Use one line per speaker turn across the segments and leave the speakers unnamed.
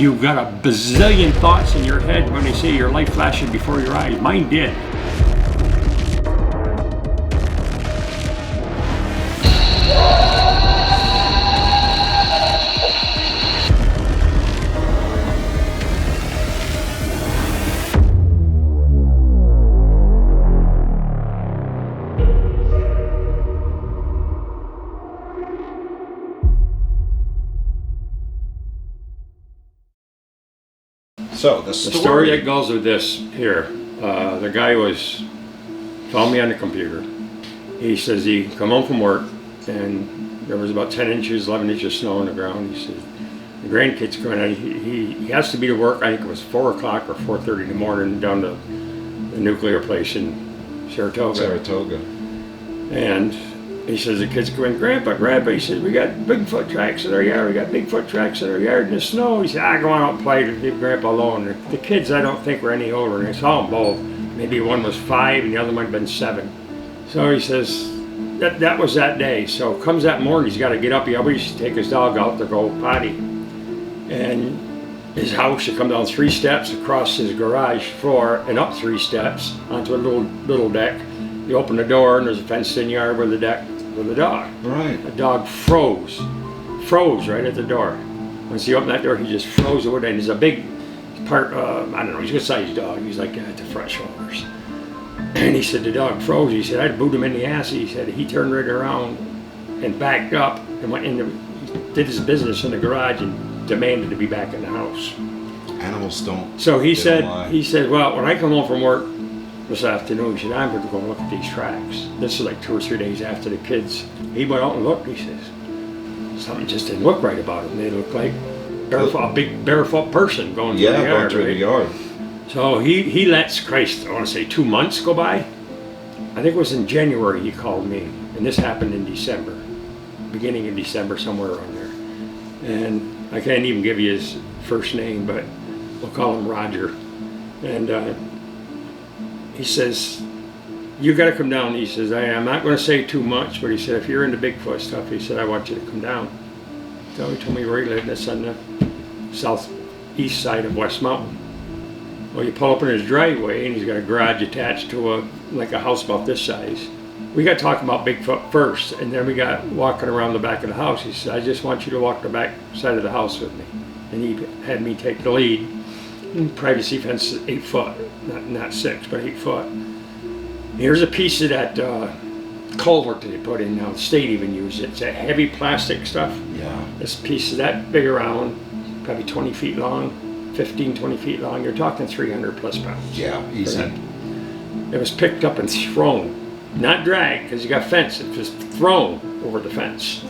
You've got a bazillion thoughts in your head when they say your life flashing before your eyes. Mine did.
So the
story that goes with this here, the guy found me on the computer. He says he come home from work and there was about 10 inches, 11 inches of snow on the ground. He said the grandkids coming out. He has to be to work. I think it was 4 o'clock or 4:30 in the morning down to the nuclear place in Saratoga. And he says the kids come in, Grandpa, he says, we got Bigfoot tracks in our yard, in the snow. He said, go on out and play, leave Grandpa alone. The kids, I don't think, were any older, and I saw them both. Maybe one was 5 and the other might have been 7. So he says, that was that day. So comes that morning, he's got to get up. He always used to take his dog out to go potty. And his house, you come down 3 steps across his garage floor and up 3 steps onto a little deck. You open the door and there's a fenced-in yard with the dog.
Right.
The dog froze right at the door. Once he opened that door, he just froze over there. And he's a big part, I don't know, he's a good-sized dog. He's like at the front shoulders. And he said the dog froze. He said, I'd boot him in the ass. He said he turned right around and backed up and went did his business in the garage and demanded to be back in the house.
Animals don't.
So he said, well, when I come home from work this afternoon, he said, I'm going to go look at these tracks. This is like 2 or 3 days after the kids. He went out and looked. He says, something just didn't look right about them. They looked like a big barefoot person going through the yard.
Going through the yard.
So he lets, Christ, I want to say 2 months go by. I think it was in January he called me. And this happened in December. Beginning of December, somewhere around there. And I can't even give you his first name, but we'll call him Roger. And he says, you got to come down. He says, I'm not going to say too much, but he said, if you're into Bigfoot stuff, he said, I want you to come down. So he told me where he lived. That's on the southeast side of West Mountain. Well, you pull up in his driveway, and he's got a garage attached to a house about this size. We got talking about Bigfoot first, and then we got walking around the back of the house. He said, I just want you to walk the back side of the house with me. And he had me take the lead. Privacy fence is 8 foot, not 6, but 8 foot. Here's a piece of that culvert that they put in now. The state even used it. It's that heavy plastic stuff.
Yeah.
This piece of that big around, probably 20 feet long, 15, 20 feet long. You're talking 300 plus pounds.
Yeah, easy.
It was picked up and thrown, not dragged because you got fence. It was thrown over the fence.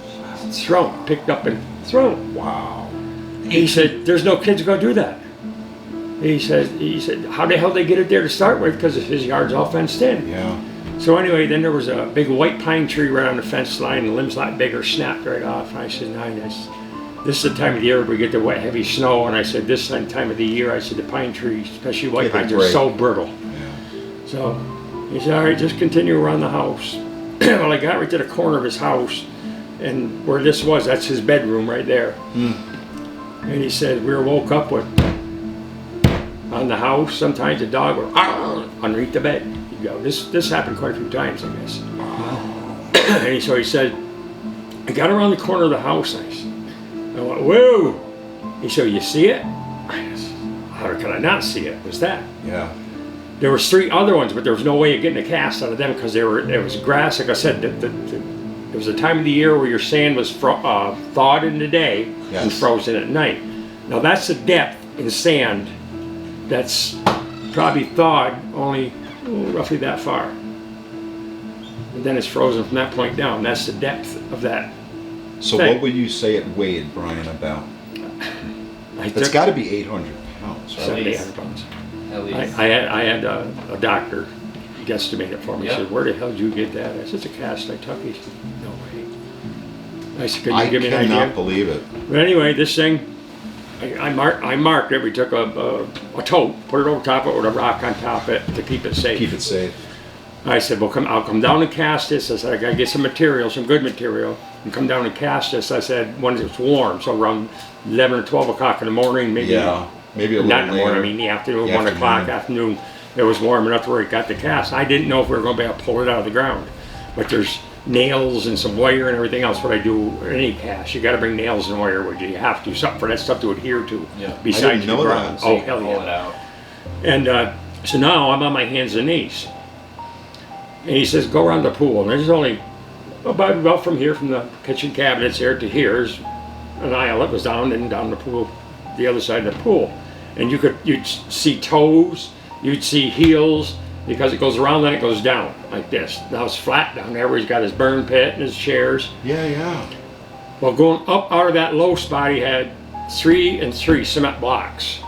Thrown, picked up and thrown.
Wow.
He said, "There's no kids gonna do that." He said, how the hell did they get it there to start with? Because his yard's all fenced in.
Yeah.
So anyway, then there was a big white pine tree right on the fence line. The limbs a lot bigger, snapped right off. And I said, this is the time of the year we get the wet, heavy snow. And I said, this time of the year, I said, the pine trees, especially white pines, are so brittle.
Yeah.
So he said, all right, just continue around the house. Well, I got right to the corner of his house, and where this was, that's his bedroom right there. And he said, we were woke up with, on the house, sometimes the dog would underneath the bed. He'd go, this happened quite a few times, I guess. And so he said, I got around the corner of the house, I went, whoa! He said, you see it? How could I not see it? It was that.
Yeah.
There was 3 other ones, but there was no way of getting a cast out of them because it was grass. Like I said, there was a time of the year where your sand was thawed in the day and frozen at night. Now that's the depth in sand that's probably thawed only roughly that far. And then it's frozen from that point down. That's the depth of that.
So
thing.
What would you say it weighed, Brian, about? It's got to be 800 pounds, right?
700-800 pounds.
At least.
I had a doctor guesstimate it for me. He said, where the hell did you get that? I said, it's a cast I took. He said, no way. I said, could you give me an idea?
I cannot believe it.
But anyway, this thing, I marked it. We took a tote, put it over top of it with a rock on top of it to keep it safe.
Keep it safe.
I said, well, I'll come down and cast this. I said, I gotta get some material, some good material, and come down and cast this. I said, when it's warm, so around 11 or 12 o'clock in the morning, maybe.
Yeah, maybe a little
not in the
later.
morning, I mean the afternoon, 1 o'clock afternoon. It was warm enough where it got the cast. I didn't know if we were going to be able to pull it out of the ground, but there's nails and some wire and everything else. What I do in any cast, you got to bring nails and wire with you. You have to, something for that stuff to adhere to.
Yeah.
Besides
I didn't know
the ground.
that.
Oh hell yeah!
Pull it out.
And so now I'm on my hands and knees. And he says, go around the pool. And there's only about from here, from the kitchen cabinets there to here's an aisle that was down and down the pool, the other side of the pool. And you'd see toes, you'd see heels, because it goes around, then it goes down like this. Now it's flat down there where he's got his burn pit and his chairs.
Yeah, yeah.
Well, going up out of that low spot, he had 3 and 3 cement blocks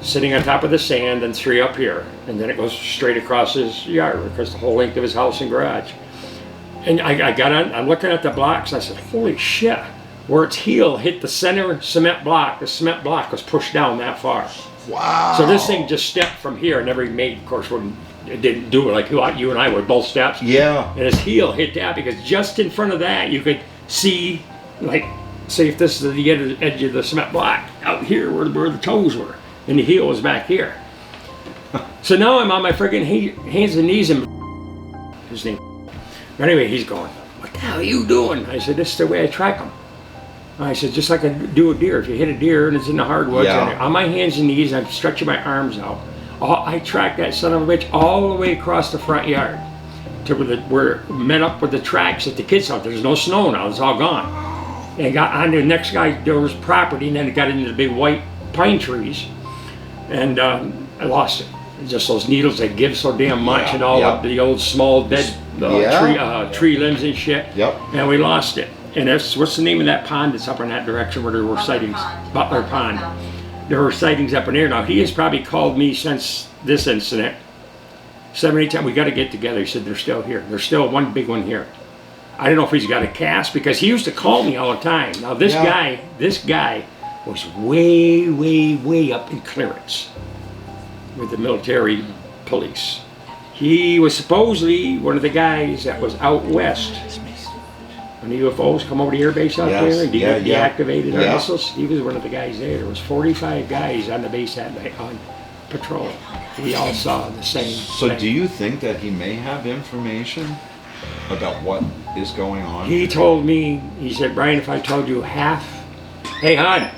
sitting on top of the sand, and 3 up here, and then it goes straight across his yard, across the whole length of his house and garage. And I got on, I'm looking at the blocks, and I said, holy shit, where its heel hit the center cement block, the cement block was pushed down that far.
Wow.
So this thing just stepped from here, and never made, of course, it didn't do it like you and I would, both steps.
Yeah.
And his heel hit that, because just in front of that, you could see, like, say if this is the edge of the cement block, out here where the toes were. And the heel was back here. So now I'm on my friggin' hands and knees, and his name. But anyway, he's going, what the hell are you doing? I said, this is the way I track them. I said, just like I do a deer. If you hit a deer and it's in the hardwoods,
Yeah.
and on my hands and knees, I'm stretching my arms out. I tracked that son of a bitch all the way across the front yard to where it met up with the tracks at the kids' house. There's no snow now, it's all gone. And got on the next guy's property, and then it got into the big white pine trees. And I lost it. Just those needles that give so damn much, and all of the old small dead tree limbs and shit.
Yep.
And we lost it. And what's the name of that pond that's up in that direction where there were sightings? Butler Pond. There were sightings up in there. Now he has probably called me since this incident 7 or 8 times. We got to get together. He said they're still here. There's still one big one here. I don't know if he's got a cast, because he used to call me all the time. Now this guy was way, way, way up in clearance with the military police. He was supposedly one of the guys that was out west when the UFOs come over the air base out there and deactivated our missiles. He was one of the guys there. There was 45 guys on the base that night on patrol. We all saw the same
So
thing.
do you think that he may have information about what is going on?
He told me, he said, Brian, if I told you half, hey hon,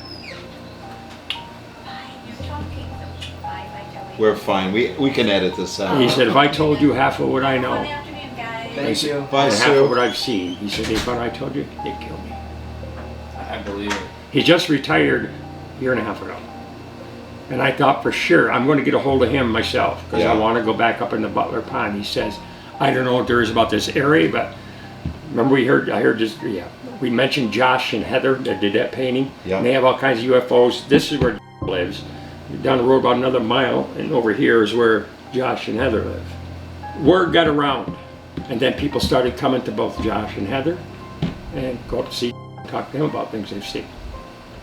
We're fine. We can edit this out.
he said, if I told you half of what I know,
Thank you.
Bye,
and half of what
Sue.
I've seen, he said, if I told you, they'd kill me.
I believe it.
He just retired a year and a half ago. And I thought for sure I'm going to get a hold of him myself, because I want to go back up in the Butler Pond. He says, I don't know what there is about this area, but remember we mentioned Josh and Heather that did that painting.
Yeah.
And they have all kinds of UFOs. This is where lives. Down the road about another mile, and over here is where Josh and Heather live. Word got around, and then people started coming to both Josh and Heather and go up to see, talk to them about things they've seen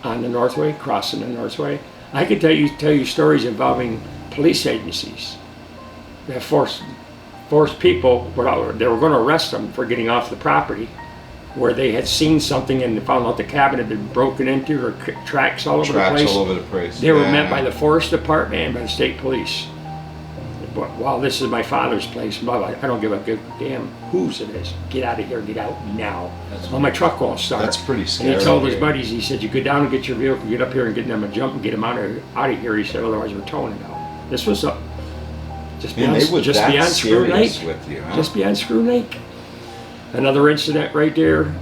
on the Northway, crossing the Northway. I could tell you stories involving police agencies that forced people, they were going to arrest them for getting off the property, where they had seen something and found out the cabin had been broken into, or tracks all over the place.
Tracks all over the place.
They were met by the forest department and by the state police. But while this is my father's place, blah, blah, I don't give a damn whose it is. Get out of here, get out now. Well, my truck won't start.
That's pretty scary.
And he told his buddies, he said, you go down and get your vehicle, get up here and get them a jump and get them out of here. He said, otherwise we're towing it out. This was just beyond Screw Lake.
With you, huh?
Just beyond Screw Lake. Another incident right there.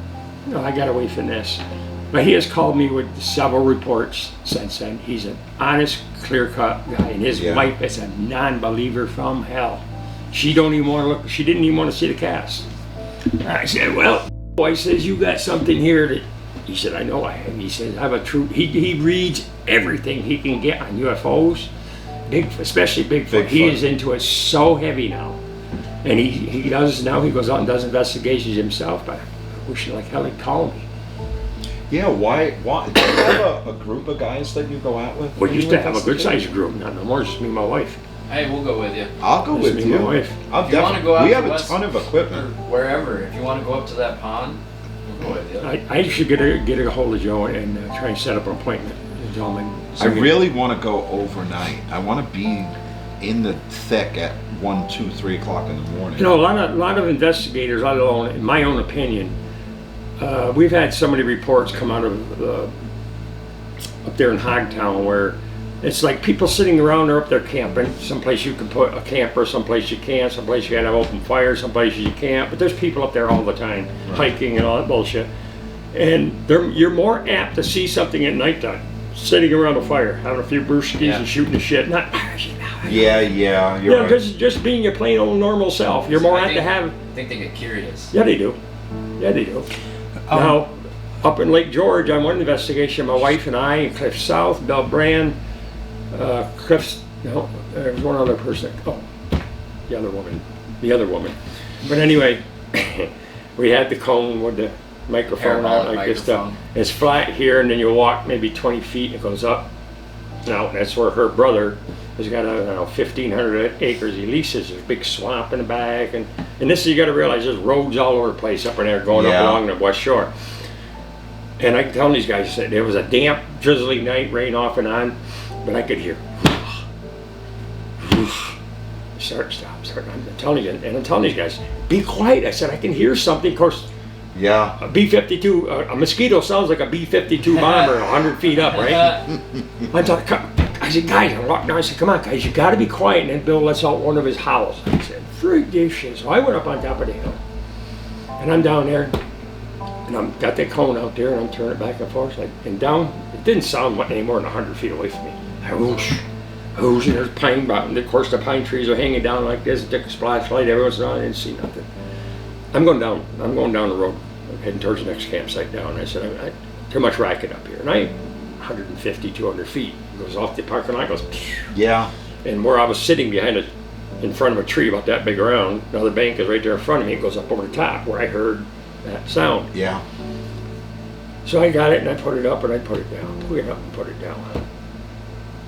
No, I got away from this. But he has called me with several reports since then. He's an honest, clear-cut guy, and his wife is a non-believer from hell. She didn't even want to see the cast. I said, well, boy, says you got something here that. He said, I know I have. He says, I have a true. He reads everything he can get on UFOs, especially Bigfoot. He is into it so heavy now. And he does now, he goes out and does investigations himself, but I wish like hell he'd call me.
Yeah, why? Do you have a group of guys that you go out with?
We used to have a good sized group, not no more, just me and my wife.
Hey, we'll go with you.
I'll go
Just
with
me and
you.
my wife.
I'll
If you wanna
definitely.
go out
We
to
have a
West-
ton of
Or
equipment.
wherever. If you want to go up to that pond, we'll go with you.
I should get a hold of Joe and try and set up an appointment. And tell him
I really want to go overnight. I want to be in the thick at 1, 2, 3 o'clock in the morning.
You know, a lot of investigators, I don't know, in my own opinion, we've had so many reports come out of up there in Hogtown where it's like people sitting around there up there camping. Someplace you can put a camper, someplace you can't, someplace you gotta have open fire, someplace you can't. But there's people up there all the time, hiking and all that bullshit. And you're more apt to see something at nighttime, sitting around a fire, having a few brewskis and shooting the shit. Not,
Yeah, you're right.
because just being your plain old normal self, you're more apt to have.
I think they get curious.
Yeah, they do. Yeah, they do. Now, up in Lake George, on one investigation, my wife and I, and Cliff South, Bill Brand, there was one other person. Oh, the other woman. But anyway, we had the cone with the microphone out like this stuff. It's flat here, and then you walk maybe 20 feet, and it goes up. Now, that's where her brother has got, 1,500 acres he leases. There's a big swamp in the back, and this, you got to realize, there's roads all over the place up in there going up along the West Shore. And I can tell these guys that it was a damp, drizzly night, rain off and on, but I could hear. Stop. I'm telling these guys, be quiet. I said, I can hear something. Of course,
Yeah.
a B-52, a mosquito sounds like a B-52 bomber 100 feet up, right? I said, guys, I'm locked down. I said, come on, guys, you got to be quiet. And then Bill lets out one of his howls. I said, freak this shit. So I went up on top of the hill, and I'm down there, and I've got that cone out there, and I'm turning it back and forth. And down, it didn't sound any more than 100 feet away from me. Whoosh, and there's pine bottom. Of course, the pine trees are hanging down like this. It took a splash light. Every once in a while, I didn't see nothing. I'm going down the road, heading towards the next campsite down. I said, I too much racket up here. And I, 150, 200 feet, goes off the parking lot, goes,
Yeah.
and where I was sitting in front of a tree about that big around, another bank is right there in front of me. It goes up over the top where I heard that sound.
Yeah.
So I got it and I put it up and I put it down. Put it up and put it down.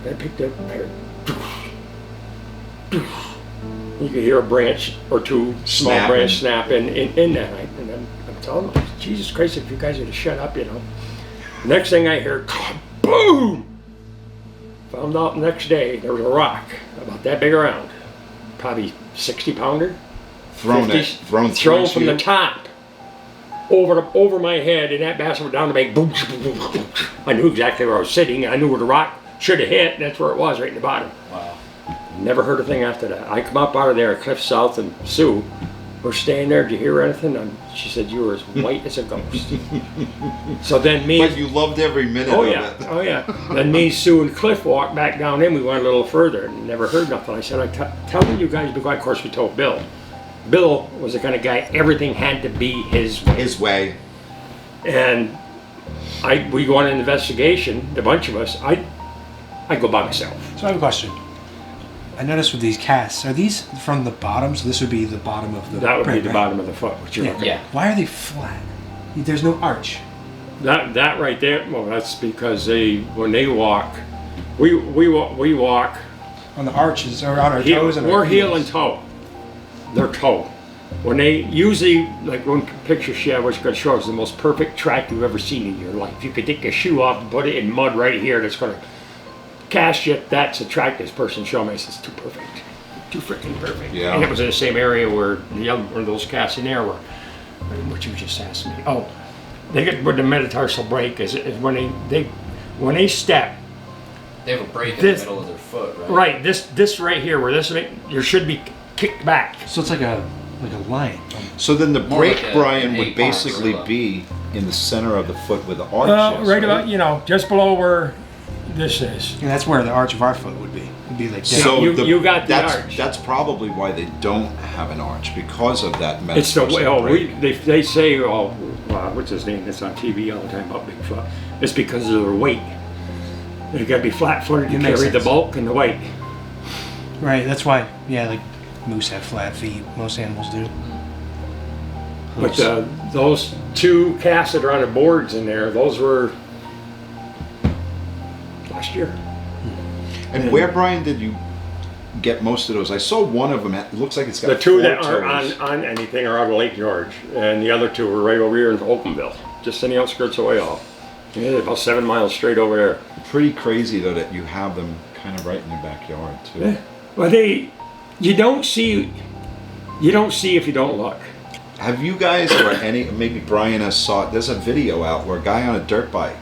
And I picked up, I heard, you could hear a branch or two, small branch snap in that. And I'm telling them, Jesus Christ, if you guys would have shut up, you know. Next thing I hear, boom! Found out the next day there was a rock about that big around, probably 60-pounder,
Thrown
from the top over my head, and that bastard went down the bank. Boom, boom, boom, boom. I knew exactly where I was sitting. I knew where the rock should have hit, and that's where it was, right in the bottom.
Wow.
Never heard a thing after that. I come up out of there, Cliff South and Sue were staying there. Did you hear anything? And she said, you were as white as a ghost. So then me...
But you loved every minute of it.
Oh yeah. Then me, Sue, and Cliff walked back down in. We went a little further and never heard nothing. I said, telling you guys to be quiet. Of course, we told Bill. Bill was the kind of guy, everything had to be his way.
His way.
And we go on an investigation, the bunch of us. I go by myself.
So I have a question. I noticed with these casts, are these from the bottom? So this would be the bottom of the
That would
print,
be the
right?
bottom of the foot, which you're looking at.
Yeah.
Why are they flat? There's no arch.
That right there, well, that's because when they walk, we walk.
On the arches, or on our
Heel,
toes and
we're
our
heel and
heels.
toe. They're toe. When they usually, like one picture she had, which could show us the most perfect track you've ever seen in your life. You could take a shoe off and put it in mud right here that's going to cast you. That's a track this person showed me. I said, it's too perfect. Too freaking perfect.
Yeah.
And it was in the same area where the other one of those casts in there were, what you just asked me. Oh, they get where the metatarsal break is when they step.
They have a break in
This-
the middle of their foot, right?
Right, this right here, where this you should be kicked back.
So it's like a line.
So then the
More
break,
like
Brian,
an
would
8-pound
basically
gorilla.
be in the center of the foot with the arches.
Right about, just below where this is.
And that's where the arch of our foot would be. It'd be like
So
You got the
that's,
arch.
That's probably why they don't have an arch, because of that
It's the
metatarsal
way,
break.
they say, what's his name? It's on TV all the time about Bigfoot. It's because of their weight. They got to be flat-footed to
It makes
carry the
sense.
bulk and the weight.
Right, that's why, like moose have flat feet. Most animals do.
But those two casts that are on the boards in there, those were last year.
And where, Brian, did you get most of those. I saw one of them. It looks like it's got
The two that
four
aren't
toes.
on anything are out of Lake George, and the other two are right over here in Openville, just on the outskirts of Whitehall. Yeah, they're about 7 miles straight over there.
Pretty crazy though that you have them kind of right in your backyard too.
Yeah. Well, you don't see if you don't look.
Have you guys or any, maybe Brian has saw it, there's a video out where a guy on a dirt bike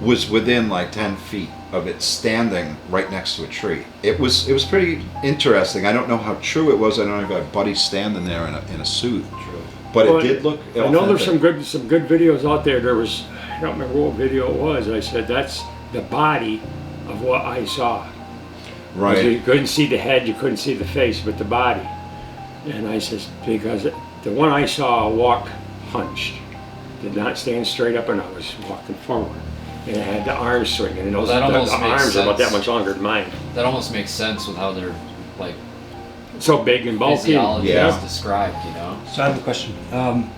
was within like 10 feet of it standing right next to a tree. It was pretty interesting. I don't know how true it was. I don't know if a buddy standing there in a suit. True. But
Well,
it did look
I know there's
authentic.
some good videos out there. There was, I don't remember what video it was. I said that's the body of what I saw. You
Right.
couldn't see the head, you couldn't see the face, but the body. And I says, because the one I saw walked hunched, did not stand straight up, and I was walking forward. And it had the arms swinging, and those
That
the
almost makes
arms are about that
sense.
much longer than mine.
That almost makes sense with how their like
So big and bulky.
physiology
Yeah.
is described, you know.
So I have a question.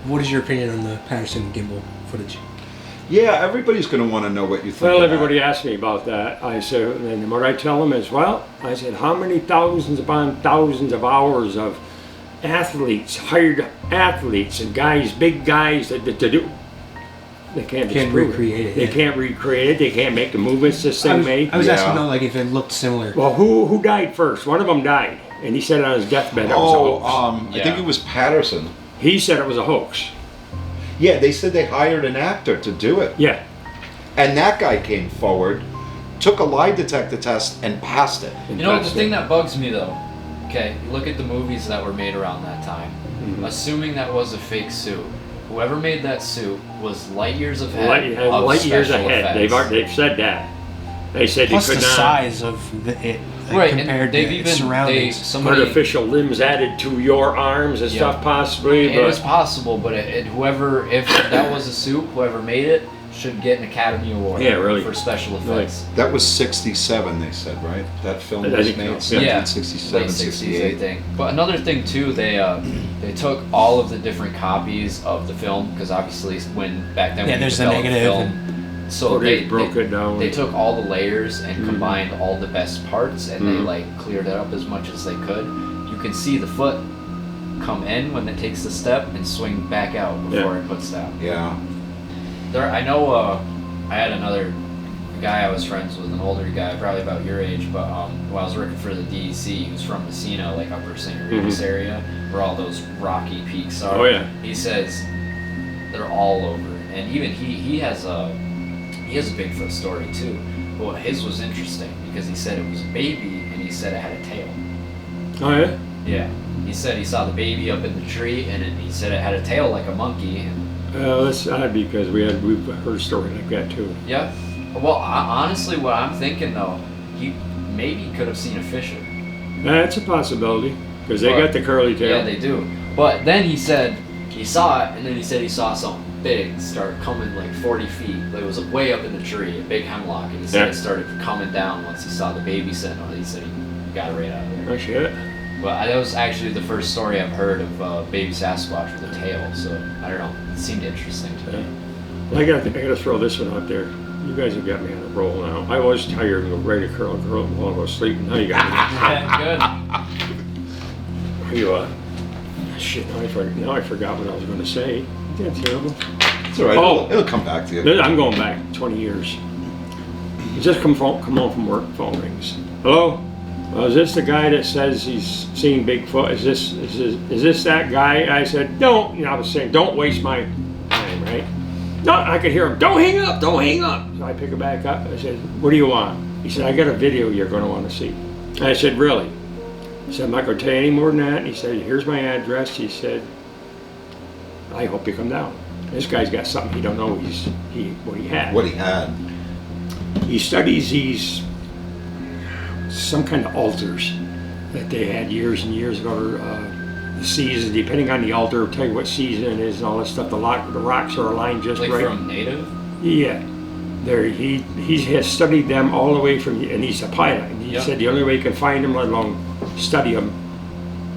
What is your opinion on the Patterson gimbal footage?
Yeah, everybody's going to want to know what you think.
Well,
of that.
everybody asked me about that. I said, and what I tell them is, well, I said, how many thousands upon thousands of hours of athletes, hired athletes, and guys, big guys that do. They can't disprove
recreate it,
They
yeah.
can't recreate it. They can't make the movements this thing made.
I was
Yeah.
asking though, like if it looked similar.
Well, who died first? One of them died, and he said on his deathbed it was a
Oh,
hoax.
I think it was Patterson.
He said it was a hoax.
Yeah, they said they hired an actor to do it.
Yeah.
And that guy came forward, took a lie detector test, and passed it.
You know, the thing that bugs me though, okay, you look at the movies that were made around that time.
Mm-hmm.
Assuming that was a fake suit, whoever made that suit was light years ahead
Light,
of
light years
special
ahead.
effects.
They've said that. They said
Plus
they
the
could not.
size of it like,
Right,
compared
and they've
to
even
its surroundings.
somebody.
Artificial limbs added to your arms and
Yeah.
stuff, possibly.
It is
But
possible, but if that was a suit, whoever made it should get an Academy Award.
Yeah, really.
For special effects.
That was 67, they said, right? That film
I
was
think
made
so.
Yeah,
1967,
late 60s, I
68.
think. But another thing too, they took all of the different copies of the film because obviously when back then
Yeah,
when
there's
you
the
developed
negative
film, so
so
they
broke it down.
They took all the layers and
Mhm.
combined all the best parts, and they
Mhm.
like cleared it up as much as they could. You can see the foot come in when it takes the step and swing back out before it puts down.
Yeah.
I know. I had another guy I was friends with, an older guy, probably about your age, but when I was working for the DEC, he was from Messina, like Upper St. Regis area, where all those rocky peaks are.
Oh, yeah.
He says they're all over, and even he has a Bigfoot story too. But his was interesting because he said it was a baby, and he said it had a tail.
Oh yeah.
Yeah. He said he saw the baby up in the tree, and he said it had a tail like a monkey. And
Well, that's odd because we've heard a story like that too.
yeah. Well, honestly, what I'm thinking though, he maybe could have seen a fisher.
That's a possibility because they
But-
got the curly tail.
Yeah, they do. But then he said he saw it, and then he said he saw something big start coming like 40 feet. Like it was way up in the tree, a big hemlock, and he said
Yeah.
it started coming down once he saw the baby sitting on it. He said he got it right out of there.
Oh shit.
But that was actually the first story I've heard of baby Sasquatch with a tail. So I don't know. It seemed interesting to me.
I gotta throw this one out there. You guys have got me on a roll now. I was tired and ready to curl and want to go sleep. Now you got me.
Good.
Are you shit? Now I forgot what I was going to say. That's terrible.
It's all right.
Oh.
It'll come back to you.
I'm going back 20 years. You just come home from work. Phone rings. Hello. Well, is this the guy that says he's seen Bigfoot? Is this that guy? I said, don't. You know, I was saying, don't waste my time, right? No, I could hear him. Don't hang up. Don't hang up. So I pick it back up. I said, what do you want? He said, I got a video you're going to want to see. I said, really? He said, I'm not going to tell you any more than that. And he said, here's my address. He said, I hope you come down. This guy's got something he don't know what he had.
What he had.
He studies these some kind of altars that they had years and years ago. The season, depending on the altar, will tell you what season it is and all that stuff. The rocks are aligned just
Like
right.
from native.
Yeah, there he has studied them all the way from, and he's a pilot. And he
Yeah.
said the only way you can find them, let alone study them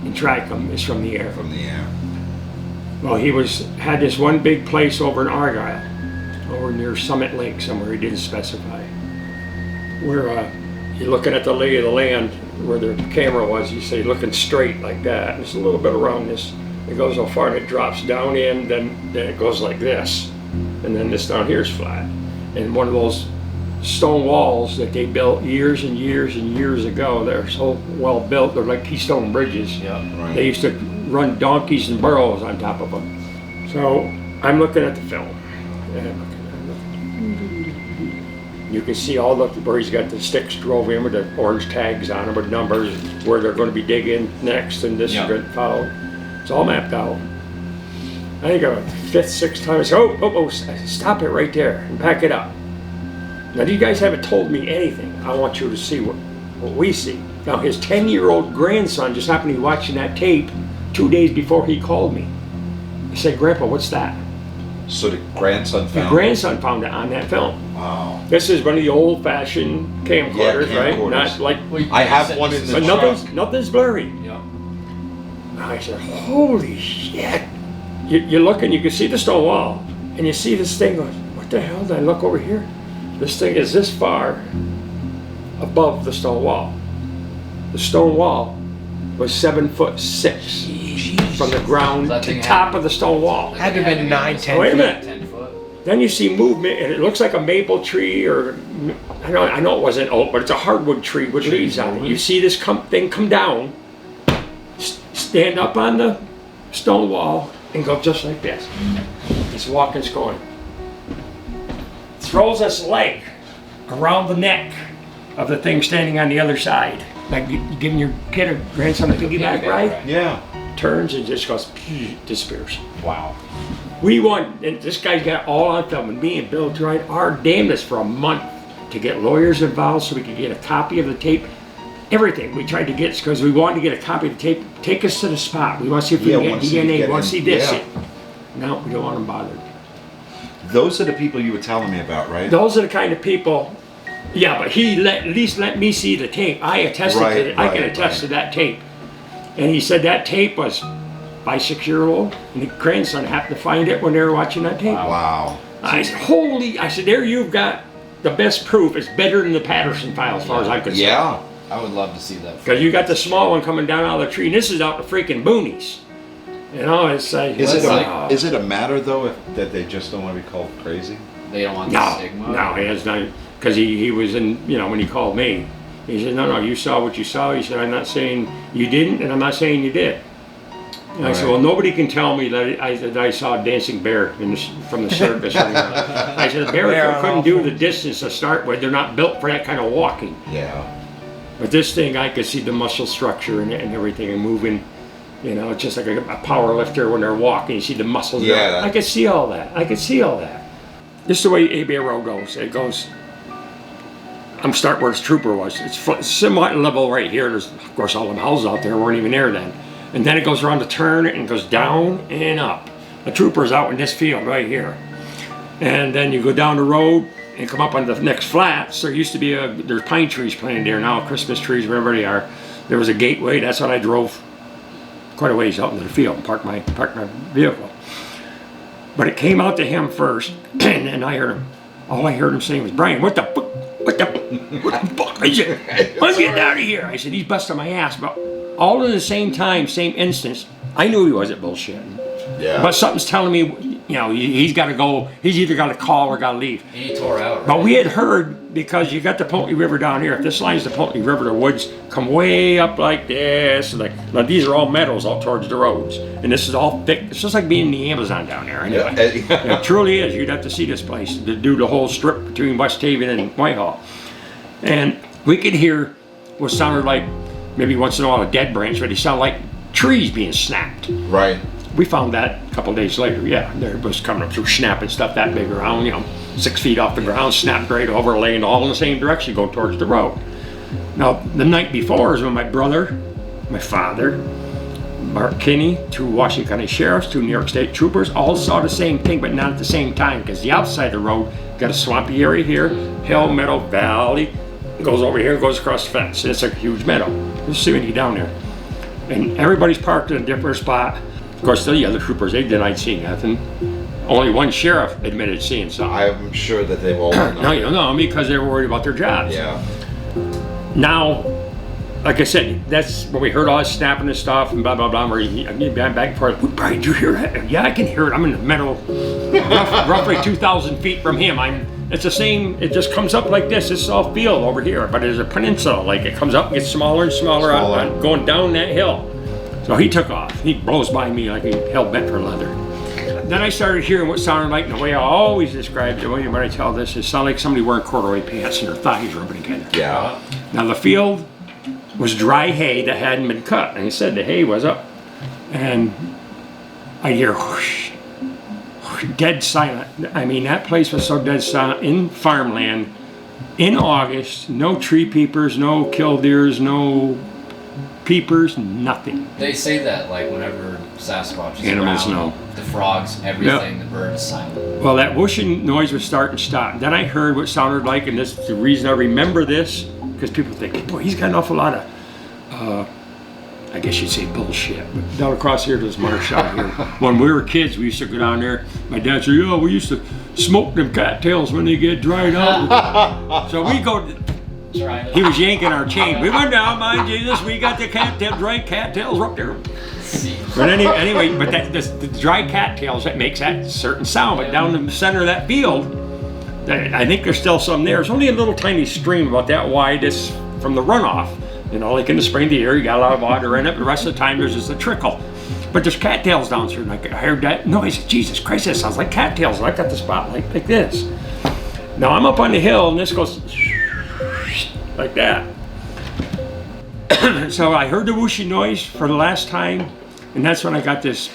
and track them, is from the air.
From the air.
Well, he had this one big place over in Argyle, over near Summit Lake somewhere. He didn't specify. Where you're looking at the lay of the land, where the camera was, you say looking straight like that, and it's a little bit around this. It goes so far and it drops down in, then it goes like this, and then this down here is flat. And one of those stone walls that they built years and years and years ago, they're so well built, they're like Keystone bridges.
Yeah.
Right.
They used to run donkeys and burros on top of them. So I'm looking at the film, and I'm looking. You can see all the where he's got the sticks drove in with the orange tags on them with numbers, where they're going to be digging next, and this is going to follow. It's all mapped out. I think a fifth, sixth time I said, oh, stop it right there and back it up. Now you guys haven't told me anything. I want you to see what we see. Now his 10-year-old grandson just happened to be watching that tape 2 days before he called me. I said, Grandpa, what's that?
So the grandson found.
The grandson found it on that film.
Wow.
This is one of the old-fashioned camcorders, right?
camcorders.
Not like,
I have one in the
but
truck.
nothing's blurry.
Yeah.
I said, holy shit. You look and you can see the stone wall, and you see this thing goes, what the hell did I look over here? This thing is this far above the stone wall. The stone wall was 7'6" from the ground to top of the stone wall.
Had to have been 9, 10
Wait a
feet.
minute.
10 foot.
Then you see movement, and it looks like a maple tree, or I know it wasn't oak, but it's a hardwood tree with leaves on it. You see this thing come down, stand up on the stone wall, and go just like this. It's walking, it's going. Throws this leg around the neck of the thing standing on the other side, like you giving your kid or grandson a piggyback ride.
Yeah.
Turns and just goes, disappears.
Wow.
We won, and this guy's got all on film, and me and Bill tried our damnedest for a month to get lawyers involved so we could get a copy of the tape. Everything we tried to get because we wanted to get a copy of the tape. Take us to the spot. We want to see if we can get DNA. We want to see this.
Yeah.
No, we don't want them bothered.
Those are the people you were telling me about, right?
Those are the kind of people. Yeah, but he at least let me see the tape. I attested to it. I can attest to that tape. And he said that tape was 5-6-year-old, and the grandson happened to find it when they were watching that tape.
Wow.
I said, I said, there you've got the best proof. It's better than the Patterson file as far as I'm concerned.
Yeah.
I would love to see that.
Because you got the small one coming down out of the tree, and this is out the freaking boonies. You know, it's like...
Is it a matter, though, that they just don't want to be called crazy?
They don't want the stigma?
No, he has not. Because he was in, when he called me, he said, no, you saw what you saw. He said, I'm not saying you didn't, and I'm not saying you did. And I said, well, nobody can tell me that I saw a dancing bear from the circus. I said, the bear couldn't do the distance to start with. They're not built for that kind of walking.
Yeah.
But this thing, I could see the muscle structure and everything and moving. It's just like a power lifter when they're walking. You see the muscles.
Yeah.
I could see all that. This is the way Abair Road goes. It goes... I'm starting where the trooper was. It's somewhat level right here. There's, of course, all the houses out there weren't even there then. And then it goes around the turn and goes down and up. The trooper's out in this field right here. And then you go down the road and come up on the next flats. There used to be there's pine trees planted there now, Christmas trees, wherever they are. There was a gateway. That's what I drove quite a ways out into the field and parked my vehicle. But it came out to him first, and then I heard him. All I heard him saying was, Brian, what the fuck is it? I'm getting out of here. I said, he's busting my ass. But all at the same time, same instance, I knew he wasn't bullshitting.
Yeah.
But something's telling me, he's got to go. He's either got to call or got to leave.
And he tore out. Right?
But we had heard, because you got the Poultney River down here. If this line's the Poultney River, the woods come way up like this. Now these are all meadows out towards the roads, and this is all thick. It's just like being in the Amazon down there. Anyway, it truly is. You'd have to see this place to do the whole strip between West Haven and Whitehall, and we could hear what sounded like maybe once in a while a dead branch, but it sounded like trees being snapped.
Right.
We found that a couple of days later. Yeah, there was coming up through snapping stuff that big around, 6 feet off the ground, snapped right over, laying all in the same direction, going towards the road. Now, the night before is when my brother, my father, Mark Kinney, 2 Washington County sheriffs, 2 New York State troopers, all saw the same thing, but not at the same time, because the outside of the road got a swampy area here, hill, meadow, valley, goes over here, goes across the fence, and it's like a huge meadow. Let's see when you get down there. And everybody's parked in a different spot. Of course, the other troopers, they denied seeing nothing. Only one sheriff admitted seeing something.
I'm sure that they've all known.
No, because they were worried about their jobs.
Yeah.
Now, like I said, that's when we heard all this snapping and stuff and blah blah blah. Where I'm back and forth. Brian, do you hear that? Yeah, I can hear it. I'm in the meadow, roughly 2,000 feet from him. It's the same. It just comes up like this. This is all field over here, but there's a peninsula. Like it comes up and gets smaller and smaller, on going down that hill. So he took off. He blows by me like he hell bent for leather. Then I started hearing what sounded like, and the way I always describe the way when I tell this, it sounded like somebody wearing corduroy pants and their thighs rubbing together.
Yeah.
Now the field was dry hay that hadn't been cut, and he said the hay was up, and I hear whoosh, whoosh, dead silent. I mean, that place was so dead silent in farmland in August. No tree peepers, no killdeers, no peepers, nothing.
They say that like whenever Sasquatch is
Animals
around,
know.
the frogs, everything, the birds, silent.
Well, that whooshing noise would start and stop. Then I heard what sounded like, and this is the reason I remember this, because people think, boy, he's got an awful lot of, I guess you'd say bullshit. But down across here, there's marsh out here. When we were kids, we used to go down there. My dad said, "Yeah, we used to smoke them cattails when they get dried out." So we go. He was yanking our chain. We went down, mind Jesus. We got the dry cattails up there. But anyway, but the dry cattails, that makes that certain sound. But down in the center of that field, I think there's still some there. It's only a little tiny stream about that wide. It's from the runoff. You know, like in the spring of the year, you got a lot of water in it. But the rest of the time, there's just a trickle. But there's cattails down there. And I heard that noise. Jesus Christ, that sounds like cattails. And I got the spotlight like this. Now I'm up on the hill, and this goes like that. So I heard the whooshing noise for the last time, and that's when I got this.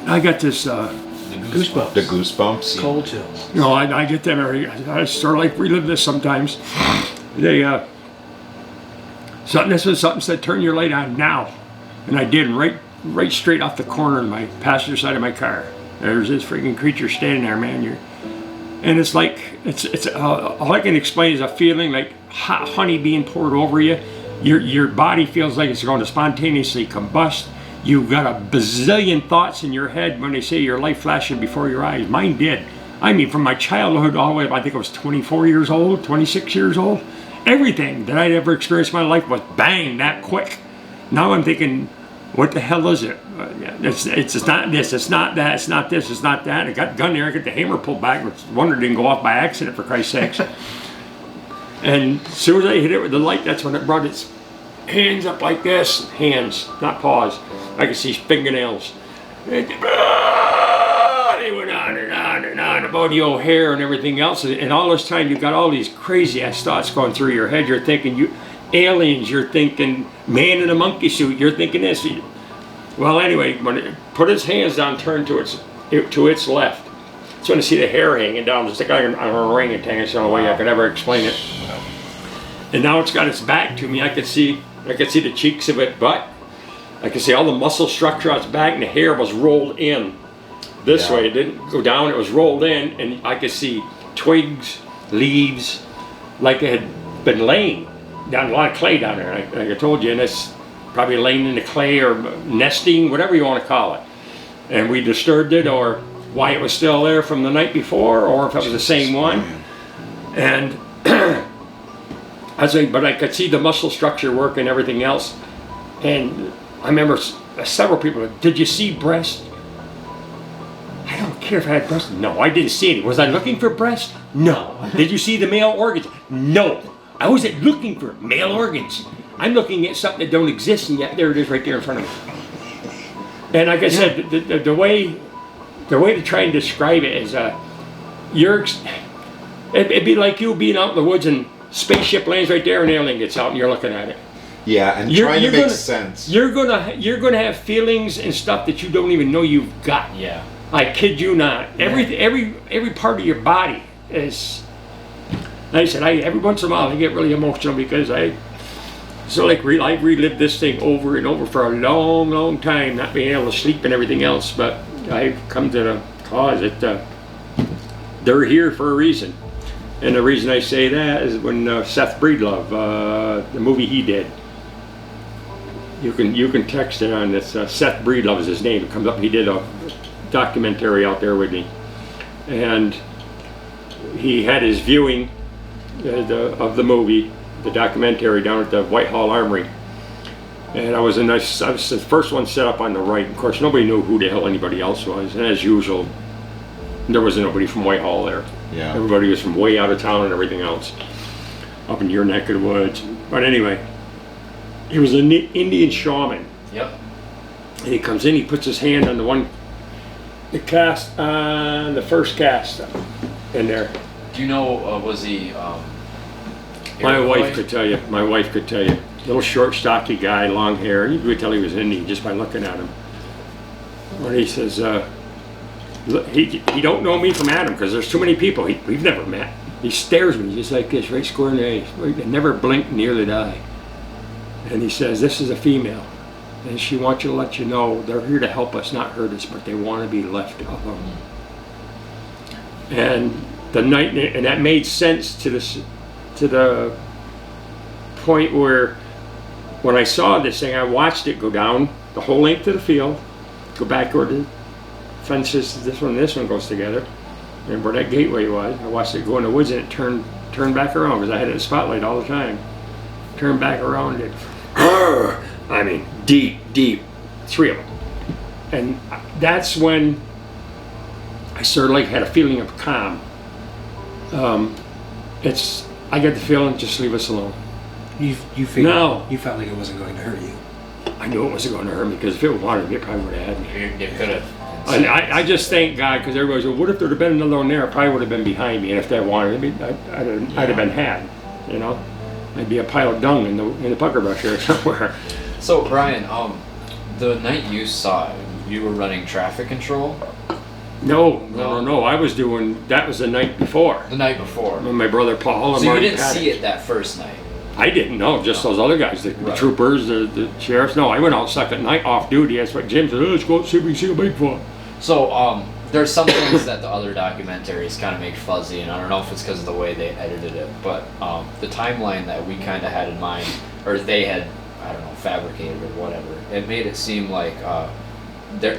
Goosebumps.
The goosebumps.
Cold chills.
You know, I get them every. I sort of like relive this sometimes. This was something said, "Turn your light on now," and I did right straight off the corner of my passenger side of my car. There's this freaking creature standing there, man. And it's like it's all I can explain is a feeling like hot honey being poured over you. Your body feels like it's going to spontaneously combust. You've got a bazillion thoughts in your head when they say your life flashing before your eyes. Mine did. I mean, from my childhood all the way up, I think I was 24 years old, 26 years old. Everything that I'd ever experienced in my life was bang, that quick. Now I'm thinking, what the hell is it? It's not this, it's not that, it's not this, it's not that. I got the gun there, I got the hammer pulled back, which wonder it didn't go off by accident, for Christ's sakes. And as soon as I hit it with the light, that's when it brought its hands up like this. Hands, not paws. I could see fingernails. They went on and on and on about the old hair and everything else. And all this time, you've got all these crazy ass thoughts going through your head. You're thinking aliens, you're thinking man in a monkey suit, you're thinking this. Well, anyway, when it put its hands down, turned to its left. So when I see the hair hanging down, just like an orangutan. It's the only way I could ever explain it. And now it's got its back to me. I could see the cheeks of its butt. I could see all the muscle structure on its back, and the hair was rolled in this way. It didn't go down, it was rolled in, and I could see twigs, leaves, like it had been laying down, a lot of clay down there. Like I told you, and it's probably laying in the clay or nesting, whatever you want to call it. And we disturbed it, or why it was still there from the night before, or if it was the same one. And but I could see the muscle structure work and everything else. And I remember several people, did you see breast? I don't care if I had breast. No, I didn't see any. Was I looking for breast? No. Did you see the male organs? No. I wasn't looking for male organs. I'm looking at something that don't exist, and yet there it is right there in front of me. And like I said, the way to try and describe it is, it'd be like you being out in the woods and spaceship lands right there, and an alien gets out, and you're looking at it.
Yeah, and trying to make sense.
You're gonna have feelings and stuff that you don't even know you've got.
Yeah.
I kid you not. Every part of your body is. Like I said, every once in a while I get really emotional because I relived this thing over and over for a long, long time, not being able to sleep and everything else. But I've come to the cause that they're here for a reason, and the reason I say that is when Seth Breedlove, the movie he did. You can text it on this. Seth Breedlove is his name. It comes up. He did a documentary out there with me, and he had his viewing of the movie the documentary down at the Whitehall Armory. And I was the first one set up on the right. Of course, nobody knew who the hell anybody else was. And as usual, there wasn't nobody from Whitehall there.
Yeah.
Everybody was from way out of town and everything else, up in your neck of the woods. But anyway, he was an Indian shaman.
Yep.
And he comes in, he puts his hand on the cast on the first cast in there.
Do you know, was he,
My
Iroquois?
wife could tell you. My wife could tell you. Little short, stocky guy, long hair. You could tell he was Indian just by looking at him. When he says, look, he don't know me from Adam because there's too many people we've never met. He stares at me just like this, right square in the eyes. Right, never blinked, neither did I. And he says, this is a female. And she wants you to let you know they're here to help us, not hurt us, but they want to be left alone. And the night, and that made sense to the point where when I saw this thing, I watched it go down the whole length of the field, go back where the fences, this one and this one goes together, and where that gateway was. I watched it go in the woods and it turned back around because I had it in the spotlight all the time. Turned back around and I mean, deep, 3 of them. And that's when I sort of like had a feeling of calm. I get the feeling, just leave us alone.
You figured,
No.
You felt like it wasn't going to hurt you.
I knew it wasn't going to hurt me because if it wanted me, it probably would have had me.
It could have.
And I just thank God because everybody said, what if there'd have been another one there? It probably would have been behind me. And if they wanted me, I'd have been had, you know? I'd be a pile of dung in the pucker brush here somewhere.
So, Brian, the night you saw it, you were running traffic control?
No. I was doing, that was the night before.
The night before.
When my brother Paul and
So you
Marty
didn't
had
see it that first night?
I didn't know, just those other guys, the
Right.
troopers, the sheriffs. No, I went out second night off duty. That's what Jim said, let's go out and see if we can see a Bigfoot.
So, there's some things that the other documentaries kind of make fuzzy, and I don't know if it's because of the way they edited it, but the timeline that we kind of had in mind, or they had, I don't know, fabricated or whatever, it made it seem like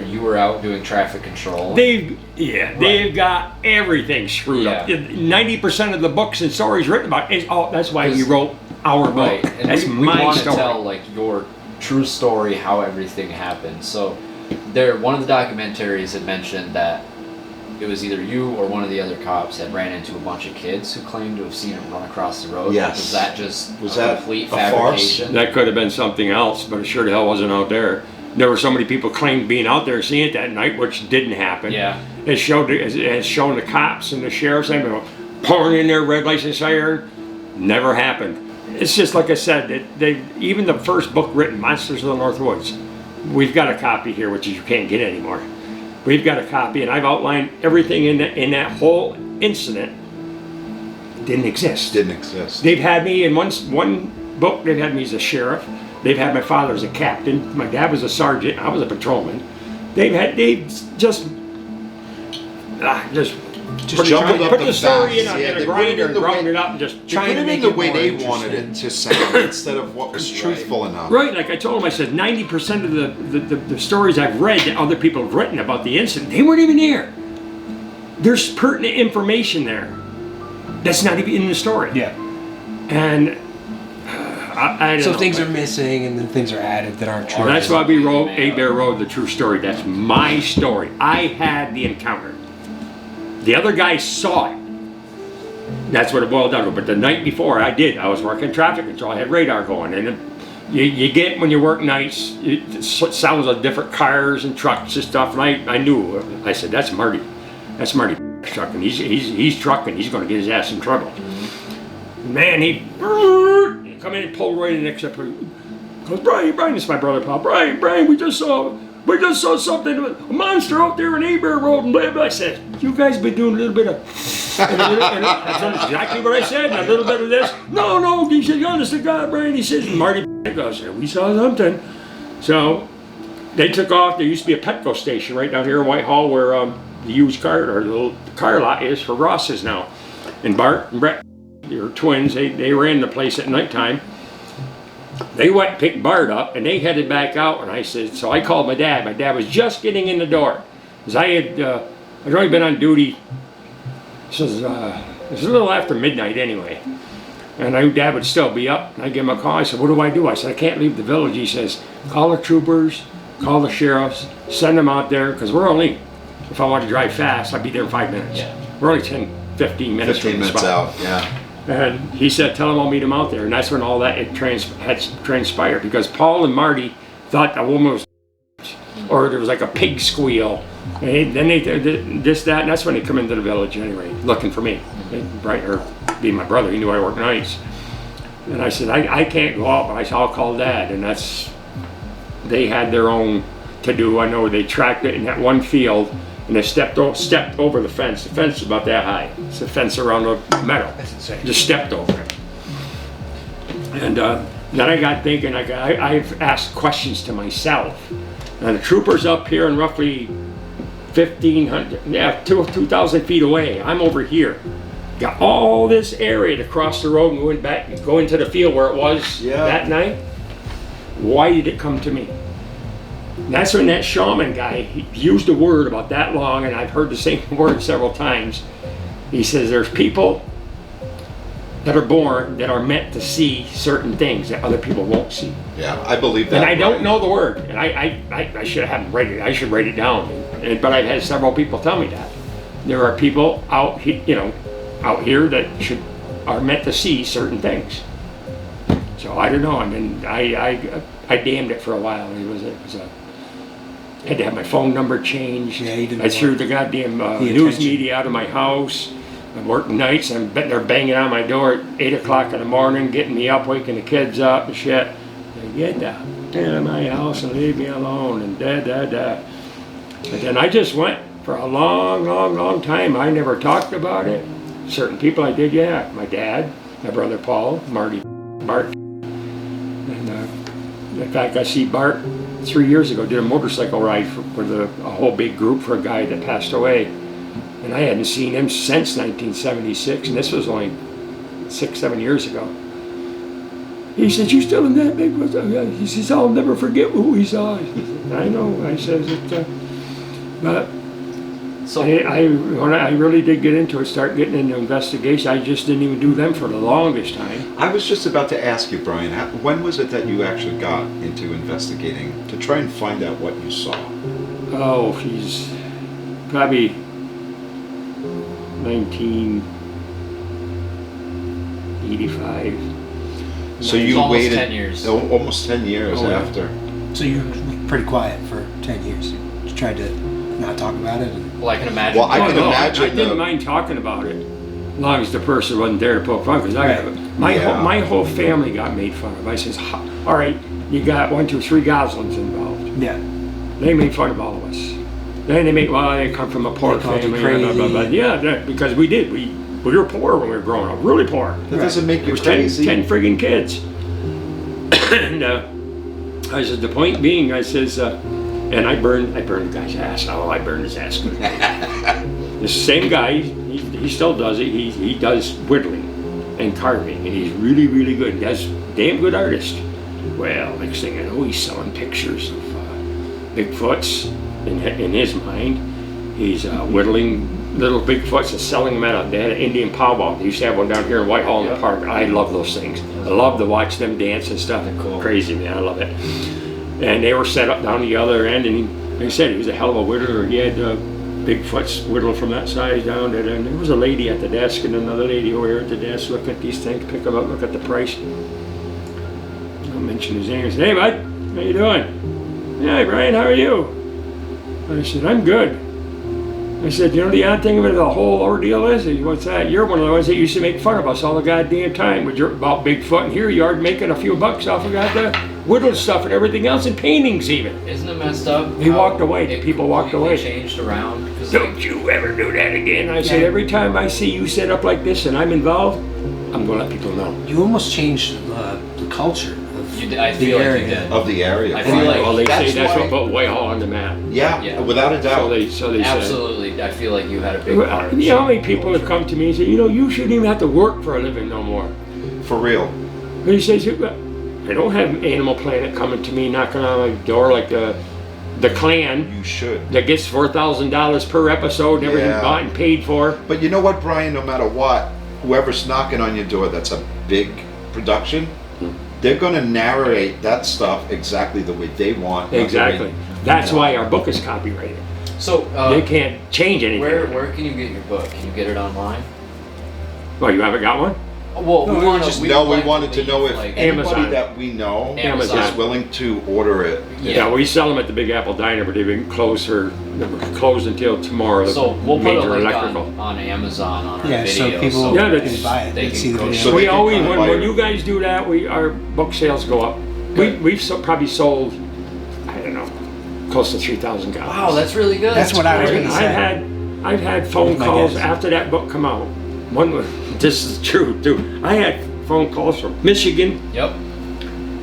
you were out doing traffic control.
They've got everything screwed up.
Yeah.
90% of the books and stories written about is that's why we wrote our book.
Right, and
That's
we
my
want
story.
to tell like your true story, how everything happened. So, one of the documentaries had mentioned that it was either you or one of the other cops had ran into a bunch of kids who claimed to have seen him run across the road.
Yes.
Was that just
Was
a
that
complete
a farce?
fabrication?
That could have been something else, but it sure the hell wasn't out there. There were so many people claimed being out there seeing it that night, which didn't happen.
Yeah.
It has shown the cops and the sheriffs pouring in their red lights and siren. Never happened. It's just like I said. Even the first book written, Monsters of the North Woods, we've got a copy here, which you can't get anymore. We've got a copy, and I've outlined everything in that whole incident. Didn't exist. They've had me in one book. They've had me as a sheriff. They've had my father as a captain. My dad was a sergeant. I was a patrolman. They just
jumbled up
put
the
the story in
facts.
a
They
grinder and
put
ground
it
it up and just
Trying to
in
make
the
it
way
more
they
interesting.
wanted it to sound instead of what was truthful enough.
right. Like I told him, I said 90% of the stories I've read that other people have written about the incident, they weren't even here. There's pertinent information there that's not even in the story.
Yeah.
And I don't
So
know.
things are missing, and then things are added that aren't true.
Well, that's why we wrote Abair Road, the true story. That's my story. I had the encounter. The other guy saw it. That's what it boiled down to. But the night before, I was working traffic control. I had radar going. And you get, when you work nights, it sounds of different cars and trucks and stuff. And I knew. I said, that's Marty. That's Marty trucking. He's trucking. He's going to get his ass in trouble. Man, he come in and pulled right in next up. Goes, Brian, this is my brother, Paul. Brian, we just saw something, a monster out there in Abair Road and blah, blah. I said, you guys been doing a little bit of, and that's exactly what I said, and a little bit of this. No, he said, honest to God, Brian, he says, Marty goes, we saw something. So they took off. There used to be a Petco station right down here in Whitehall where the used car, or the little car lot is for Ross's now. And Bart and Brett, they were twins, they ran the place at nighttime. They went and picked Bart up, and they headed back out, and I said, so I called my dad. My dad was just getting in the door. Because I'd only been on duty, it was a little after midnight anyway. And I knew Dad would still be up. And I give him a call. I said, what do? I said, I can't leave the village. He says, call the troopers, call the sheriffs, send them out there, because we're only, if I want to drive fast, I'd be there in 5 minutes.
Yeah.
We're only 10, 15 minutes
15
from the
minutes
spot.
out, yeah.
And he said, tell them I'll meet him out there. And that's when all that had transpired, because Paul and Marty thought the woman was, or there was like a pig squeal. And then they did this, that, and that's when they come into the village anyway, looking for me. Brian, or being my brother, he knew I worked nights. And I said, I can't go out, but I said, I'll call Dad. And they had their own to do. I know they tracked it in that one field, and they stepped over the fence. The fence is about that high. It's a fence around the meadow.
That's insane.
Just stepped over it. And then I got thinking, I've asked questions to myself. Now the trooper's up here and roughly 2,000 feet away. I'm over here. Got all this area to cross the road and go into the field where it was that night. Why did it come to me? And that's when that shaman guy, he used a word about that long, and I've heard the same word several times. He says there's people that are born that are meant to see certain things that other people won't see.
Yeah, I believe that.
And I don't know the word, and I should have write it. I should write it down. But I've had several people tell me that there are people out here that are meant to see certain things. So I don't know. I mean, I damned it for a while. It was a had to have my phone number changed.
Yeah, you didn't
I threw
want
the goddamn
the
news
attention.
media out of my house. I'm working nights. They're banging on my door at 8 o'clock in the morning, getting me up, waking the kids up and shit. Get the hell out of my house and leave me alone and da. But then I just went for a long time. I never talked about it. Certain people I did, yeah. My dad, my brother Paul, Marty, Bart. And in fact, I see Bart 3 years ago, did a motorcycle ride with a whole big group for a guy that passed away. And I hadn't seen him since 1976, and this was only 6-7 years ago. He said, you still in that big? He says, I'll never forget who he saw. I know. I says it. But
So
when I really did get into it, start getting into investigation, I just didn't even do them for the longest time.
I was just about to ask you, Brian, when was it that you actually got into investigating to try and find out what you saw?
Oh, he's probably 1985.
So
It was
you
almost
waited
10 years.
almost 10 years
Oh, yeah.
after.
So you were pretty quiet for 10 years. You tried to not talk about it. And
Well, I can imagine.
Well, I can imagine
I didn't
the-
mind talking about it, as long as the person wasn't there to poke fun. Because
Right.
my whole family got made fun of. I says, all right, you got 1, 2, 3 Goslins involved.
yeah,
They made fun of all of us. Then they they come from a poor
They called you
family.
crazy.
Blah, blah, blah. Yeah, because we did. We were poor when we were growing up, really poor.
That doesn't make
There
you
was
crazy.
10 friggin' kids. And I said, the point being, I says, and I burned the guy's ass. Oh, I burned his ass good. The same guy, he still does it. He does whittling and carving, and he's really, really good. He's a damn good artist. Well, next thing I know, he's selling pictures of Bigfoots in his mind. He's whittling little Bigfoots and selling them at they had an Indian powwow. They used to have one down here in Whitehall in the park. I love those things. I love to watch them dance and stuff.
Cool.
Crazy, man. I love it. And they were set up down the other end, and like I said, he was a hell of a whittler. He had Bigfoots whittled from that side down there. And there was a lady at the desk and another lady over here at the desk looking at these things, pick them up, look at the price. I'll mention his name. I said, hey, bud, how you doing? Hey, Brian, how are you? I said, I'm good. I said, you know the odd thing about the whole ordeal is? He said, what's that? You're one of the ones that used to make fun of us all the goddamn time about Bigfoot, and here you are making a few bucks off of the whittled stuff and everything else, and paintings even.
Isn't it messed up?
He
how
walked away.
it
People walked away.
Changed around. 'Cause,
Don't you ever do that again. I said, every time I see you set up like this and I'm involved, I'm going to let people know.
you almost changed the culture of
I
the
feel like
area.
you did.
Of the area.
I feel like
Well, they say that's
why-
what put Whitehall on the map.
Yeah, without a doubt.
So they said.
Absolutely, I feel like you had a big part.
You know how many people have come to me and say, you know, you shouldn't even have to work for a living no more.
For real.
But he says, I don't have Animal Planet coming to me, knocking on my door like the clan
You should.
that gets $4,000 per episode and everything
Yeah.
bought and paid for.
But you know what, Brian? No matter what, whoever's knocking on your door that's a big production, they're going to narrate that stuff exactly the way they want.
Exactly. That's why our book is copyrighted.
So
They can't change anything.
where can you get your book? Can you get it online?
Well, you haven't got one?
Well,
No, we wanted to know if
like,
anybody
Amazon.
that we know
Amazon.
is willing to order it.
Yeah, we sell them at the Big Apple Diner, but they've been closed until tomorrow.
So we'll put a
Major
link
electrical.
on Amazon on our
Yeah, so
video.
people
Yeah,
can
that's-
buy it.
they
They
can
see the
go
video.
So
We
they can
always,
come
when,
buy
when
it.
you guys do that, our book sales go up. Probably sold, I don't know, close to 3,000 copies.
Wow, that's really good.
That's what I was gonna say.
I've had phone
My
calls
guess.
after that book come out. One was, this is true too. I had phone calls from Michigan,
Yep.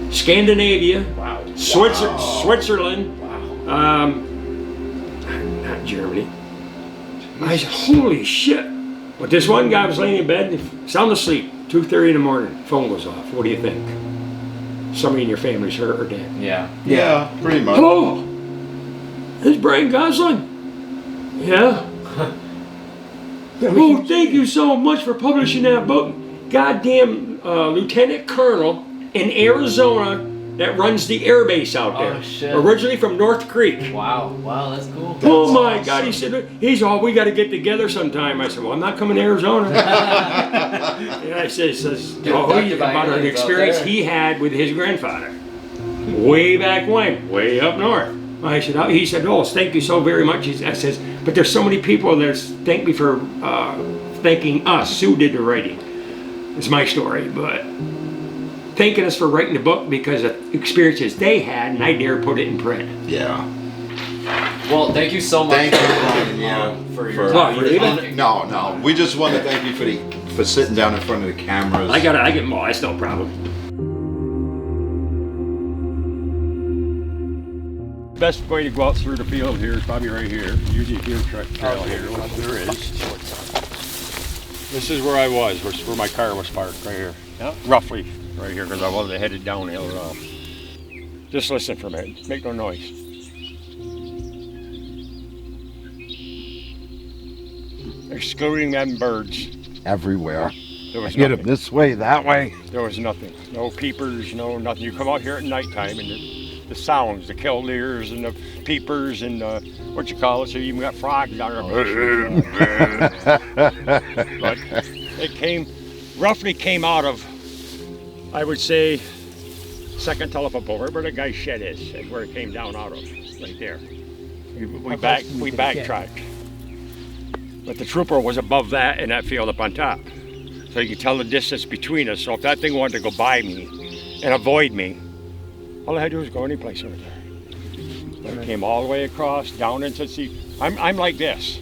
Scandinavia,
Wow.
Switzerland,
Wow.
not Germany. I said, holy shit. But this one guy was laying in bed, sound asleep, 2:30 in the morning, phone goes off. What do you think? Somebody in your family's hurt or dead.
Yeah.
Yeah, pretty much.
Hello? This is Brian Gosselin. Yeah? Oh, thank you so much for publishing that book. Goddamn Lieutenant Colonel in Arizona that runs the air base out there.
Oh, shit.
Originally from North Creek.
Wow. Wow, that's cool.
Oh my God, he said, we got to get together sometime. I said, well, I'm not coming to Arizona. And I says about an experience he had with his grandfather. Way back when, way up north. He said, oh, thank you so very much. I says, but there's so many people that thank me for thanking us. Sue did the writing. It's my story, but thanking us for writing the book because of experiences they had, and I dare put it in print.
Yeah.
Well, thank you so much.
Thank you, Brian, yeah,
for your
Oh, you leaving?
talking.
No. We just want to thank you for sitting down in front of the cameras.
I get more. That's no problem. Best way to go out through the field here is probably right here. Usually a deer trail here, which there is. This is where I was, where my car was parked, right here. Yeah. Roughly right here, because I wasn't headed downhill at all. Just listen for a minute. Make no noise. Excluding them birds.
Everywhere.
There was
Get
nothing.
them this way, that way.
There was nothing. No peepers, no nothing. You come out here at nighttime and the sounds, the killdeers and the peepers and what you call it, so you even got frogs down there. But it roughly came out of, I would say, second telephone pole, where the guy's shed is where it came down out of, right there. We backtracked. But the trooper was above that in that field up on top. So you can tell the distance between us. So if that thing wanted to go by me and avoid me, all I had to do was go any place over there. But it came all the way across, down into I'm like this.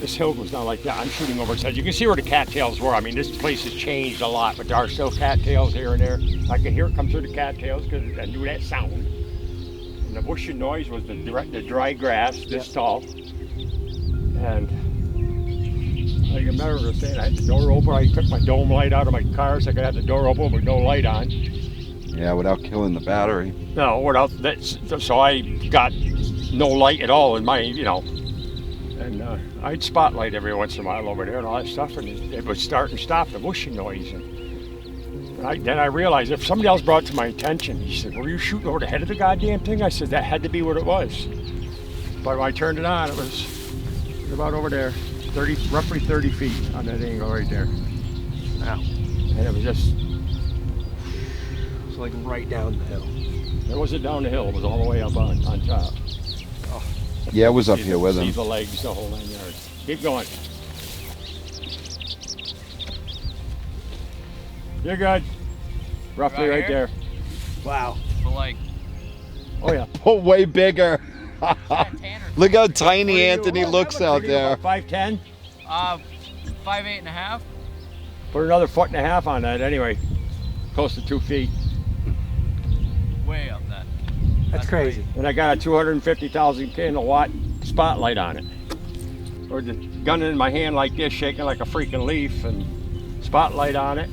This hill was not like that. I'm shooting over its head. You can see where the cattails were. I mean, this place has changed a lot, but there are still cattails here and there. I could hear it come through the cattails because I knew that sound. And the whooshing noise was the dry grass, this tall. And I remember saying I had the door open. I took my dome light out of my car so I could have the door open with no light on.
Yeah, without killing the battery.
No, what else? So I got no light at all in my, and I'd spotlight every once in a while over there and all that stuff, and it would start and stop the whooshing noise. And then I realized if somebody else brought it to my attention, he said, "Were you shooting over the head of the goddamn thing?" I said, "That had to be what it was." But when I turned it on, it was about over there, roughly 30 feet on that angle right there. Wow. And it was just.
It's like right down the hill.
It wasn't down the hill, it was all the way up on top. Oh,
Yeah, it was up
see
here with
see
him.
the legs, the whole 9 yards. Keep going. You're good. Roughly right there.
Wow.
For like
Oh yeah.
Oh, way bigger.
Tanner.
Look how tiny
What are you-
Anthony
oh,
looks
that
out
looks pretty
there.
about 5'10".
5'8.5".
Put another 1.5 on that anyway. Close to 2 feet.
Way up that.
That's crazy.
And I got a 250,000 kilowatt spotlight on it. Or the gun in my hand like this, shaking like a freaking leaf, and spotlight on it.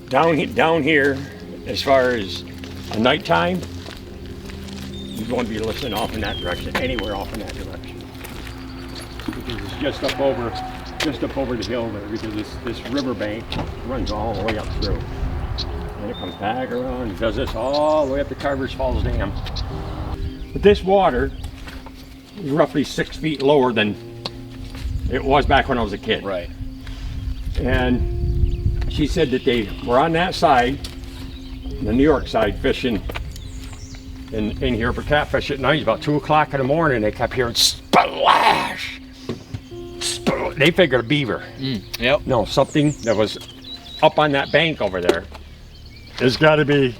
Down here, as far as a nighttime, You want to be listening off in that direction, anywhere off in that direction. Because it's just up over the hill there, because this riverbank runs all the way up through. And it comes back around and does this all the way up to Carver's Falls Dam. But this water is roughly 6 feet lower than it was back when I was a kid.
Right.
And she said that they were on that side, the New York side, fishing in here for catfish at night. About 2 o'clock in the morning, they kept hearing splash. They figured a beaver.
Yep.
No, something that was up on that bank over there. There's got to be,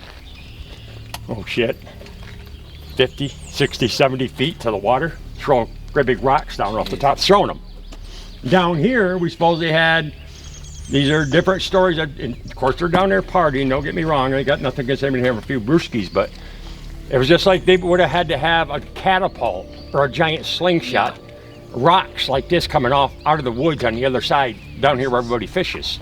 oh shit, 50, 60, 70 feet to the water. Throw great big rocks down off the top, throwing them. Down here, we supposedly had, these are different stories. And of course, they're down there partying, don't get me wrong. I got nothing against anybody having a few brewskis, but it was just like they would have had to have a catapult or a giant slingshot, rocks like this coming off out of the woods on the other side, down here where everybody fishes.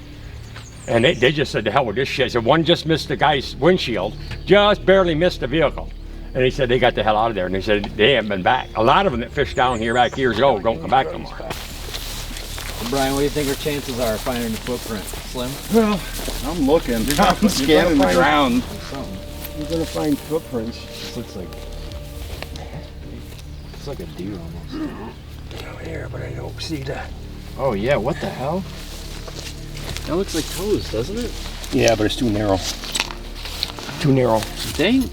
And they just said, to hell with this shit. So one just missed the guy's windshield, just barely missed the vehicle. And he said they got the hell out of there, and they said they haven't been back. A lot of them that fished down here back years ago don't come back no more.
Brian, what do you think our chances are of finding the footprint? Slim?
Well,
I'm looking. I'm scanning the ground.
you're gonna find footprints.
This looks like a deer almost.
Down here, but I don't see that.
Oh yeah, what the hell? That looks like toes, doesn't it?
Yeah, but it's too narrow. Too narrow.
Dang.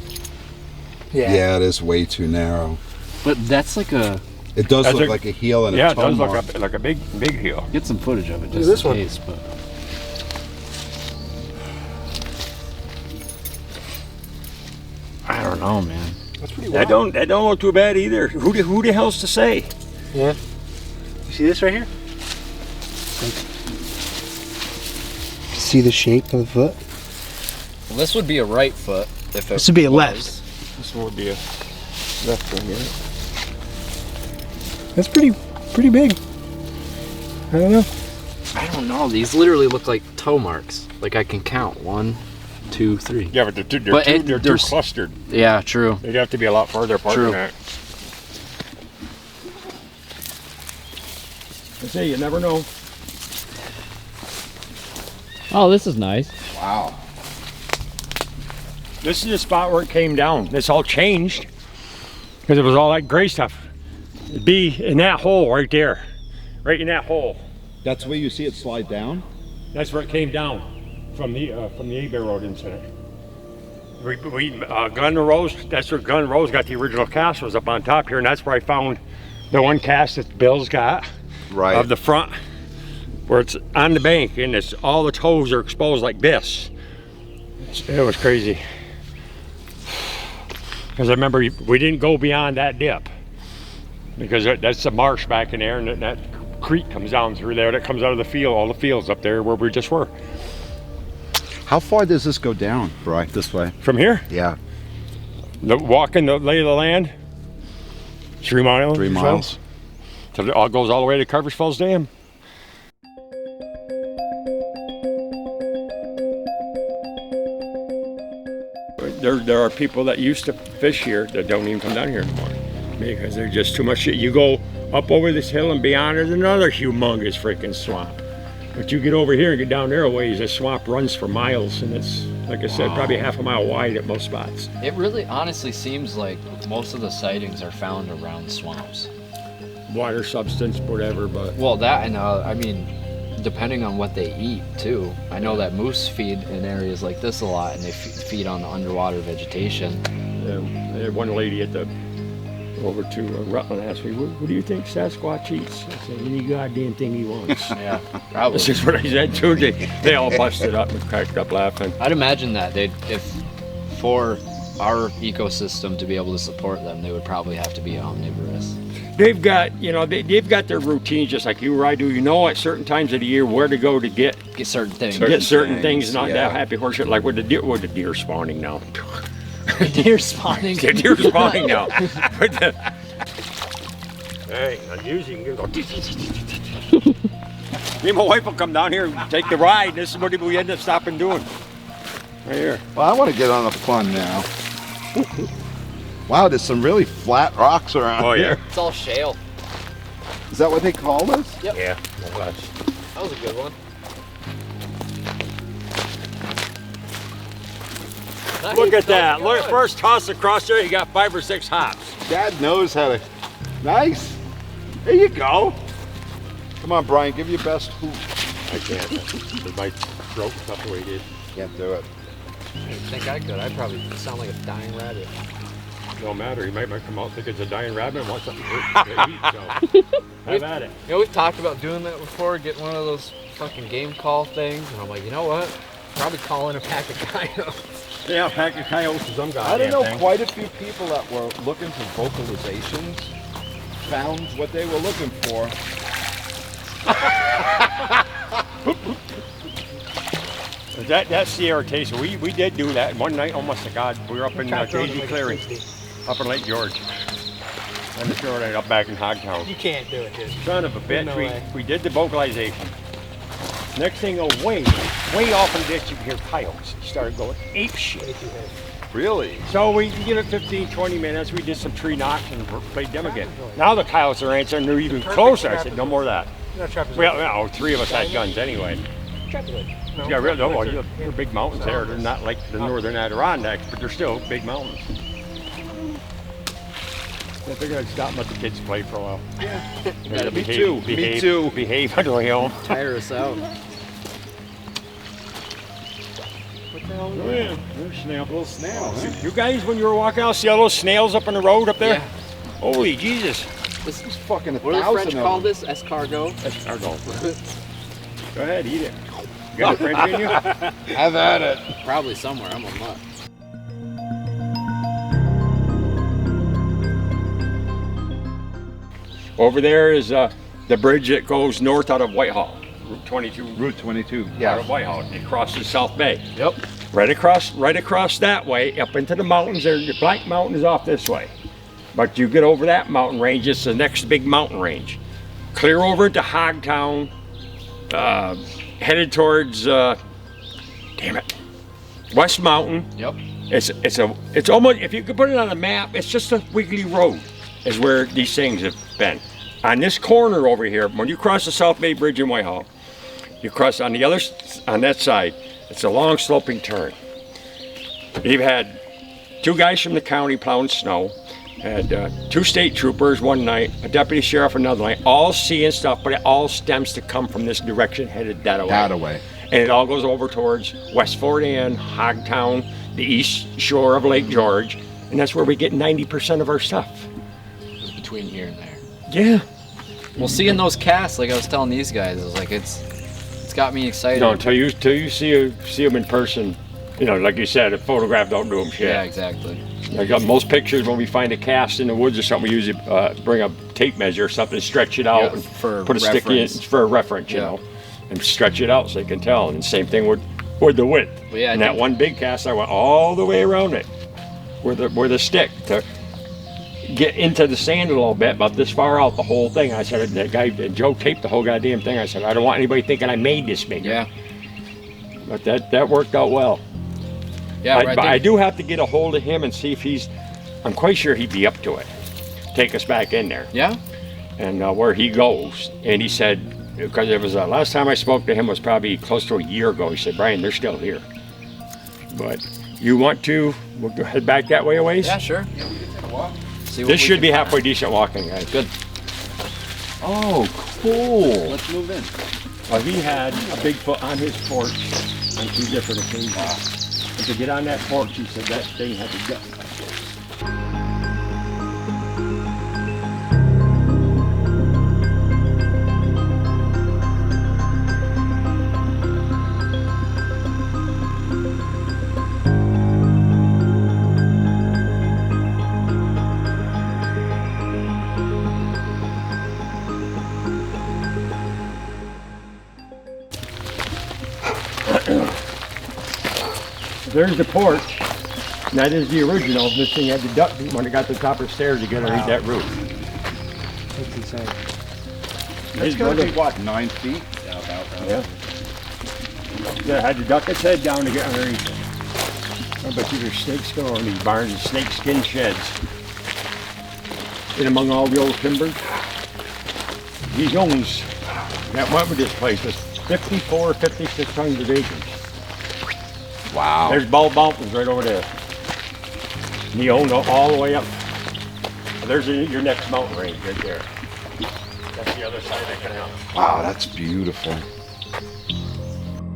Yeah, it is way too narrow.
But that's like a...
It does
That's
look
a-
like a heel and
Yeah,
a
it
toe
does
mark.
look like a big heel.
Get some footage of it
Look at
just
this
in
one.
case, but... I don't know, man.
That's pretty
That
wild.
don't look too bad either. Who the hell's to say?
Yeah. You see this right here? See the shape of the foot?
Well, this would be a right foot if it
This would be a
was.
left.
This one would be a left one, yeah.
That's pretty big. I don't know.
I don't know. These literally look like toe marks. Like I can count 1, 2, 3.
Yeah, but they're too
there's-
clustered.
Yeah, true.
They'd have to be a lot farther apart
True.
than that. I say, you never know.
Oh, this is nice.
Wow.
This is the spot where it came down. This all changed because it was all that gray stuff. It'd be in that hole right there, right in that hole.
That's the way you see it slide down?
That's where it came down from the Abair Road incident. Gun Rose. That's where Gun Rose got the original cast, was up on top here, and that's where I found the one cast that Bill's got
Right.
of the front, where it's on the bank and it's all the toes are exposed like this. It was crazy. Because I remember we didn't go beyond that dip because that's the marsh back in there, and that creek comes down through there. That comes out of the field, all the fields up there where we just were.
How far does this go down, Brian? This way?
From here,
Yeah.
walking the lay of the land, 3 miles.
3
or so.
miles.
So it all goes all the way to Carver's Falls Dam. There are people that used to fish here that don't even come down here anymore because they're just too much shit. You go up over this hill and beyond, there's another humongous freaking swamp. But you get over here and get down there a ways, the swamp runs for miles, and it's, like I said, probably half a mile wide at most spots.
It really honestly seems like most of the sightings are found around swamps.
Water substance, whatever, but
Well, that and I mean, depending on what they eat too. I know that moose feed in areas like this a lot, and they feed on the underwater vegetation.
I had one lady at the over to Rutland asked me, what do you think Sasquatch eats? I said, any goddamn thing he wants.
Yeah, probably.
This is what I said too. They all busted up and cracked up laughing.
I'd imagine that if for our ecosystem to be able to support them, they would probably have to be omnivorous.
They've got, they've got their routines just like you or I do. You know at certain times of the year where to go to get
Certain things.
certain things, not
yeah.
that happy horse shit, like with the deer spawning now.
Deer spawning.
The deer spawning now. Hey, I'm using you. Go. Me and my wife will come down here and take the ride. This is what we end up stopping doing. Right here.
Well, I want to get on the fun now. Wow, there's some really flat rocks around here.
It's all shale.
Is that what they call this?
Yep.
Yeah.
That was a good one.
Look at that. Look, first toss across there, you got 5 or 6 hops.
Dad knows how to. Nice. There you go. Come on, Brian, give your best hoop.
I can't. With my throat stuff the way it is.
Can't do it.
I didn't think I could. I'd probably sound like a dying rabbit.
No matter. He might come out think it's a dying rabbit and want something to eat. So have at it.
You know, we've talked about doing that before, getting one of those fucking game call things, and I'm like, you know what? Probably calling a pack of coyotes.
Yeah, pack of coyotes or some
I don't
goddamn
know,
thing.
quite a few people that were looking for vocalizations found what they were looking for.
That's the irritation. We did do that one night. Almost to God, we were up in Daisy Clearing, up in Lake George. On the shore end, up back in Hogtown.
You can't do it, dude.
Son of a bitch,
No way.
we did the vocalization. Next thing, way off in the ditch, you could hear coyotes. Started going ape shit.
Really?
So we give it 15, 20 minutes. We did some tree knocks and played them again. Now the coyotes are answering. They're even closer. I said, no more of that. Well, no, 3 of us had guns anyway. Yeah, really, no, they're big mountains there. They're not like the northern Adirondacks, but they're still big mountains. I figured I'd stop and let the kids play for a while.
Yeah.
Me too.
Behave on the way home.
Tire us out.
Oh yeah, there's a snail.
Little snail, huh?
You guys, when you were walking out, see all those snails up on the road up there?
Yeah.
Holy Jesus.
This
There's fucking
what do the
1,000
French
of
call
them.
this? Escargot?
That's our goal. Go ahead, eat it. You got a French in you?
Have at it.
Probably somewhere. I'm a mutt.
Over there is the bridge that goes north out of Whitehall, Route 22.
Route 22.
Out of Whitehall. It crosses South Bay.
Yep.
Right across that way, up into the mountains there. The Black Mountain is off this way. But you get over that mountain range, it's the next big mountain range. Clear over to Hogtown, headed towards, damn it, West Mountain.
Yep.
It's almost, if you could put it on a map, it's just a wiggly road is where these things have been. On this corner over here, when you cross the South Bay Bridge in Whitehall, you cross on that side, it's a long sloping turn. You've had 2 guys from the county plowing snow, had 2 state troopers one night, a deputy sheriff another night, all seeing stuff, but it all stems to come from this direction headed that way.
That away.
And it all goes over towards West Fort Ann, Hogtown, the east shore of Lake George, and that's where we get 90% of our stuff.
Just between here and there.
Yeah.
Well, seeing those casts, like I was telling these guys, it was like it's got me excited.
No, until you see them in person, you know, like you said, a photograph don't do them shit.
Yeah, exactly.
Like most pictures, when we find a cast in the woods or something, we usually bring a tape measure or something, stretch it out,
Yeah,
and
for
put a stick in
reference.
for a reference, you
Yeah.
know, and stretch it out so they can tell. And the same thing with the width.
Well, yeah, I
and that
think-
one big cast, I went all the way around it, where the stick to get into the sand a little bit, about this far out, the whole thing. I said, that guy Joe taped the whole goddamn thing. I said, I don't want anybody thinking I made this bigger.
Yeah.
But that worked out well.
Yeah.
But I do have to get a hold of him and see if I'm quite sure he'd be up to it. Take us back in there
Yeah.
and where he goes. And he said, because it was last time I spoke to him was probably close to a year ago. He said, Brian, they're still here. But you want to we'll go head back that way a ways?
Yeah, sure. See what
This
we
should
can
be
find.
halfway decent walking, guys.
Good.
Oh, cool.
Let's move in.
Well, he had a Bigfoot on his porch on 2 different occasions. And to get on that porch, he said that thing had to go. There's the porch. That is the original. This thing had the duck beat when it got to the top of the stairs to get underneath that roof.
That's insane.
That's gonna be what, 9 feet?
Yeah, about that.
Yeah. Yeah, had to duck its head down to get underneath it. I bet you there's snakes going on these barns and snake skin sheds. in among all the old timber. He owns, that what with this place is 5,600 acres.
Wow.
There's Bald Mountains right over there. And he owned all the way up. There's your next mountain range right there. That's the other side of the canal.
Wow, that's beautiful.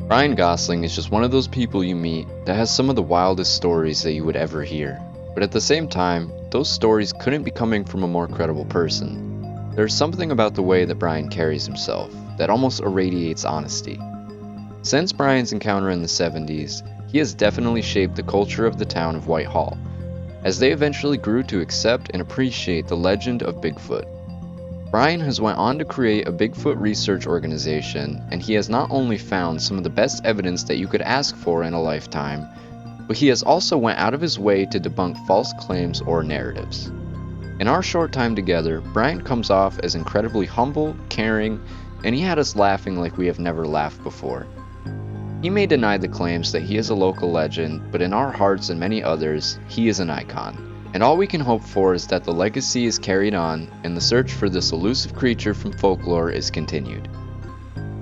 Brian Gosselin is just one of those people you meet that has some of the wildest stories that you would ever hear. But at the same time, those stories couldn't be coming from a more credible person. There's something about the way that Brian carries himself that almost irradiates honesty. Since Brian's encounter in the 70s, he has definitely shaped the culture of the town of Whitehall, as they eventually grew to accept and appreciate the legend of Bigfoot. Brian has went on to create a Bigfoot research organization, and he has not only found some of the best evidence that you could ask for in a lifetime, but he has also went out of his way to debunk false claims or narratives. In our short time together, Brian comes off as incredibly humble, caring, and he had us laughing like we have never laughed before. He may deny the claims that he is a local legend, but in our hearts and many others, he is an icon. And all we can hope for is that the legacy is carried on and the search for this elusive creature from folklore is continued.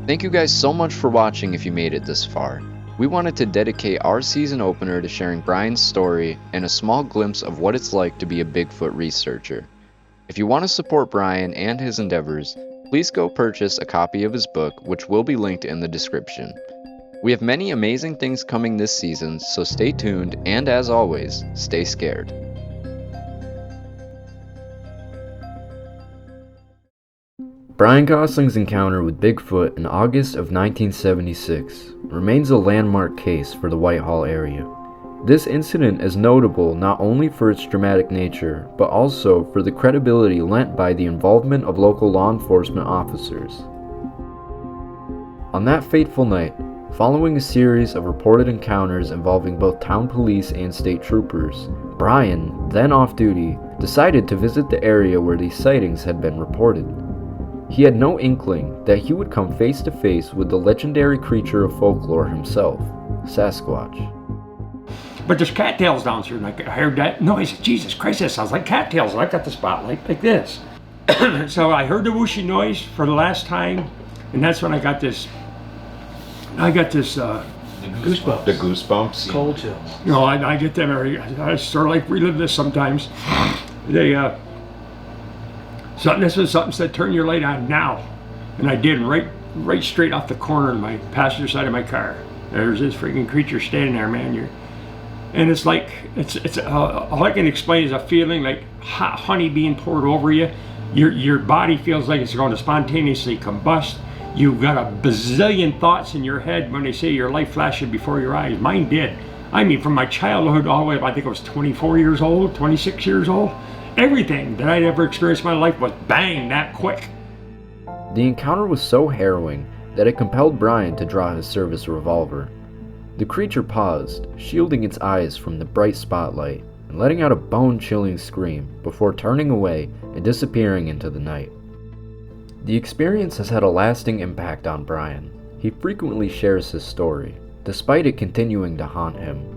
Thank you guys so much for watching if you made it this far. We wanted to dedicate our season opener to sharing Brian's story and a small glimpse of what it's like to be a Bigfoot researcher. If you want to support Brian and his endeavors, please go purchase a copy of his book, which will be linked in the description. We have many amazing things coming this season, so stay tuned and as always, stay scared. Brian Gosselin's encounter with Bigfoot in August of 1976 remains a landmark case for the Whitehall area. This incident is notable not only for its dramatic nature, but also for the credibility lent by the involvement of local law enforcement officers. On that fateful night, following a series of reported encounters involving both town police and state troopers, Brian, then off duty, decided to visit the area where these sightings had been reported. He had no inkling that he would come face to face with the legendary creature of folklore himself, Sasquatch.
But there's cattails downstairs, and I heard that noise. Jesus Christ, that sounds like cattails. I got the spotlight like this. So I heard the whooshing noise for the last time, and that's when I got this.
Goosebumps.
The goosebumps.
Cold chills.
You know, I get them I sort of like relive this sometimes. This was something said, turn your light on now. And I did, right straight off the corner of my passenger side of my car. There's this freaking creature standing there, man. And it's like, all I can explain is a feeling like hot honey being poured over you. Your body feels like it's going to spontaneously combust. You've got a bazillion thoughts in your head when they say your life flashing before your eyes. Mine did. I mean, from my childhood all the way up, I think I was 24 years old, 26 years old. Everything that I'd ever experienced in my life was bang, that quick.
The encounter was so harrowing that it compelled Brian to draw his service revolver. The creature paused, shielding its eyes from the bright spotlight and letting out a bone-chilling scream before turning away and disappearing into the night. The experience has had a lasting impact on Brian. He frequently shares his story, despite it continuing to haunt him.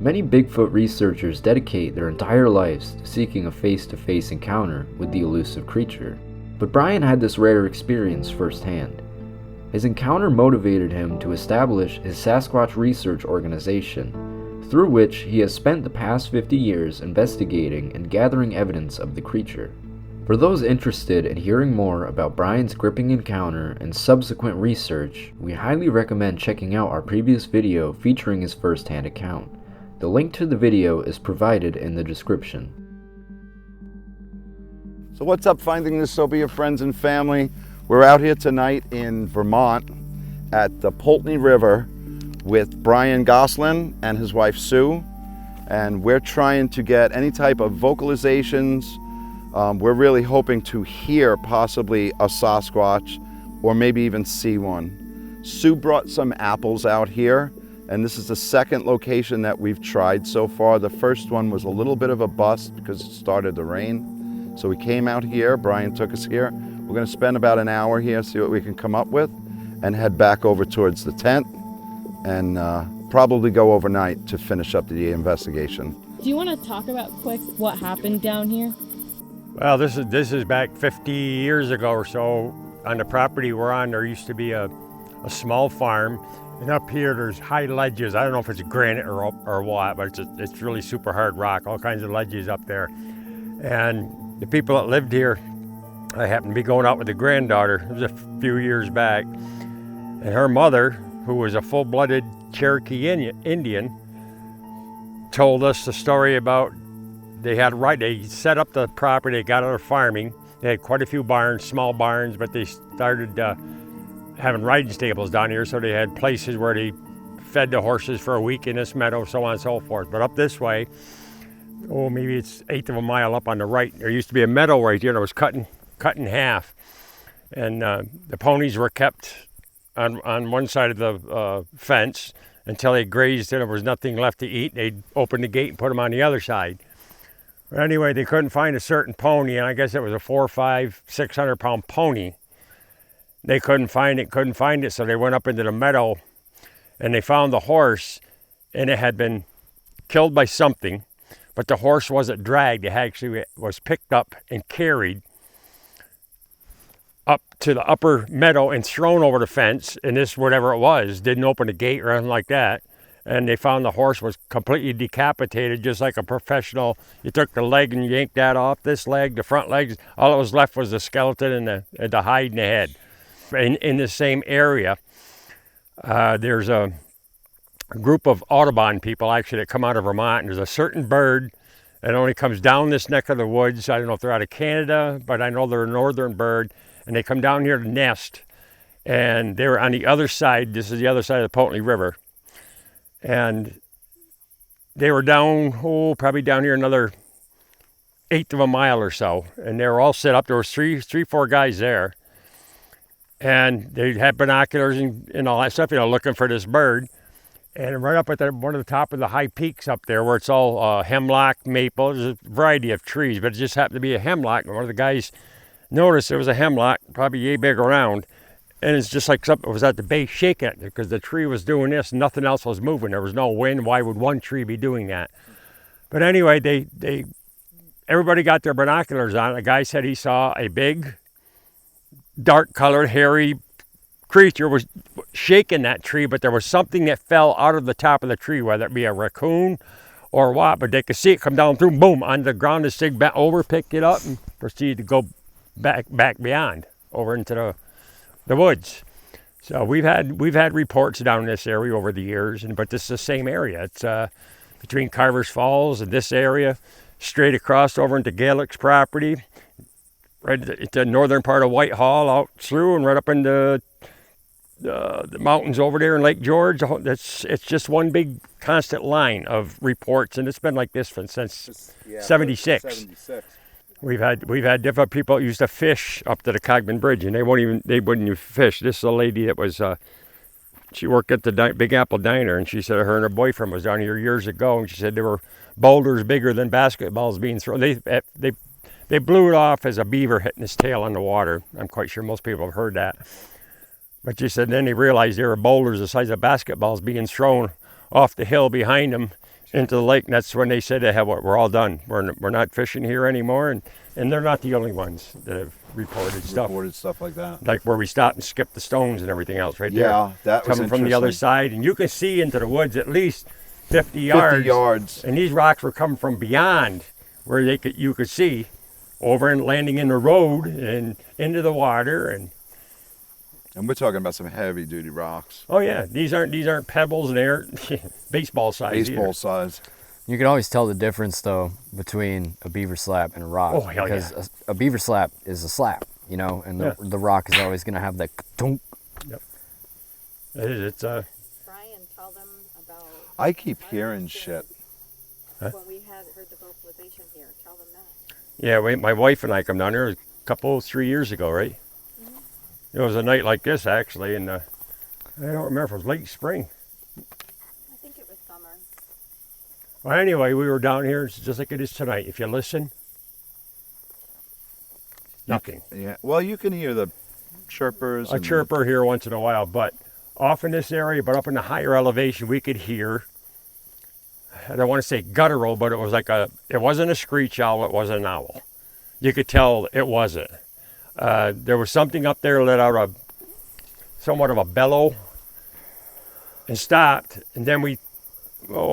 Many Bigfoot researchers dedicate their entire lives to seeking a face-to-face encounter with the elusive creature, but Brian had this rare experience firsthand. His encounter motivated him to establish his Sasquatch research organization, through which he has spent the past 50 years investigating and gathering evidence of the creature. For those interested in hearing more about Brian's gripping encounter and subsequent research, we highly recommend checking out our previous video featuring his first-hand account. The link to the video is provided in the description.
So what's up, Finding Dystopia friends and family? We're out here tonight in Vermont at the Poultney River with Brian Gosselin and his wife Sue, and we're trying to get any type of vocalizations. We're really hoping to hear possibly a Sasquatch or maybe even see one. Sue brought some apples out here, and this is the second location that we've tried so far. The first one was a little bit of a bust because it started to rain. So we came out here, Brian took us here. We're gonna spend about an hour here, see what we can come up with, and head back over towards the tent and probably go overnight to finish up the investigation.
Do you want to talk about quick what happened down here?
Well, this is back 50 years ago or so. On the property we're on, there used to be a small farm, and up here there's high ledges. I don't know if it's granite or what, but it's really super hard rock. All kinds of ledges up there. And the people that lived here, I happened to be going out with a granddaughter. It was a few years back, and her mother, who was a full-blooded Cherokee Indian, told us the story about they set up the property, they got out of farming. They had quite a few barns, small barns, but they started having riding stables down here, so they had places where they fed the horses for a week in this meadow, so on and so forth. But up this way, maybe it's 1/8 of a mile up on the right, there used to be a meadow right here that was cut in half. And the ponies were kept on one side of the fence until they grazed and there was nothing left to eat. They'd open the gate and put them on the other side. But anyway, they couldn't find a certain pony, and I guess it was a 400, 500, 600-pound pony. They couldn't find it, so they went up into the meadow, and they found the horse, and it had been killed by something, but the horse wasn't dragged. It actually was picked up and carried up to the upper meadow and thrown over the fence, and this, whatever it was, didn't open the gate or anything like that. And they found the horse was completely decapitated, just like a professional. You took the leg and yanked that off, this leg, the front legs. All that was left was the skeleton and the hide and the head. In the same area, there's a group of Audubon people, actually, that come out of Vermont. And there's a certain bird that only comes down this neck of the woods. I don't know if they're out of Canada, but I know they're a northern bird. And they come down here to nest. And they were on the other side. This is the other side of the Poultney River. And they were down, probably down here another 1/8 of a mile or so. And they were all set up. There were three, 4 guys there. And they had binoculars and all that stuff, looking for this bird. And right up at one of the top of the high peaks up there where it's all hemlock, maple, there's a variety of trees, but it just happened to be a hemlock. And one of the guys noticed there was a hemlock, probably yay big around. And it's just like something was at the base shaking it because the tree was doing this, nothing else was moving. There was no wind. Why would one tree be doing that? But anyway, everybody got their binoculars on. The guy said he saw a big, dark-colored, hairy creature was shaking that tree, but there was something that fell out of the top of the tree, whether it be a raccoon or what. But they could see it come down through, boom, on the ground. This thing bent over, picked it up, and proceeded to go back beyond, over into the woods. So we've had reports down in this area over the years, but this is the same area. It's between Carver's Falls and this area, straight across over into Gaelick's property, right at the northern part of Whitehall, out through and right up into the mountains over there in Lake George. It's just one big constant line of reports, and it's been like this since 76. We've had different people that used to fish up to the Cogman Bridge, and they wouldn't even fish. This is a lady that was she worked at the Big Apple Diner, and she said her and her boyfriend was down here years ago, and she said there were boulders bigger than basketballs being thrown. They blew it off as a beaver hitting his tail on the water. I'm quite sure most people have heard that. But she said then they realized there were boulders the size of basketballs being thrown off the hill behind them into the lake, and that's when they said, we're all done. We're not fishing here anymore, and they're not the only ones that have reported stuff
like that.
Like where we stopped and skipped the stones and everything else right there.
Yeah, that was
coming from the other side, and you can see into the woods at least 50 yards. And these rocks were coming from beyond where you could see over and landing in the road and into the water. And
we're talking about some heavy duty rocks.
Oh yeah, these aren't pebbles, and they aren't baseball size.
Size.
You can always tell the difference though between a beaver slap and a rock.
Oh hell
because
yeah.
a beaver slap is a slap, and the rock is always going to have that tunk.
Yep. It's
Brian, tell them about.
I keep hearing shit.
When we heard the vocalization here, tell them that.
Yeah, my wife and I come down here 3 years ago, right? Mm-hmm. It was a night like this actually, and I don't remember if it was late spring.
I think it was summer.
Well, anyway, we were down here. It's just like it is tonight. If you listen, nothing.
Yeah. Well, you can hear the chirpers.
A chirper here once in a while, but off in this area, but up in the higher elevation, we could hear. I don't want to say guttural, but it was like it wasn't a screech owl. It wasn't an owl. you could tell it wasn't. There was something up there let out somewhat of a bellow and stopped, and then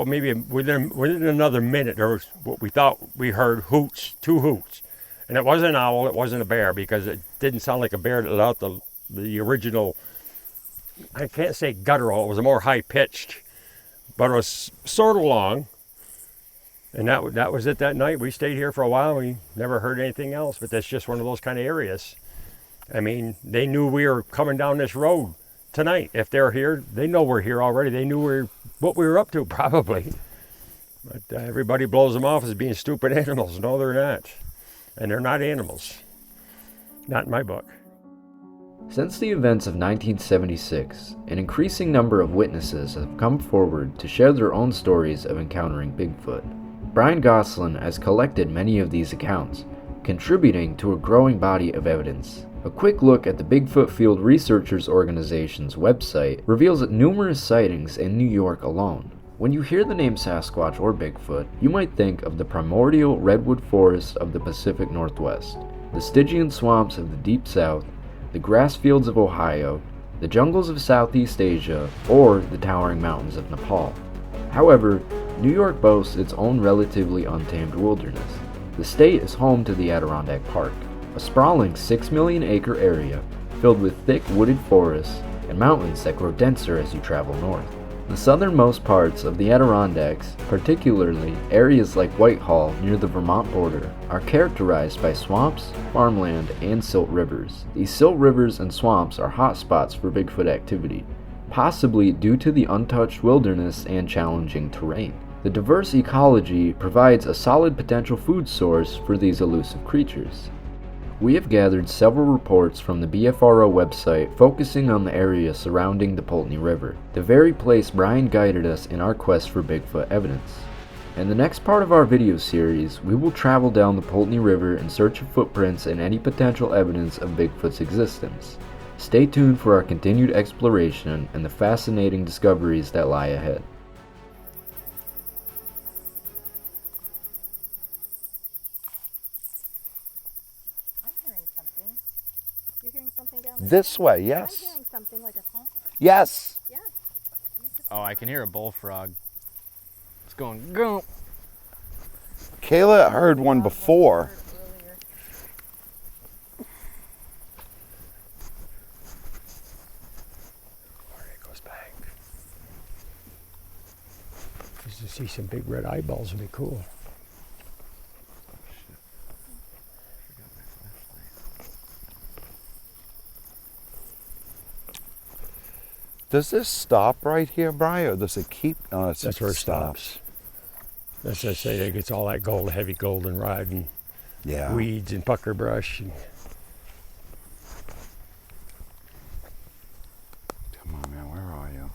maybe within another minute, there was what we thought we heard hoots, 2 hoots. And it wasn't an owl, it wasn't a bear, because it didn't sound like a bear that let out the original, I can't say guttural, it was a more high-pitched, but it was sort of long. And that was it that night. We stayed here for a while. We never heard anything else, but that's just one of those kind of areas. I mean, they knew we were coming down this road tonight. If they're here, they know we're here already. They knew what we were up to, probably. But everybody blows them off as being stupid animals. No, they're not. And they're not animals. Not in my book.
Since the events of 1976, an increasing number of witnesses have come forward to share their own stories of encountering Bigfoot. Brian Gosselin has collected many of these accounts, contributing to a growing body of evidence. A quick look at the Bigfoot Field Researchers Organization's website reveals numerous sightings in New York alone. When you hear the name Sasquatch or Bigfoot, you might think of the primordial redwood forests of the Pacific Northwest, the Stygian swamps of the Deep South, the grass fields of Ohio, the jungles of Southeast Asia, or the towering mountains of Nepal. However, New York boasts its own relatively untamed wilderness. The state is home to the Adirondack Park, a sprawling 6 million acre area filled with thick wooded forests and mountains that grow denser as you travel north. The southernmost parts of the Adirondacks, particularly areas like Whitehall near the Vermont border, are characterized by swamps, farmland, and silt rivers. These silt rivers and swamps are hotspots for Bigfoot activity, possibly due to the untouched wilderness and challenging terrain. The diverse ecology provides a solid potential food source for these elusive creatures. We have gathered several reports from the BFRO website focusing on the area surrounding the Poultney River, the very place Brian guided us in our quest for Bigfoot evidence. In the next part of our video series, we will travel down the Poultney River in search of footprints and any potential evidence of Bigfoot's existence. Stay tuned for our continued exploration and the fascinating discoveries that lie ahead.
You're hearing something down there?
This way,
I'm
yes.
hearing something like a honk.
Yes.
Yeah.
Oh, I can hear a bullfrog. It's going goop.
Kayla heard one before.
It goes back. Just to see some big red eyeballs would be cool.
Does this stop right here, Brian, or does it keep? Oh,
That's where it stops. That's what I say. It gets all that gold, heavy goldenrod and
Yeah.
weeds and pucker brush. And
Come on, man. Where are you?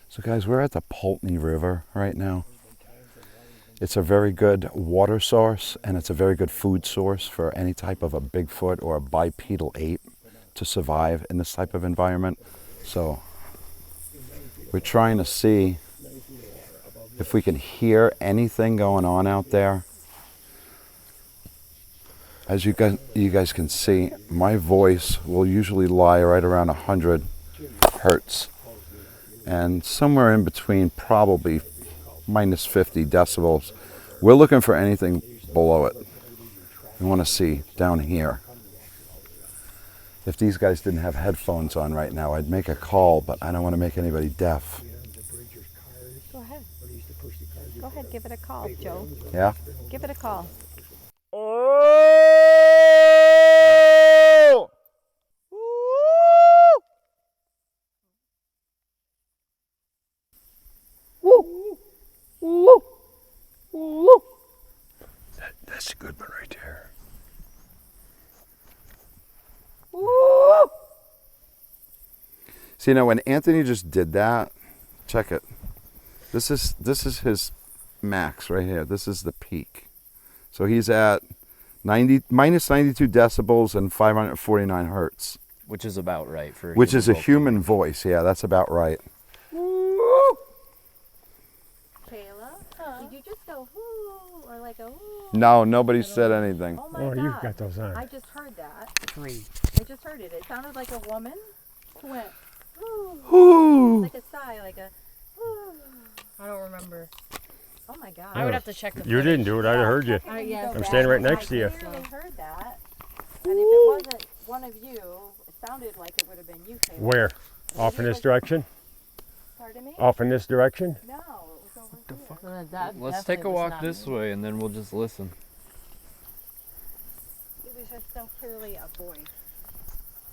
So, guys, we're at the Poultney River right now. It's a very good water source, and it's a very good food source for any type of a Bigfoot or a bipedal ape to survive in this type of environment. So we're trying to see if we can hear anything going on out there. As you guys can see, my voice will usually lie right around 100 hertz, and somewhere in between, probably minus 50 decibels. We're looking for anything below it. We want to see down here. If these guys didn't have headphones on right now, I'd make a call, but I don't want to make anybody deaf.
Go ahead. Go ahead, give it a call, Joe.
Yeah?
Give it a call.
Oh!
that's a good one right there.
See, now when Anthony just did that, check it. This is his max right here. This is the peak. So he's at minus 92 decibels and 549 hertz.
Which is about right for.
Which is a
vocal.
human voice. Yeah, that's about right.
Kayla, did you just go whoo or like a whoo?
No, nobody said anything.
Oh my
Oh,
God.
you've got those on.
I just heard that.
3.
I just heard it. It sounded like a woman who went whoo.
Whoo!
Like a sigh, like a whoo.
I don't remember.
Oh my God.
I would have to check the
You didn't do it. I'd have heard you.
yeah.
I'm standing right next to you.
I clearly heard that. And if it wasn't one of you, it sounded like it would have been you, Kayla.
Where? Off in this direction?
Pardon me?
Off in this direction?
No, it was over here.
Let's take a walk this way and then we'll just listen.
It was just so clearly a voice.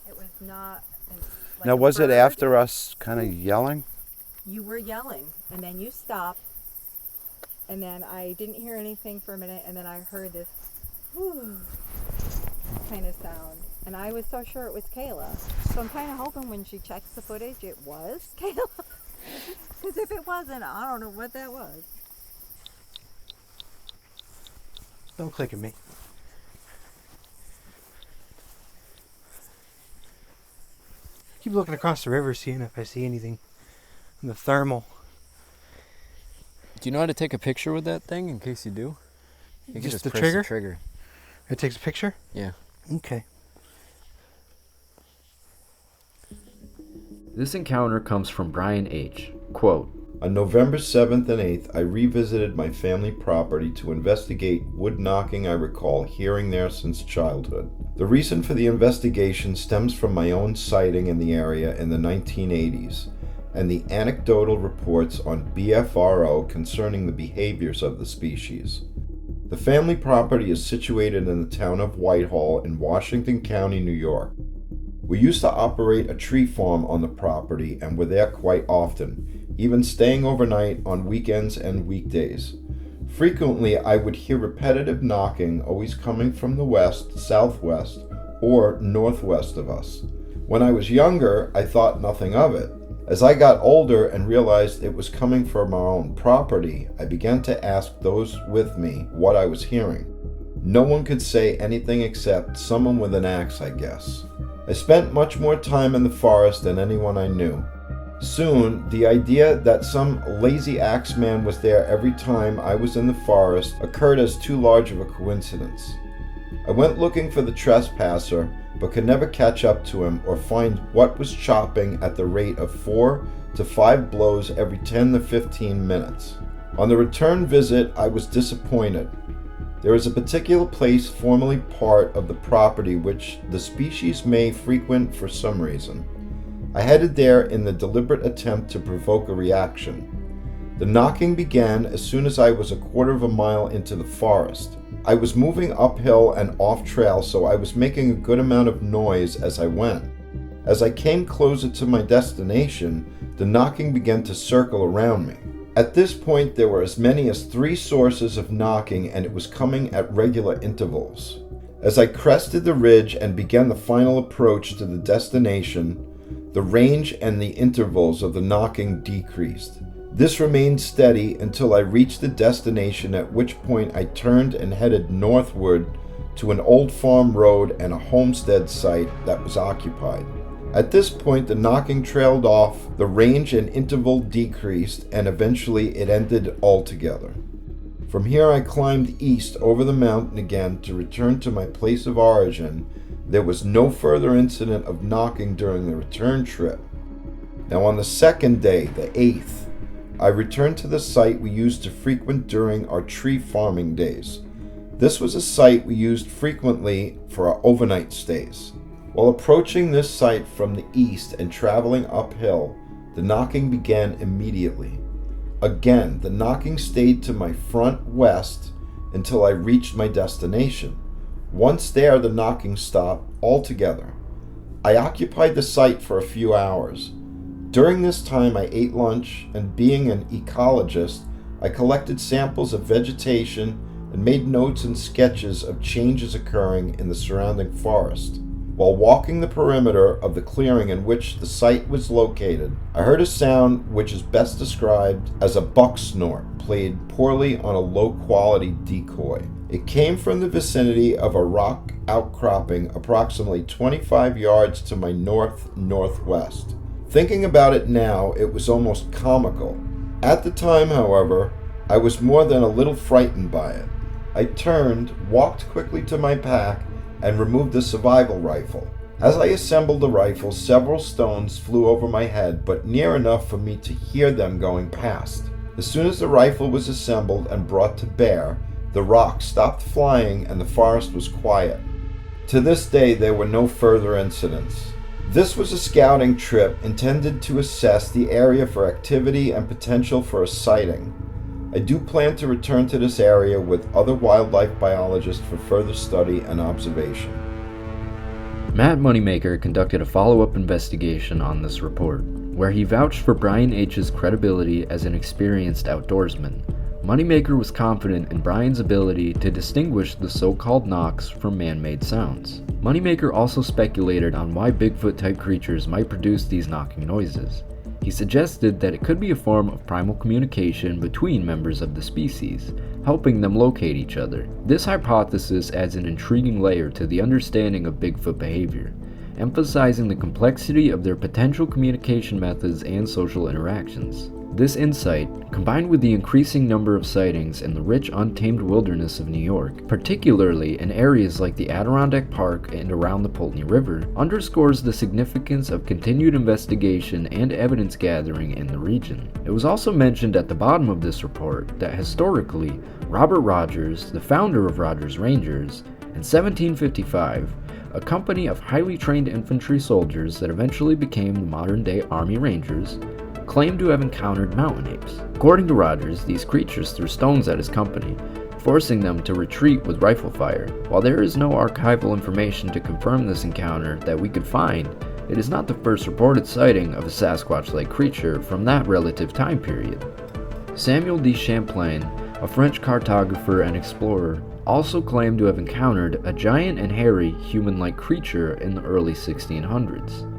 It was not. Like
Now,
a
was it
bird.
after us kind of yelling?
You were yelling, and then you stopped, and then I didn't hear anything for a minute, and then I heard this whoo kind of sound, and I was so sure it was Kayla. So I'm kind of hoping when she checks the footage, it was Kayla. Because if it wasn't, I don't know what that was.
Don't click at me. Keep looking across the river, seeing if I see anything in the thermal.
Do you know how to take a picture with that thing in case you do? You can
Just
just
the
press
trigger?
the trigger.
It takes a picture?
Yeah.
Okay.
This encounter comes from Brian H. Quote,
On November 7th and 8th, I revisited my family property to investigate wood knocking I recall hearing there since childhood. The reason for the investigation stems from my own sighting in the area in the 1980s and the anecdotal reports on BFRO concerning the behaviors of the species. The family property is situated in the town of Whitehall in Washington County, New York. We used to operate a tree farm on the property and were there quite often, even staying overnight on weekends and weekdays. Frequently, I would hear repetitive knocking, always coming from the west, southwest, or northwest of us. When I was younger, I thought nothing of it. As I got older and realized it was coming from our own property, I began to ask those with me what I was hearing. No one could say anything except someone with an axe, I guess. I spent much more time in the forest than anyone I knew. Soon, the idea that some lazy axe man was there every time I was in the forest occurred as too large of a coincidence. I went looking for the trespasser, but could never catch up to him or find what was chopping at the rate of 4 to 5 blows every 10 to 15 minutes. On the return visit, I was disappointed. There is a particular place formerly part of the property which the species may frequent for some reason. I headed there in the deliberate attempt to provoke a reaction. The knocking began as soon as I was a quarter of a mile into the forest. I was moving uphill and off trail, so I was making a good amount of noise as I went. As I came closer to my destination, the knocking began to circle around me. At this point, there were as many as 3 sources of knocking, and it was coming at regular intervals. As I crested the ridge and began the final approach to the destination, the range and the intervals of the knocking decreased. This remained steady until I reached the destination, at which point I turned and headed northward to an old farm road and a homestead site that was occupied. At this point, the knocking trailed off, the range and interval decreased, and eventually it ended altogether. From here I climbed east over the mountain again to return to my place of origin. There was no further incident of knocking during the return trip. Now on the second day, the 8th, I returned to the site we used to frequent during our tree farming days. This was a site we used frequently for our overnight stays. While approaching this site from the east and traveling uphill, the knocking began immediately. Again, the knocking stayed to my front west until I reached my destination. Once there, the knocking stopped altogether. I occupied the site for a few hours. During this time, I ate lunch, and being an ecologist, I collected samples of vegetation and made notes and sketches of changes occurring in the surrounding forest. While walking the perimeter of the clearing in which the site was located, I heard a sound which is best described as a buck snort played poorly on a low-quality decoy.
It came from the vicinity of a rock outcropping approximately 25 yards to my north-northwest. Thinking about it now, it was almost comical. At the time, however, I was more than a little frightened by it. I turned, walked quickly to my pack, and removed the survival rifle. As I assembled the rifle, several stones flew over my head, but near enough for me to hear them going past. As soon as the rifle was assembled and brought to bear, the rocks stopped flying and the forest was quiet. To this day, there were no further incidents. This was a scouting trip intended to assess the area for activity and potential for a sighting. I do plan to return to this area with other wildlife biologists for further study and observation.
Matt Moneymaker conducted a follow-up investigation on this report, where he vouched for Brian H's credibility as an experienced outdoorsman. Moneymaker was confident in Brian's ability to distinguish the so-called knocks from man-made sounds. Moneymaker also speculated on why Bigfoot-type creatures might produce these knocking noises. He suggested that it could be a form of primal communication between members of the species, helping them locate each other. This hypothesis adds an intriguing layer to the understanding of Bigfoot behavior, emphasizing the complexity of their potential communication methods and social interactions. This insight, combined with the increasing number of sightings in the rich untamed wilderness of New York, particularly in areas like the Adirondack Park and around the Poultney River, underscores the significance of continued investigation and evidence gathering in the region. It was also mentioned at the bottom of this report that historically, Robert Rogers, the founder of Rogers Rangers, in 1755, a company of highly trained infantry soldiers that eventually became the modern-day Army Rangers, claimed to have encountered mountain apes. According to Rogers, these creatures threw stones at his company, forcing them to retreat with rifle fire. While there is no archival information to confirm this encounter that we could find, it is not the first reported sighting of a Sasquatch-like creature from that relative time period. Samuel de Champlain, a French cartographer and explorer, also claimed to have encountered a giant and hairy human-like creature in the early 1600s.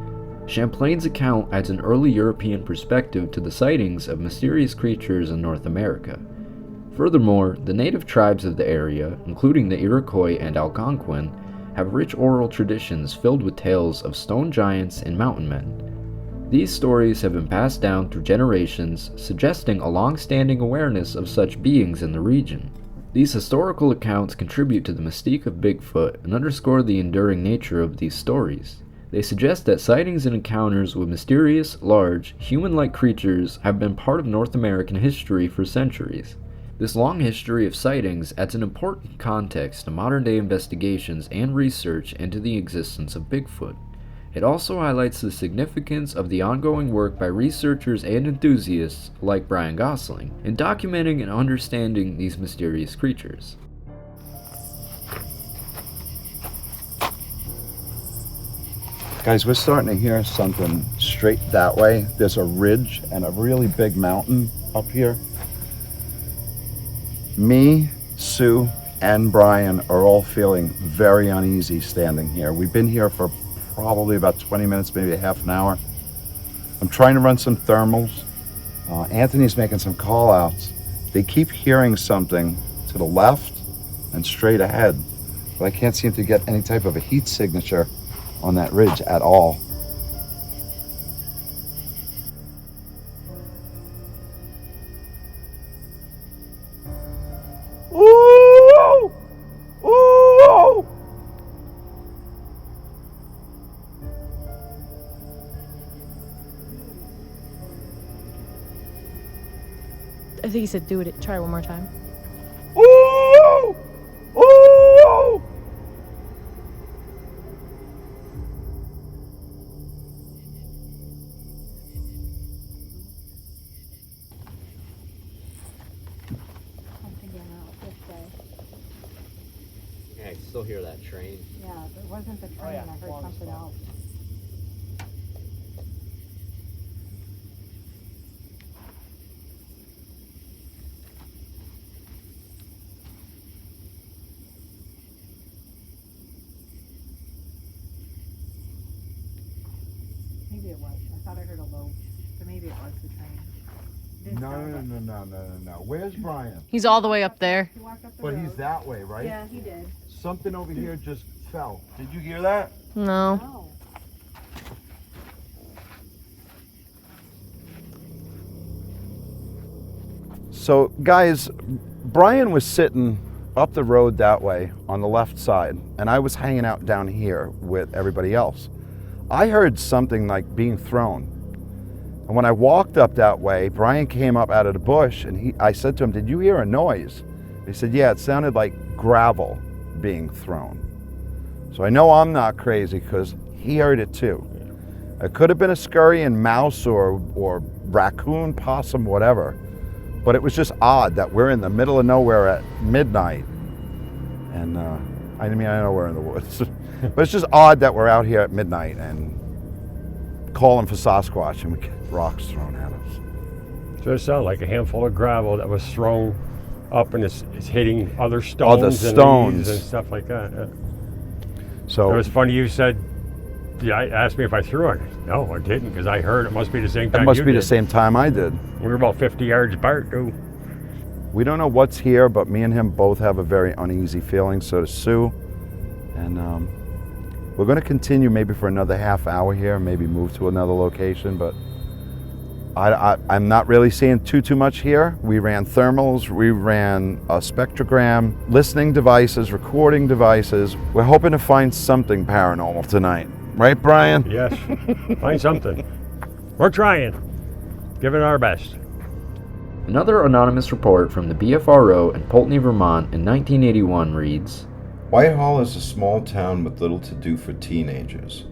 Champlain's account adds an early European perspective to the sightings of mysterious creatures in North America. Furthermore, the native tribes of the area, including the Iroquois and Algonquin, have rich oral traditions filled with tales of stone giants and mountain men. These stories have been passed down through generations, suggesting a long-standing awareness of such beings in the region. These historical accounts contribute to the mystique of Bigfoot and underscore the enduring nature of these stories. They suggest that sightings and encounters with mysterious, large, human-like creatures have been part of North American history for centuries. This long history of sightings adds an important context to modern-day investigations and research into the existence of Bigfoot. It also highlights the significance of the ongoing work by researchers and enthusiasts like Brian Gosselin in documenting and understanding these mysterious creatures.
Guys, we're starting to hear something straight that way. There's a ridge and a really big mountain up here. Me, Sue, and Brian are all feeling very uneasy standing here. We've been here for probably about 20 minutes, maybe a half an hour. I'm trying to run some thermals. Anthony's making some call outs. They keep hearing something to the left and straight ahead, but I can't seem to get any type of a heat signature on that ridge at all. Ooh! Ooh!
I think he said do it. Try one more time.
Ooh! Ooh!
Yeah, I can still hear that train.
Yeah, but it wasn't the train. I heard something else. Maybe it was. I thought I heard a low, but maybe it was the train.
No. Where's Brian?
He's all the way up there.
He walked up the
But
road.
he's that way, right?
Yeah, he did.
Something over here just fell. Did you hear that?
No.
No.
So, guys, Brian was sitting up the road that way on the left side, and I was hanging out down here with everybody else. I heard something like being thrown. And when I walked up that way, Brian came up out of the bush, and I said to him, "Did you hear a noise?" He said, "Yeah, it sounded like gravel being thrown." So I know I'm not crazy because he heard it too. It could have been a scurrying mouse or raccoon, possum, whatever. But it was just odd that we're in the middle of nowhere at midnight. And I know we're in the woods. But it's just odd that we're out here at midnight and calling for Sasquatch and we get rocks thrown at us.
So it sounded like a handful of gravel that was thrown up and it's hitting other stones,
Other stones.
and stuff like that. Yeah.
So
It was funny you said, yeah, I asked me if I threw it. No, I didn't because I heard it must be the same time
it must
you
be
did.
the same time I did.
We were about 50 yards apart too.
We don't know what's here, but me and him both have a very uneasy feeling, so does Sue. And we're going to continue maybe for another half hour here, maybe move to another location, but I'm not really seeing too much here. We ran thermals, we ran a spectrogram, listening devices, recording devices. We're hoping to find something paranormal tonight. Right, Brian?
Yes, find something. We're trying, giving our best.
Another anonymous report from the BIGFOOT in Poultney, Vermont in 1981 reads,
Whitehall is a small town with little to do for teenagers.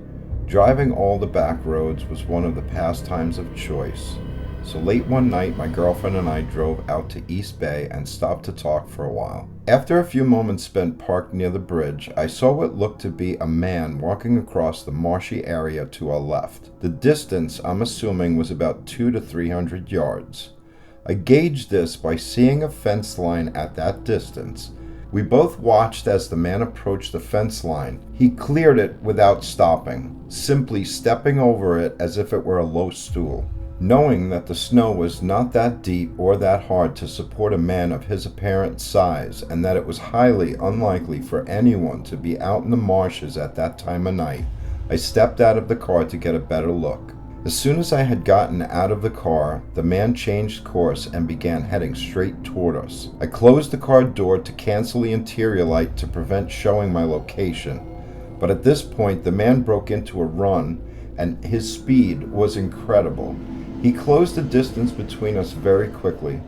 Driving all the back roads was one of the pastimes of choice. So late one night, my girlfriend and I drove out to East Bay and stopped to talk for a while. After a few moments spent parked near the bridge, I saw what looked to be a man walking across the marshy area to our left. The distance, I'm assuming, was about 200 to 300 yards. I gauged this by seeing a fence line at that distance. We both watched as the man approached the fence line. He cleared it without stopping, simply stepping over it as if it were a low stool. Knowing that the snow was not that deep or that hard to support a man of his apparent size, and that it was highly unlikely for anyone to be out in the marshes at that time of night, I stepped out of the car to get a better look. As soon as I had gotten out of the car, the man changed course and began heading straight toward us. I closed the car door to cancel the interior light to prevent showing my location, but at this point the man broke into a run and his speed was incredible. He closed the distance between us very quickly.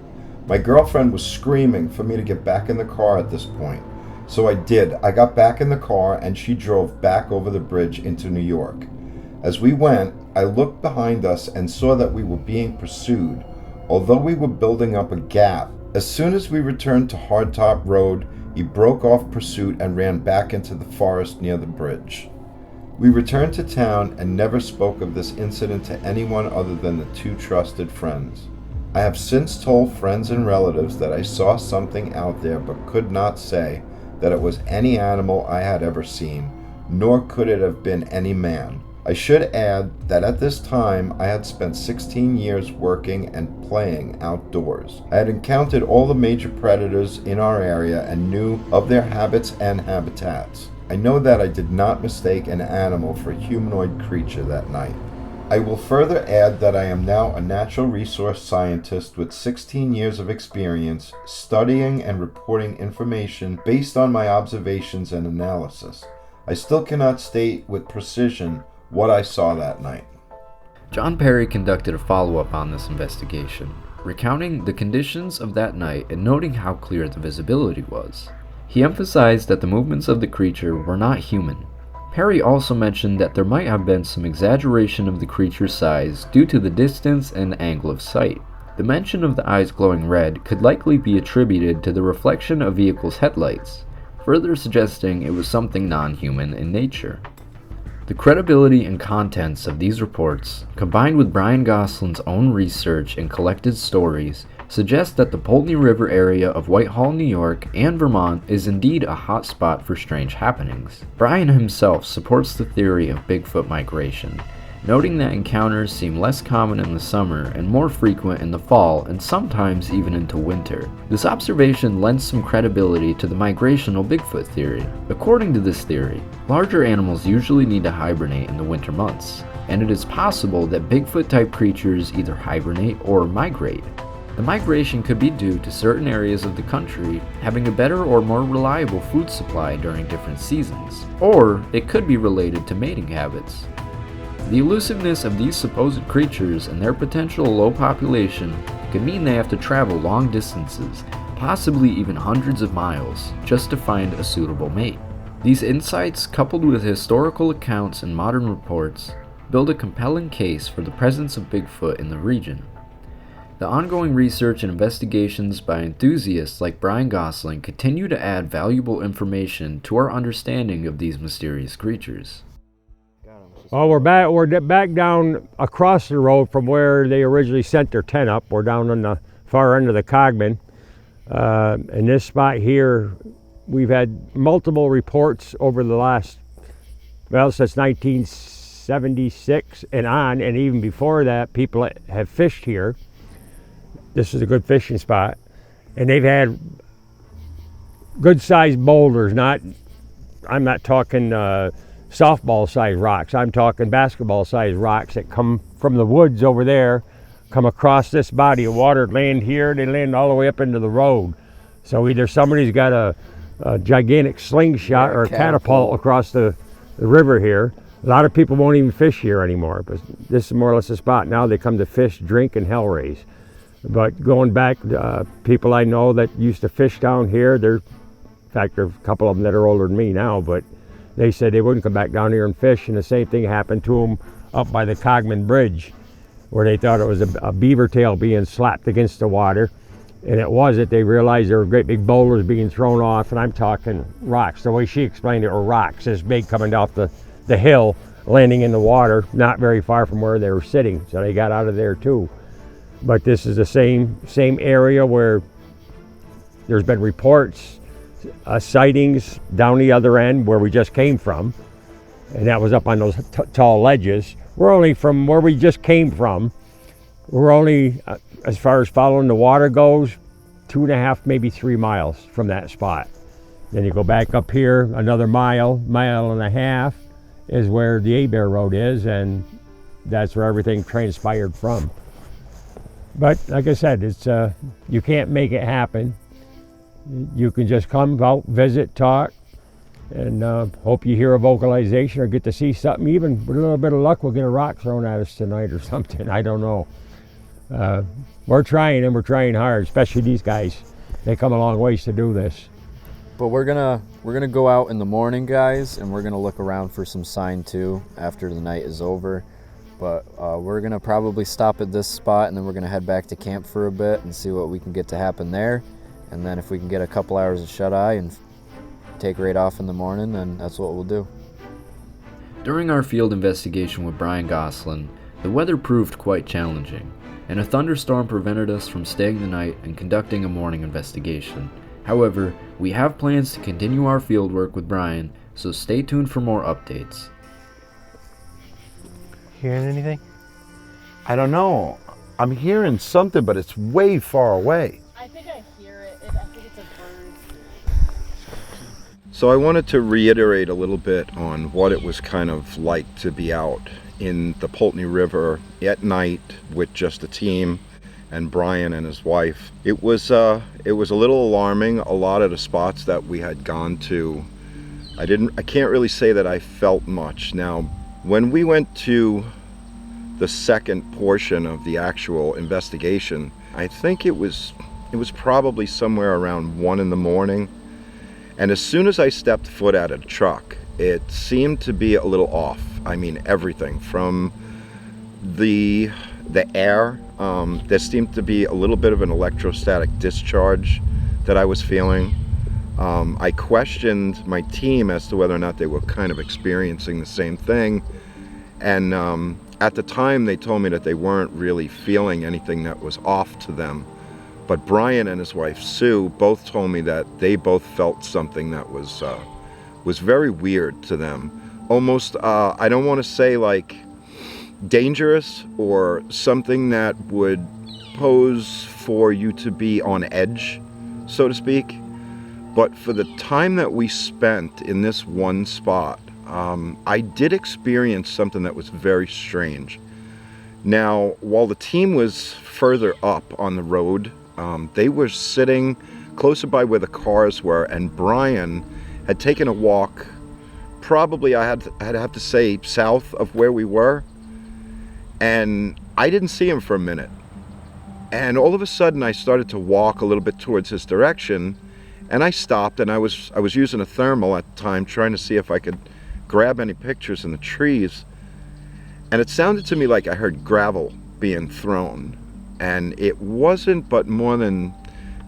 My girlfriend was screaming for me to get back in the car at this point, so I did. I got back in the car and she drove back over the bridge into New York. As we went, I looked behind us and saw that we were being pursued, although we were building up a gap. As soon as we returned to Hardtop Road, he broke off pursuit and ran back into the forest near the bridge. We returned to town and never spoke of this incident to anyone other than the two trusted friends. I have since told friends and relatives that I saw something out there but could not say that it was any animal I had ever seen, nor could it have been any man. I should add that at this time I had spent 16 years working and playing outdoors. I had encountered all the major predators in our area and knew of their habits and habitats. I know that I did not mistake an animal for a humanoid creature that night. I will further add that I am now a natural resource scientist with 16 years of experience studying and reporting information based on my observations and analysis. I still cannot state with precision what I saw that night.
John Perry conducted a follow-up on this investigation, recounting the conditions of that night and noting how clear the visibility was. He emphasized that the movements of the creature were not human. Perry also mentioned that there might have been some exaggeration of the creature's size due to the distance and angle of sight. The mention of the eyes glowing red could likely be attributed to the reflection of vehicles' headlights, further suggesting it was something non-human in nature. The credibility and contents of these reports, combined with Brian Gosselin's own research and collected stories, suggest that the Poultney River area of Whitehall, New York, and Vermont is indeed a hot spot for strange happenings. Brian himself supports the theory of Bigfoot migration, noting that encounters seem less common in the summer and more frequent in the fall and sometimes even into winter. This observation lends some credibility to the migrational Bigfoot theory. According to this theory, larger animals usually need to hibernate in the winter months, and it is possible that Bigfoot-type creatures either hibernate or migrate. The migration could be due to certain areas of the country having a better or more reliable food supply during different seasons, or it could be related to mating habits. The elusiveness of these supposed creatures and their potential low population could mean they have to travel long distances, possibly even hundreds of miles, just to find a suitable mate. These insights, coupled with historical accounts and modern reports, build a compelling case for the presence of Bigfoot in the region. The ongoing research and investigations by enthusiasts like Brian Gosselin continue to add valuable information to our understanding of these mysterious creatures.
Well, we're back down across the road from where they originally sent their tent up. We're down on the far end of the Cogman. In this spot here, we've had multiple reports over the last, since 1976 and on, and even before that, people have fished here. This is a good fishing spot, and they've had good-sized boulders. I'm not talking softball-sized rocks. I'm talking basketball-sized rocks that come from the woods over there, come across this body of water, land here. They land all the way up into the road. So either somebody's got a gigantic slingshot or a catapult across the river here. A lot of people won't even fish here anymore, but this is more or less the spot. Now they come to fish, drink, and hell raise. But going back, people I know that used to fish down here, in fact, there's a couple of them that are older than me now, but they said they wouldn't come back down here and fish, and the same thing happened to them up by the Cogman Bridge, where they thought it was a beaver tail being slapped against the water, and it wasn't. They realized there were great big boulders being thrown off, and I'm talking rocks. The way she explained it were rocks, this big coming off the hill, landing in the water, not very far from where they were sitting, so they got out of there too. But this is the same area where there's been reports, sightings down the other end where we just came from, and that was up on those tall ledges. We're only from where we just came from. We're only, as far as following the water goes, 2.5, maybe 3 miles from that spot. Then you go back up here another mile and a half is where the Abair Road is, and that's where everything transpired from. But like I said, it's you can't make it happen. You can just come out, visit, talk, and hope you hear a vocalization or get to see something. Even with a little bit of luck, we'll get a rock thrown at us tonight or something. I don't know. We're trying, and we're trying hard, especially these guys. They come a long ways to do this.
But we're gonna go out in the morning, guys, and we're gonna look around for some sign too after the night is over. But we're gonna probably stop at this spot, and then we're gonna head back to camp for a bit and see what we can get to happen there. And then if we can get a couple hours of shut-eye and take right off in the morning, then that's what we'll do. During our field investigation with Brian Gosselin, the weather proved quite challenging, and a thunderstorm prevented us from staying the night and conducting a morning investigation. However, we have plans to continue our field work with Brian, so stay tuned for more updates.
Hearing anything?
I don't know. I'm hearing something, but it's way far away.
I think I hear it. I think it's a bird.
So I wanted to reiterate a little bit on what it was kind of like to be out in the Poultney River at night with just the team and Brian and his wife. It was a little alarming. A lot of the spots that we had gone to, I can't really say that I felt much. Now, when we went to the second portion of the actual investigation, I think it was probably somewhere around 1 in the morning. And as soon as I stepped foot out of the truck, it seemed to be a little off. I mean, everything from the air. There seemed to be a little bit of an electrostatic discharge that I was feeling. I questioned my team as to whether or not they were kind of experiencing the same thing. And at the time, they told me that they weren't really feeling anything that was off to them. But Brian and his wife, Sue, both told me that they both felt something that was very weird to them. Almost, I don't want to say like
dangerous or something that would pose for you to be on edge, so to speak. But for the time that we spent in this one spot, I did experience something that was very strange. Now, while the team was further up on the road, they were sitting closer by where the cars were, and Brian had taken a walk, probably I'd have to say south of where we were, and I didn't see him for a minute. And all of a sudden I started to walk a little bit towards his direction, and I stopped, and I was using a thermal at the time trying to see if I could grab any pictures in the trees, and it sounded to me like I heard gravel being thrown, and it wasn't but more than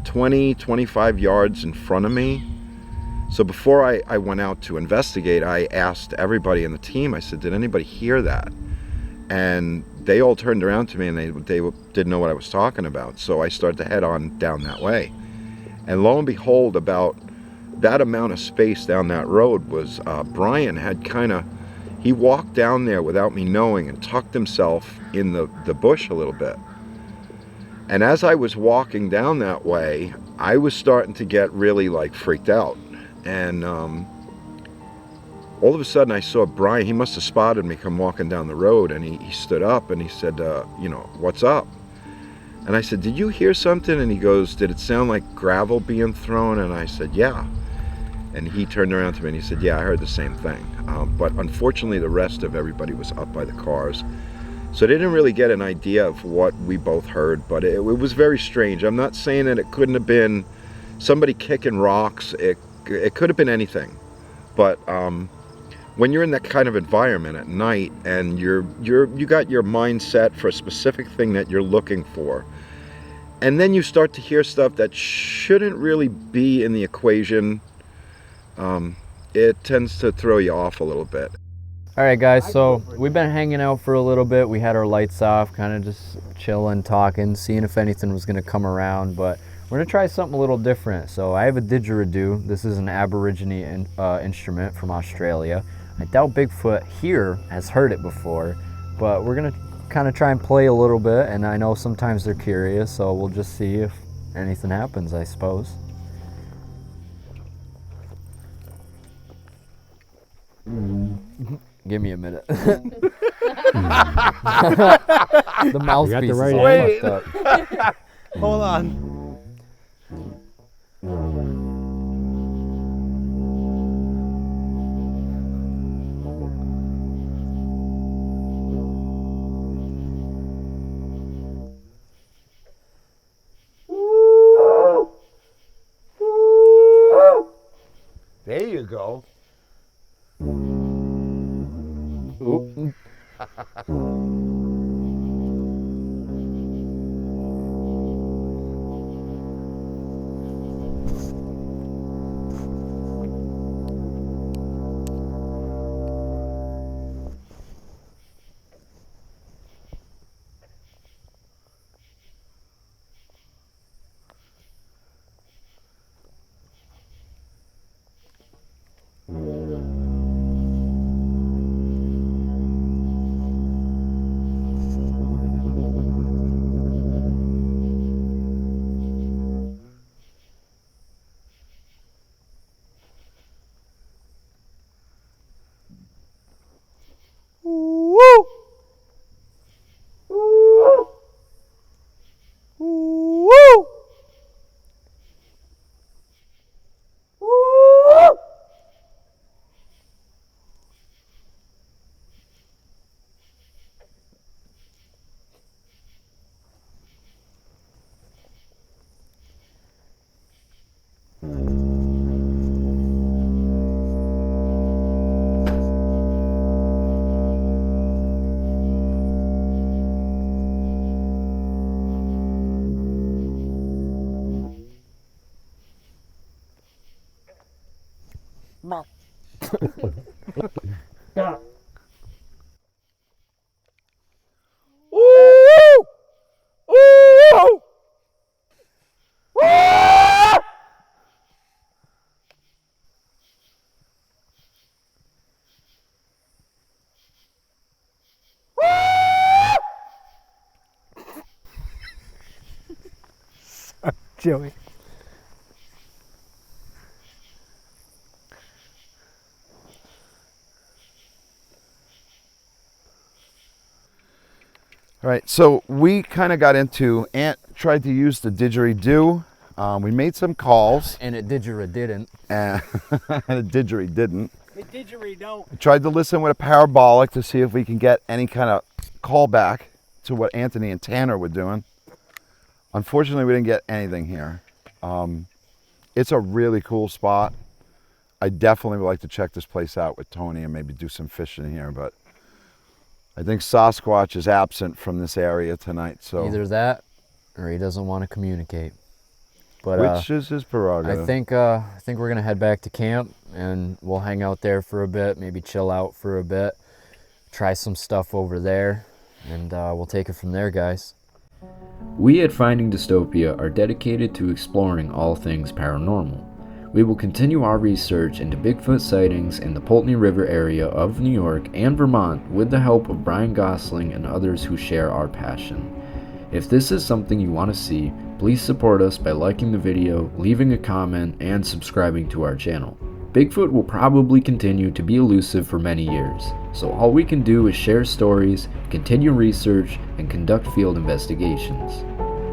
20-25 yards in front of me. So before I went out to investigate, I asked everybody in the team, I said, did anybody hear that? And they all turned around to me, and they didn't know what I was talking about. So I started to head on down that way. And lo and behold, about that amount of space down that road was Brian had he walked down there without me knowing and tucked himself in the bush a little bit. And as I was walking down that way, I was starting to get really freaked out. And all of a sudden I saw Brian. He must have spotted me come walking down the road, and he stood up and he said, what's up? And I said, did you hear something? And he goes, did it sound like gravel being thrown? And I said, yeah. And he turned around to me and he said, yeah, I heard the same thing. But unfortunately the rest of everybody was up by the cars, so they didn't really get an idea of what we both heard. But it was very strange. I'm not saying that it couldn't have been somebody kicking rocks. It could have been anything. But when you're in that kind of environment at night, and you got your mind set for a specific thing that you're looking for, and then you start to hear stuff that shouldn't really be in the equation, it tends to throw you off a little bit.
All right, guys, so we've been hanging out for a little bit. We had our lights off, kind of just chilling, talking, seeing if anything was going to come around, but we're going to try something a little different. So I have a didgeridoo. This is an Aborigine instrument from Australia. I doubt Bigfoot here has heard it before, but we're going to kind of try and play a little bit, and I know sometimes they're curious, so we'll just see if anything happens, I suppose. Give me a minute. The mouthpiece is all fucked up.
Hold on.
There you go.
Oop. Joey.
All right, so we kind of got into, Ant tried to use the didgeridoo. We made some calls.
And it didn't.
And the didgeridoo didn't.
The didgeridoo.
We tried to listen with a parabolic to see if we can get any kind of call back to what Anthony and Tanner were doing. Unfortunately, we didn't get anything here. It's a really cool spot. I definitely would like to check this place out with Tony and maybe do some fishing here, but I think Sasquatch is absent from this area tonight, so
Either that, or he doesn't want to communicate. But
which is his prerogative.
I think we're gonna head back to camp, and we'll hang out there for a bit, maybe chill out for a bit, try some stuff over there, and we'll take it from there, guys. We at Finding Dystopia are dedicated to exploring all things paranormal. We will continue our research into Bigfoot sightings in the Poultney River area of New York and Vermont with the help of Brian Gosselin and others who share our passion. If this is something you want to see, please support us by liking the video, leaving a comment, and subscribing to our channel. Bigfoot will probably continue to be elusive for many years, so all we can do is share stories, continue research, and conduct field investigations.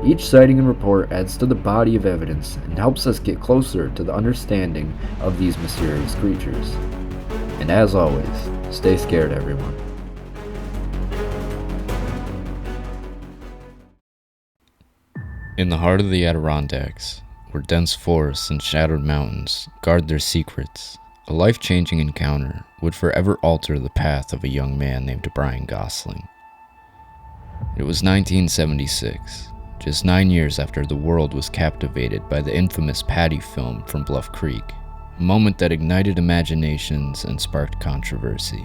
Each sighting and report adds to the body of evidence and helps us get closer to the understanding of these mysterious creatures. And as always, stay scared, everyone. In the heart of the Adirondacks, where dense forests and shadowed mountains guard their secrets, a life-changing encounter would forever alter the path of a young man named Brian Gosselin. It was 1976. Just 9 years after the world was captivated by the infamous Patty film from Bluff Creek, a moment that ignited imaginations and sparked controversy.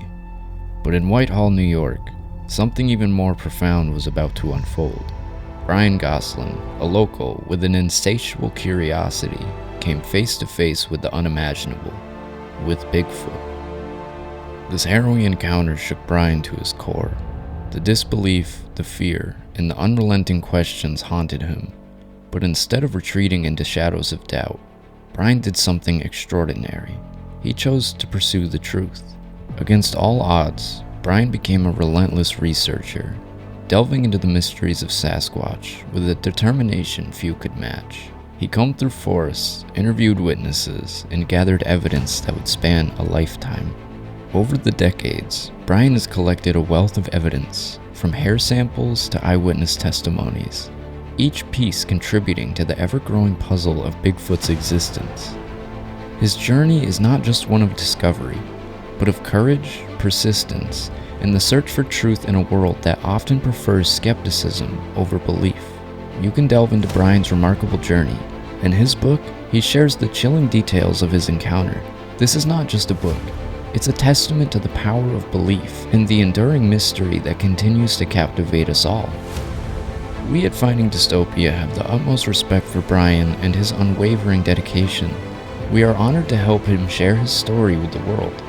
But in Whitehall, New York, something even more profound was about to unfold. Brian Gosselin, a local with an insatiable curiosity, came face to face with the unimaginable, with Bigfoot. This harrowing encounter shook Brian to his core. The disbelief, the fear, and the unrelenting questions haunted him, but instead of retreating into shadows of doubt, Brian did something extraordinary. He chose to pursue the truth. Against all odds, Brian became a relentless researcher, delving into the mysteries of Sasquatch with a determination few could match. He combed through forests, interviewed witnesses, and gathered evidence that would span a lifetime. Over the decades, Brian has collected a wealth of evidence, from hair samples to eyewitness testimonies, each piece contributing to the ever-growing puzzle of Bigfoot's existence. His journey is not just one of discovery, but of courage, persistence, and the search for truth in a world that often prefers skepticism over belief. You can delve into Brian's remarkable journey. In his book, he shares the chilling details of his encounter. This is not just a book. It's a testament to the power of belief and the enduring mystery that continues to captivate us all. We at Finding Dystopia have the utmost respect for Brian and his unwavering dedication. We are honored to help him share his story with the world.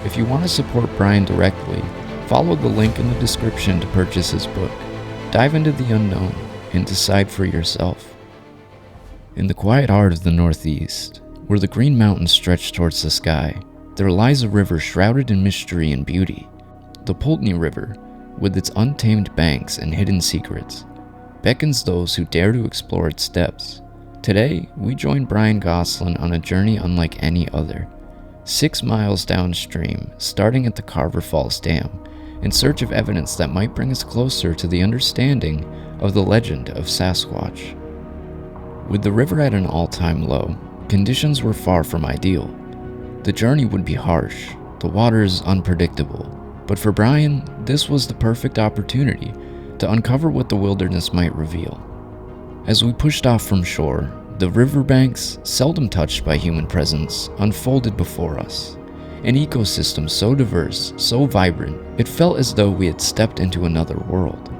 If you want to support Brian directly, follow the link in the description to purchase his book. Dive into the unknown and decide for yourself. In the quiet heart of the Northeast, where the Green Mountains stretch towards the sky, there lies a river shrouded in mystery and beauty. The Poultney River, with its untamed banks and hidden secrets, beckons those who dare to explore its depths. Today, we join Brian Gosselin on a journey unlike any other. 6 miles downstream, starting at the Carver Falls Dam, in search of evidence that might bring us closer to the understanding of the legend of Sasquatch. With the river at an all-time low, conditions were far from ideal. The journey would be harsh, the waters unpredictable, but for Brian, this was the perfect opportunity to uncover what the wilderness might reveal. As we pushed off from shore, the riverbanks, seldom touched by human presence, unfolded before us. An ecosystem so diverse, so vibrant, it felt as though we had stepped into another world.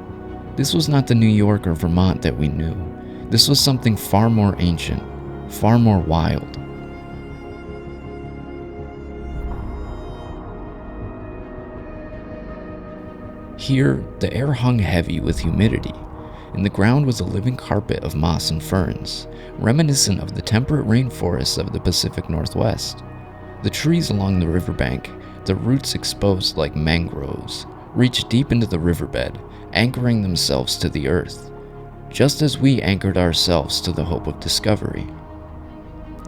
This was not the New York or Vermont that we knew. This was something far more ancient, far more wild. Here, the air hung heavy with humidity,
and the ground was a living carpet of moss and ferns, reminiscent of the temperate rainforests of the Pacific Northwest. The trees along the riverbank, their roots exposed like mangroves, reached deep into the riverbed, anchoring themselves to the earth, just as we anchored ourselves to the hope of discovery.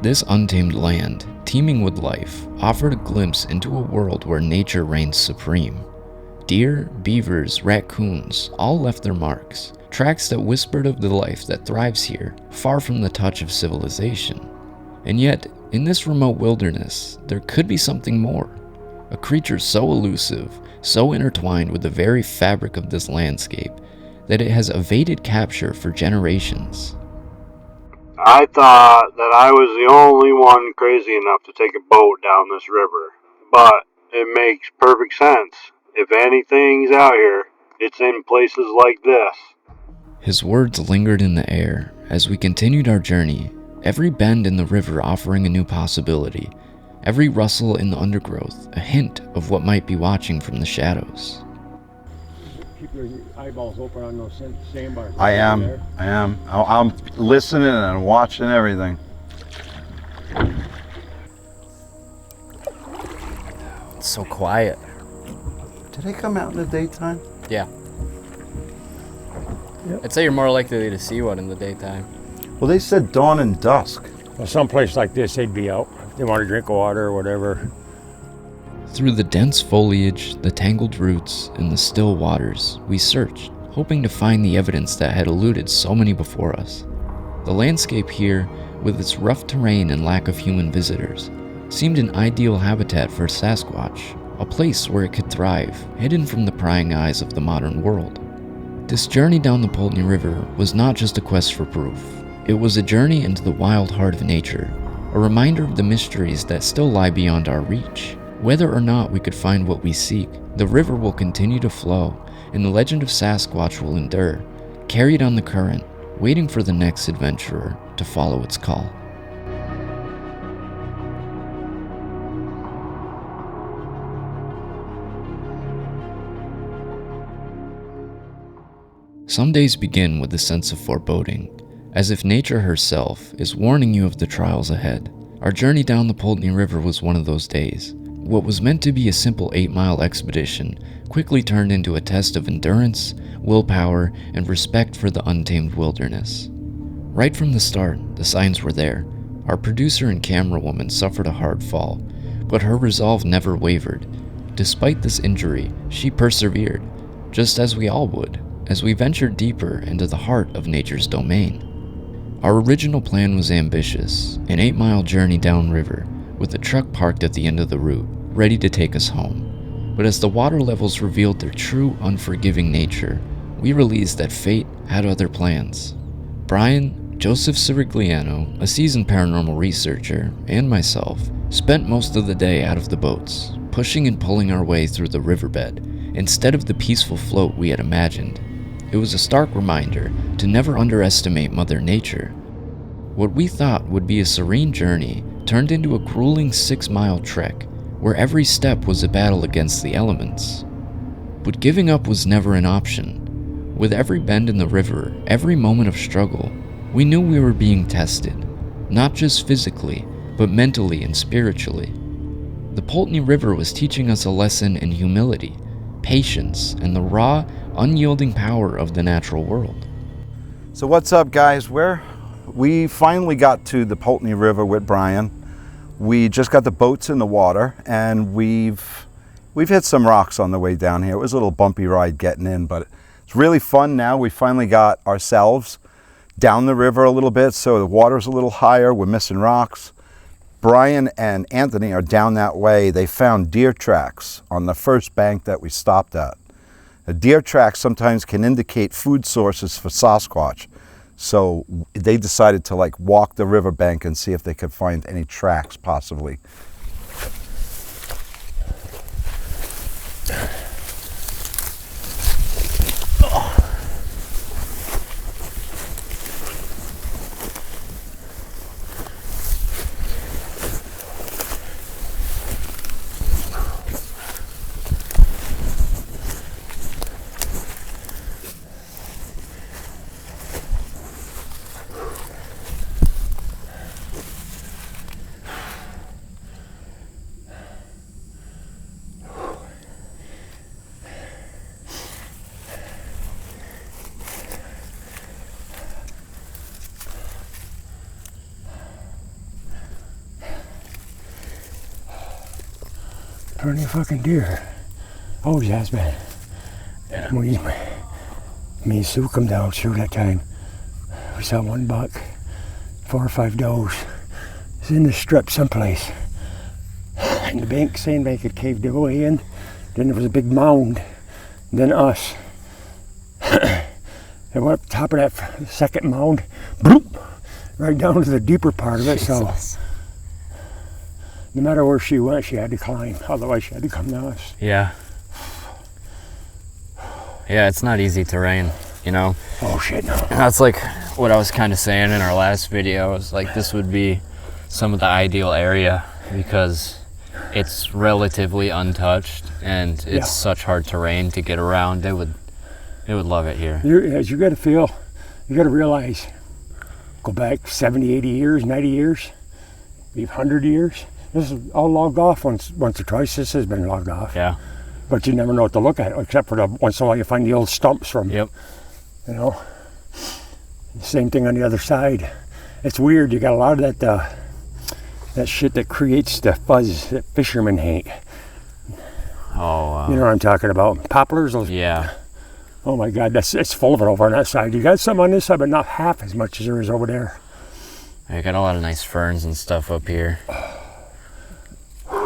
This untamed land, teeming with life, offered a glimpse into a world where nature reigns supreme. Deer, beavers, raccoons all left their marks, tracks that whispered of the life that thrives here, far from the touch of civilization. And yet, in this remote wilderness, there could be something more. A creature so elusive, so intertwined with the very fabric of this landscape, that it has evaded capture for generations.
I thought that I was the only one crazy enough to take a boat down this river, but it makes perfect sense. If anything's out here, it's in places like this.
His words lingered in the air as we continued our journey, every bend in the river offering a new possibility, every rustle in the undergrowth a hint of what might be watching from the shadows.
Keep your eyeballs open on those sandbars.
I am. I'm listening and watching everything.
It's so quiet.
Do they come out in the daytime?
Yeah. Yep. I'd say you're more likely to see one in the daytime.
Well, they said dawn and dusk.
Well, someplace like this, they'd be out. If they want to drink water or whatever.
Through the dense foliage, the tangled roots, and the still waters, we searched, hoping to find the evidence that had eluded so many before us. The landscape here, with its rough terrain and lack of human visitors, seemed an ideal habitat for Sasquatch, a place where it could thrive, hidden from the prying eyes of the modern world. This journey down the Poultney River was not just a quest for proof. It was a journey into the wild heart of nature, a reminder of the mysteries that still lie beyond our reach. Whether or not we could find what we seek, the river will continue to flow, and the legend of Sasquatch will endure, carried on the current, waiting for the next adventurer to follow its call. Some days begin with a sense of foreboding, as if nature herself is warning you of the trials ahead. Our journey down the Poultney River was one of those days. What was meant to be a simple 8-mile expedition quickly turned into a test of endurance, willpower, and respect for the untamed wilderness. Right from the start, the signs were there. Our producer and camerawoman suffered a hard fall, but her resolve never wavered. Despite this injury, she persevered, just as we all would, as we ventured deeper into the heart of nature's domain. Our original plan was ambitious, an 8-mile journey downriver, with a truck parked at the end of the route, ready to take us home. But as the water levels revealed their true, unforgiving nature, we realized that fate had other plans. Brian, Joseph Sirigliano, a seasoned paranormal researcher, and myself spent most of the day out of the boats, pushing and pulling our way through the riverbed, instead of the peaceful float we had imagined. It was a stark reminder to never underestimate Mother Nature. What we thought would be a serene journey turned into a grueling 6-mile trek, where every step was a battle against the elements. But giving up was never an option. With every bend in the river, every moment of struggle, we knew we were being tested, not just physically, but mentally and spiritually. The Poultney River was teaching us a lesson in humility, patience, and the raw, unyielding power of the natural world.
So what's up, guys? We finally got to the Poultney River with Brian. We just got the boats in the water, and we've hit some rocks on the way down here. It was a little bumpy ride getting in, but it's really fun now. We finally got ourselves down the river a little bit, so the water's a little higher. We're missing rocks. Brian and Anthony are down that way. They found deer tracks on the first bank that we stopped at. The deer tracks sometimes can indicate food sources for Sasquatch. So they decided to walk the riverbank and see if they could find any tracks possibly.
Plenty of fucking deer. Always has been. And me and Sue come down through that time. We saw one buck, 4 or 5 does. It's in the strip someplace. And the sandbank had caved away in. Then there was a big mound. And then us. And went up top of that second mound, bloop, right down to the deeper part of it. Jesus. So no matter where she went, she had to climb. Otherwise, she had to come to us.
Yeah. Yeah, it's not easy terrain, you know?
Oh, shit, no.
That's like what I was kind of saying in our last video. Is like this would be some of the ideal area because it's relatively untouched and it's such hard terrain to get around. They would love it here.
You got to realize, go back 70, 80 years, 90 years, maybe 100 years. This is all logged off once or twice. This has been logged off.
Yeah.
But you never know what to look at, except for once in a while you find the old stumps from,
Yep.
You know. Same thing on the other side. It's weird. You got a lot of that shit that creates the fuzz that fishermen hate.
Oh.
You know what I'm talking about? Poplars. Those,
yeah.
Oh my God, it's full of it over on that side. You got some on this side, but not half as much as there is over there.
I got a lot of nice ferns and stuff up here.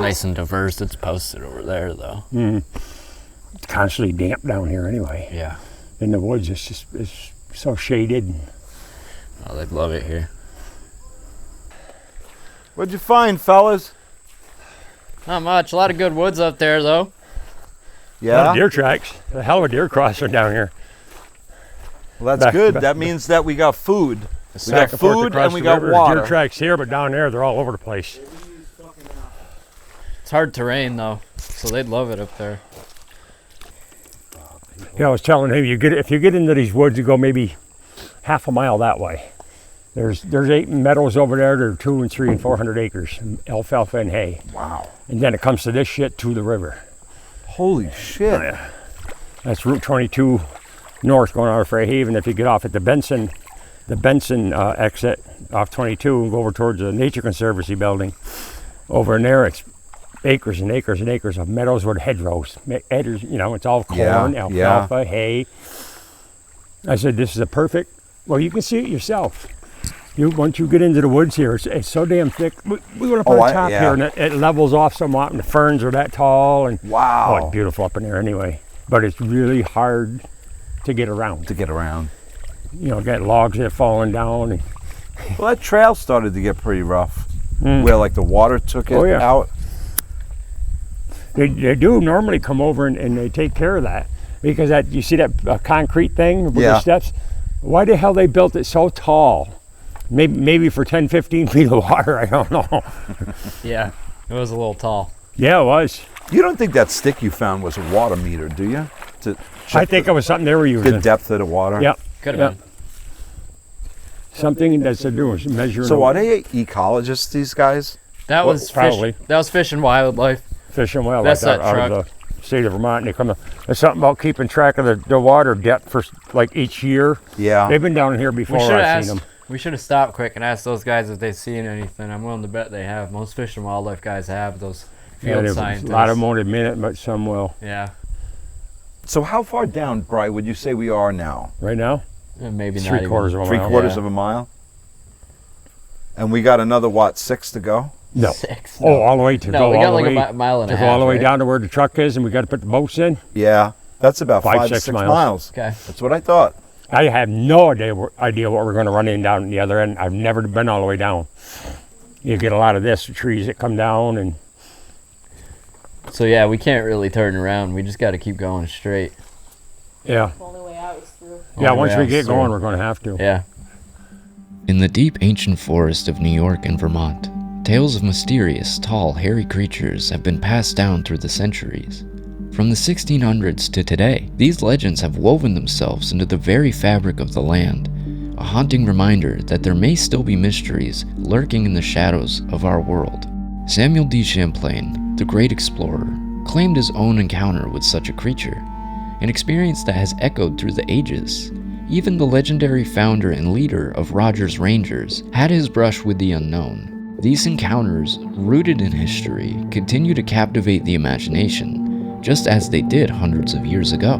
Nice and diverse. It's posted over there, though.
It's constantly damp down here anyway.
Yeah.
In the woods, it's so shaded.
Oh, they'd love it here.
What'd you find, fellas?
Not much. A lot of good woods up there, though.
Yeah.
Deer tracks. A hell of a deer crossing down here.
Well, that's good. That means that we got food. We got food and we got water.
Deer tracks here, but down there they're all over the place.
It's hard terrain though, so they'd love it up there.
Yeah, I was telling him if you get into these woods, you go maybe half a mile that way. There's 8 meadows over there. They're 200 and 300 and 400 acres, alfalfa and hay.
Wow.
And then it comes to this shit to the river.
Holy shit.
Oh, yeah. That's Route 22 north going out of Fairhaven. If you get off at the Benson exit off 22 and go over towards the Nature Conservancy building, over in there it's acres and acres and acres of meadows with hedgerows. You know, it's all corn, alfalfa, hay. I said, this is a perfect, well, you can see it yourself. Once you get into the woods here, it's so damn thick. We went up on the top here and it levels off somewhat and the ferns are that tall. And
wow.
Oh, it's beautiful up in there anyway. But it's really hard to get around. You know, got logs that are falling down. And
well, that trail started to get pretty rough. Where like the water took it out.
They do normally come over and they take care of that. Because you see that concrete thing with the steps? Why the hell they built it so tall? Maybe for 10, 15 feet of water, I don't know.
Yeah, it was a little tall.
Yeah, it was.
You don't think that stick you found was a water meter, do you?
I think it was something they were using.
The depth of the water?
Yep.
Could have been.
Something that's to do with measuring.
So are they ecologists, these guys?
That was
probably.
That was Fish and Wildlife.
Fish and Wildlife out of the state of Vermont. And they come. There's something about keeping track of the water depth for like each year.
Yeah.
They've been down here before. I've seen them.
We should have stopped quick and asked those guys if they've seen anything. I'm willing to bet they have. Most Fish and Wildlife guys have, those field scientists.
A lot of them won't admit it, but some will.
Yeah.
So how far down, Brian, would you say we are now?
Right now?
Maybe not
3/4 of a mile.
3/4 of a mile? And we got another, 6 to go?
No.
6?
No. Oh, all the way to go.
We got
all
like
the way,
a mile and a half.
To go all the way
right?
down to where the truck is, and we got to put the boats in.
Yeah. That's about 5 to
6
6 miles.
Okay.
That's what I thought.
I have no idea what we're going to run in down the other end. I've never been all the way down. You get a lot of this, trees that come down. And
so, yeah, we can't really turn around. We just got to keep going straight.
Yeah.
The only way out is through.
Yeah, once we get going, we're going to have to.
Yeah.
In the deep ancient forest of New York and Vermont, tales of mysterious, tall, hairy creatures have been passed down through the centuries. From the 1600s to today, these legends have woven themselves into the very fabric of the land, a haunting reminder that there may still be mysteries lurking in the shadows of our world. Samuel D. Champlain, the great explorer, claimed his own encounter with such a creature, an experience that has echoed through the ages. Even the legendary founder and leader of Rogers Rangers had his brush with the unknown. These encounters, rooted in history, continue to captivate the imagination, just as they did hundreds of years ago.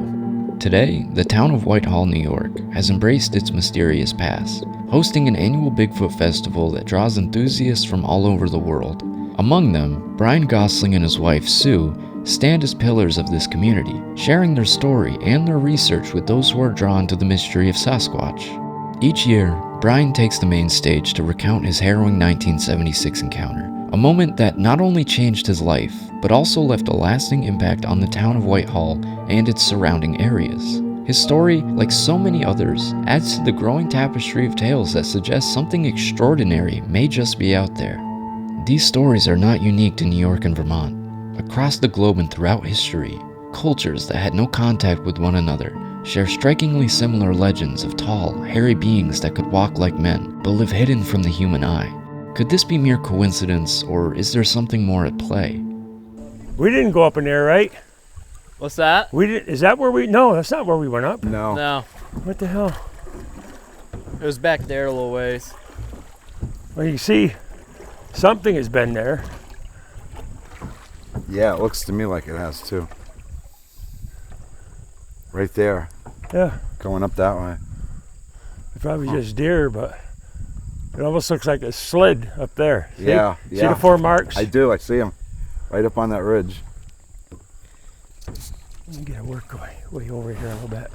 Today, the town of Whitehall, New York, has embraced its mysterious past, hosting an annual Bigfoot festival that draws enthusiasts from all over the world. Among them, Brian Gosselin and his wife, Sue, stand as pillars of this community, sharing their story and their research with those who are drawn to the mystery of Sasquatch. Each year, Brian takes the main stage to recount his harrowing 1976 encounter, a moment that not only changed his life, but also left a lasting impact on the town of Whitehall and its surrounding areas. His story, like so many others, adds to the growing tapestry of tales that suggest something extraordinary may just be out there. These stories are not unique to New York and Vermont. Across the globe and throughout history, cultures that had no contact with one another share strikingly similar legends of tall, hairy beings that could walk like men, but live hidden from the human eye. Could this be mere coincidence, or is there something more at play?
We didn't go up in there, right?
What's that?
We did. Is that where we? No, that's not where we went up.
No.
No.
What the hell?
It was back there a little ways.
Well, you see, something has been there.
Yeah, it looks to me like it has too. Right there.
Yeah.
Going up that way.
It's probably just deer, but it almost looks like a sled up there. See?
Yeah.
See the 4 marks?
I do. I see them. Right up on that ridge.
Let me get a work way over here a little bit.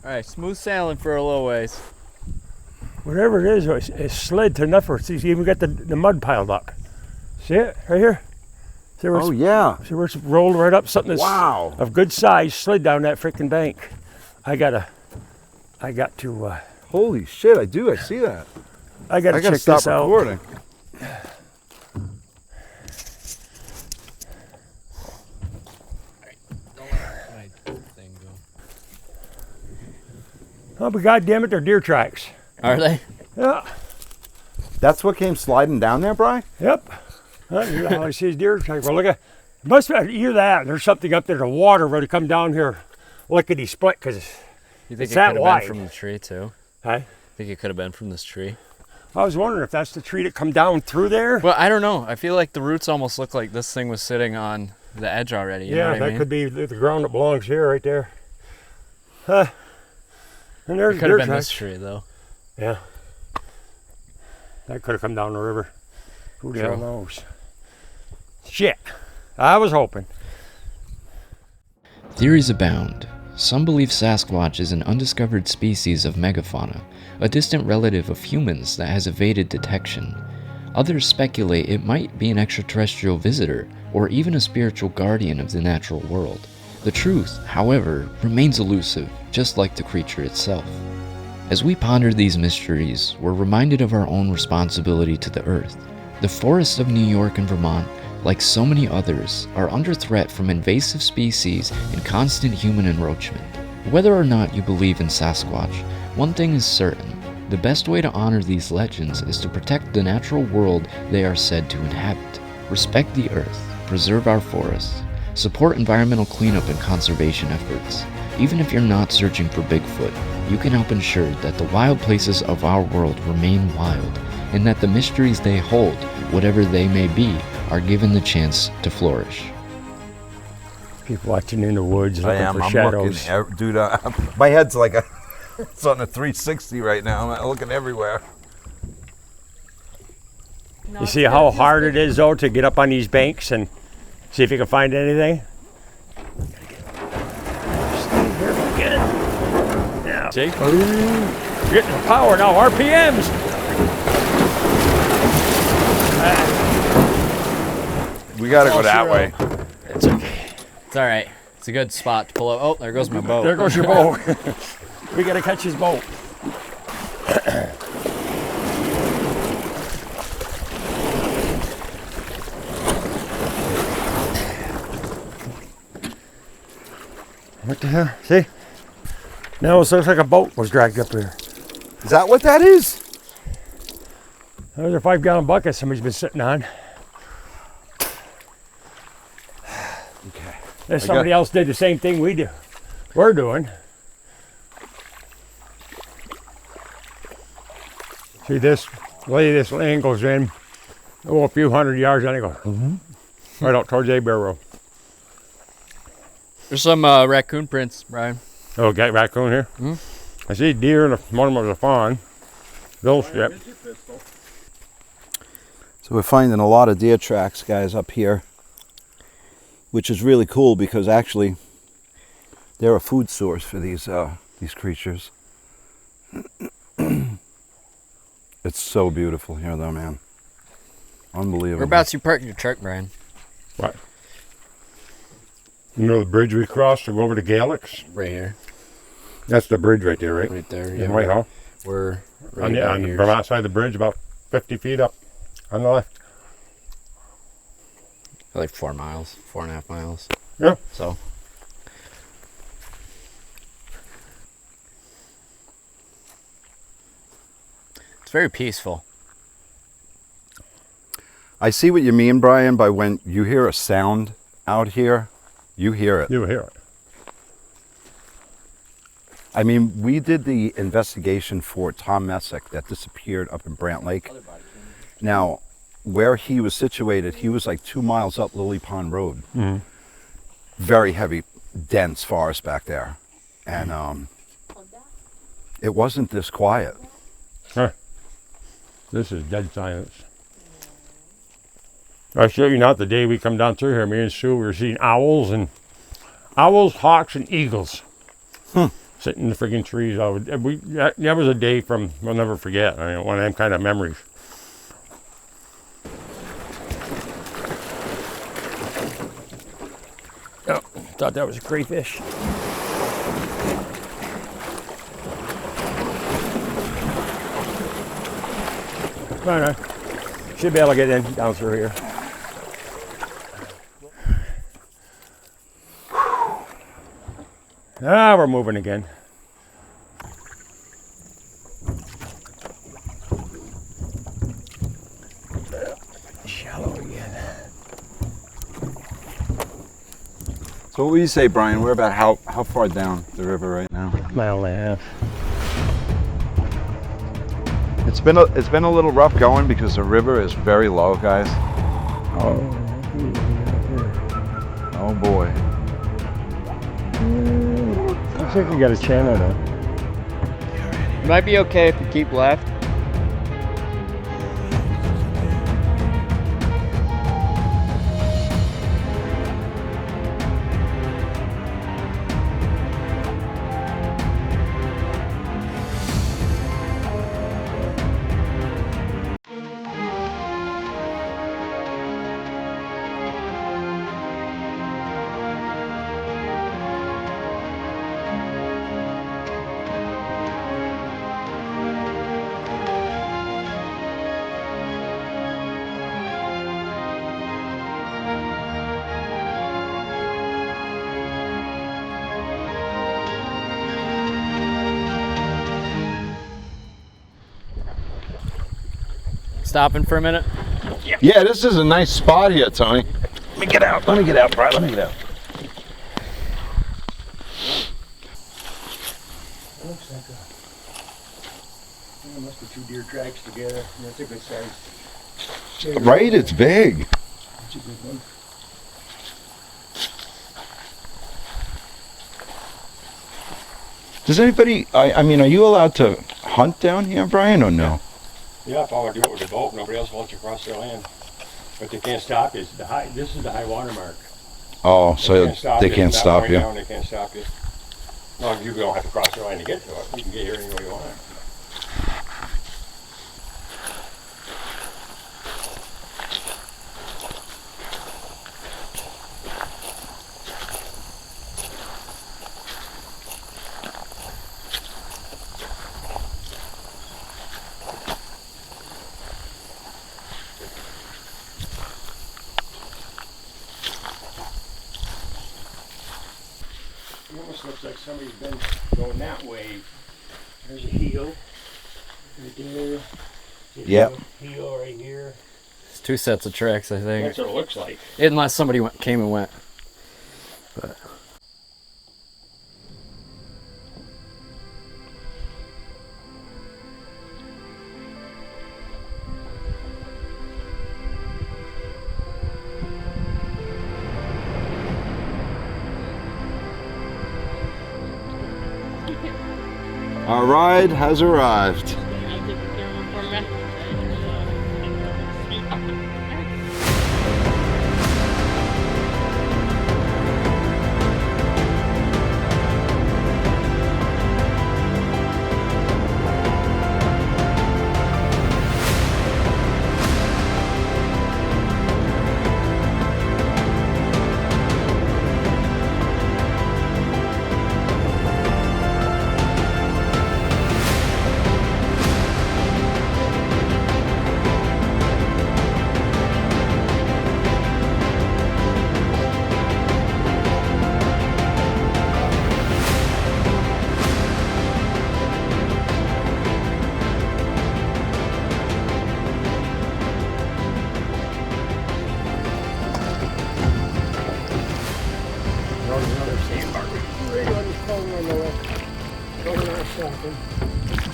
All right, smooth sailing for a little ways.
Whatever it is, it's slid to enough where it's even got the mud piled up. See it right here? See where
Oh yeah.
See where it's rolled right up? Something that's of good size slid down that freaking bank. I got to.
Holy shit! I do. I see that.
I gotta check
stop
this out.
recording.
Oh, but goddamn it, they're deer tracks.
Are they?
Yeah.
That's what came sliding down there, Brian?
Yep. All I see is deer tracks. Well, look at. It must be either that. There's something up there. The water would have come down here, lickety split, because
You think
it's
it
that
could have
wide.
been from the tree too?
Huh?
Think it could have been from this tree?
I was wondering if that's the tree that come down through there.
Well, I don't know. I feel like the roots almost look like this thing was sitting on the edge already. You know
Yeah,
what I
that
mean?
could be the ground that belongs here, right there. And there's
It could
deer
have been
tracks.
this tree though.
Yeah. That could have come down the river. Who the hell
True.
knows? Shit. I was hoping.
Theories abound. Some believe Sasquatch is an undiscovered species of megafauna, a distant relative of humans that has evaded detection. Others speculate it might be an extraterrestrial visitor, or even a spiritual guardian of the natural world. The truth, however, remains elusive, just like the creature itself. As we ponder these mysteries, we're reminded of our own responsibility to the earth. The forests of New York and Vermont, like so many others, are under threat from invasive species and constant human encroachment. Whether or not you believe in Sasquatch, one thing is certain. The best way to honor these legends is to protect the natural world they are said to inhabit. Respect the earth, preserve our forests, support environmental cleanup and conservation efforts. Even if you're not searching for Bigfoot, you can help ensure that the wild places of our world remain wild, and that the mysteries they hold, whatever they may be, are given the chance to flourish.
Keep watching in the woods, looking for
I'm
shadows.
looking, dude. My head's like it's on a 360 right now. I'm looking everywhere.
You see how hard it is, though, to get up on these banks and see if you can find anything? Yeah.
See?
Getting the power now, RPMs.
We gotta go that way.
It's okay.
It's all right. It's a good spot to pull up. Oh, there goes my boat.
There goes your boat. We gotta catch his boat. What the hell? See? Now it looks like a boat was dragged up here.
Is that what that is?
Those are 5-gallon buckets somebody's been sitting on.
Okay.
If somebody else did the same thing we're doing. See this way this lane goes in, a few hundred yards, and it goes right out towards Abair Road.
There's some raccoon prints, Brian.
Oh, got raccoon here? I see deer, and one of them was a fawn. Bill strip.
So we're finding a lot of deer tracks, guys, up here, which is really cool because actually they're a food source for these creatures. It's so beautiful here, though, man. Unbelievable.
Whereabouts you parking your truck, Brian?
What? You know the bridge we crossed to go over to Galix?
Right here.
That's the bridge right there, right?
Right there,
In
yeah.
Whitehall.
We're right
on the Vermont side of the bridge, about 50 feet up on the left.
Like 4 miles, 4.5 miles.
Yeah.
So. It's very peaceful.
I see what you mean, Brian, by when you hear a sound out here, you hear it.
You hear it.
I mean, we did the investigation for Tom Messick that disappeared up in Brant Lake. Now, where he was situated, he was like 2 miles up Lily Pond Road. Very heavy, dense forest back there. And it wasn't this quiet.
Huh. This is dead silence. I show you not the day we come down through here, me and Sue, we were seeing owls, hawks, and eagles. Sitting in the freaking trees. That was a day we'll never forget. I mean, one of them kind of memories. Oh, thought that was a crayfish. All right. Should be able to get in down through here. Ah, we're moving again. Shallow again.
So what would you say, Brian? We're about how far down the river right now?
Mile and a half.
It's been a little rough going because the river is very low, guys. Oh boy.
I think we got a channel now.
It might be okay if you keep left. Stopping for a minute?
Yeah, this is a nice spot here, Tony.
Let me get out, Brian. Let me get out. Looks like there must be 2 deer tracks together. That's a good size.
Right, it's big.
That's a good one.
Does anybody, I mean, are you allowed to hunt down here, Brian, or no?
Yeah, if I were to do it with a boat, nobody else wants to cross their land. But they can't stop you. This is the high water mark.
Oh, so they can't stop you.
They can't stop you. As long as you don't have to cross your line to get to it. You can get here any way you want. It almost looks like somebody's been going that way. There's a heel right there.
Yep.
Heel right here.
It's 2 sets of tracks, I think.
That's what it looks like.
Unless somebody came and went. But.
Our ride has arrived.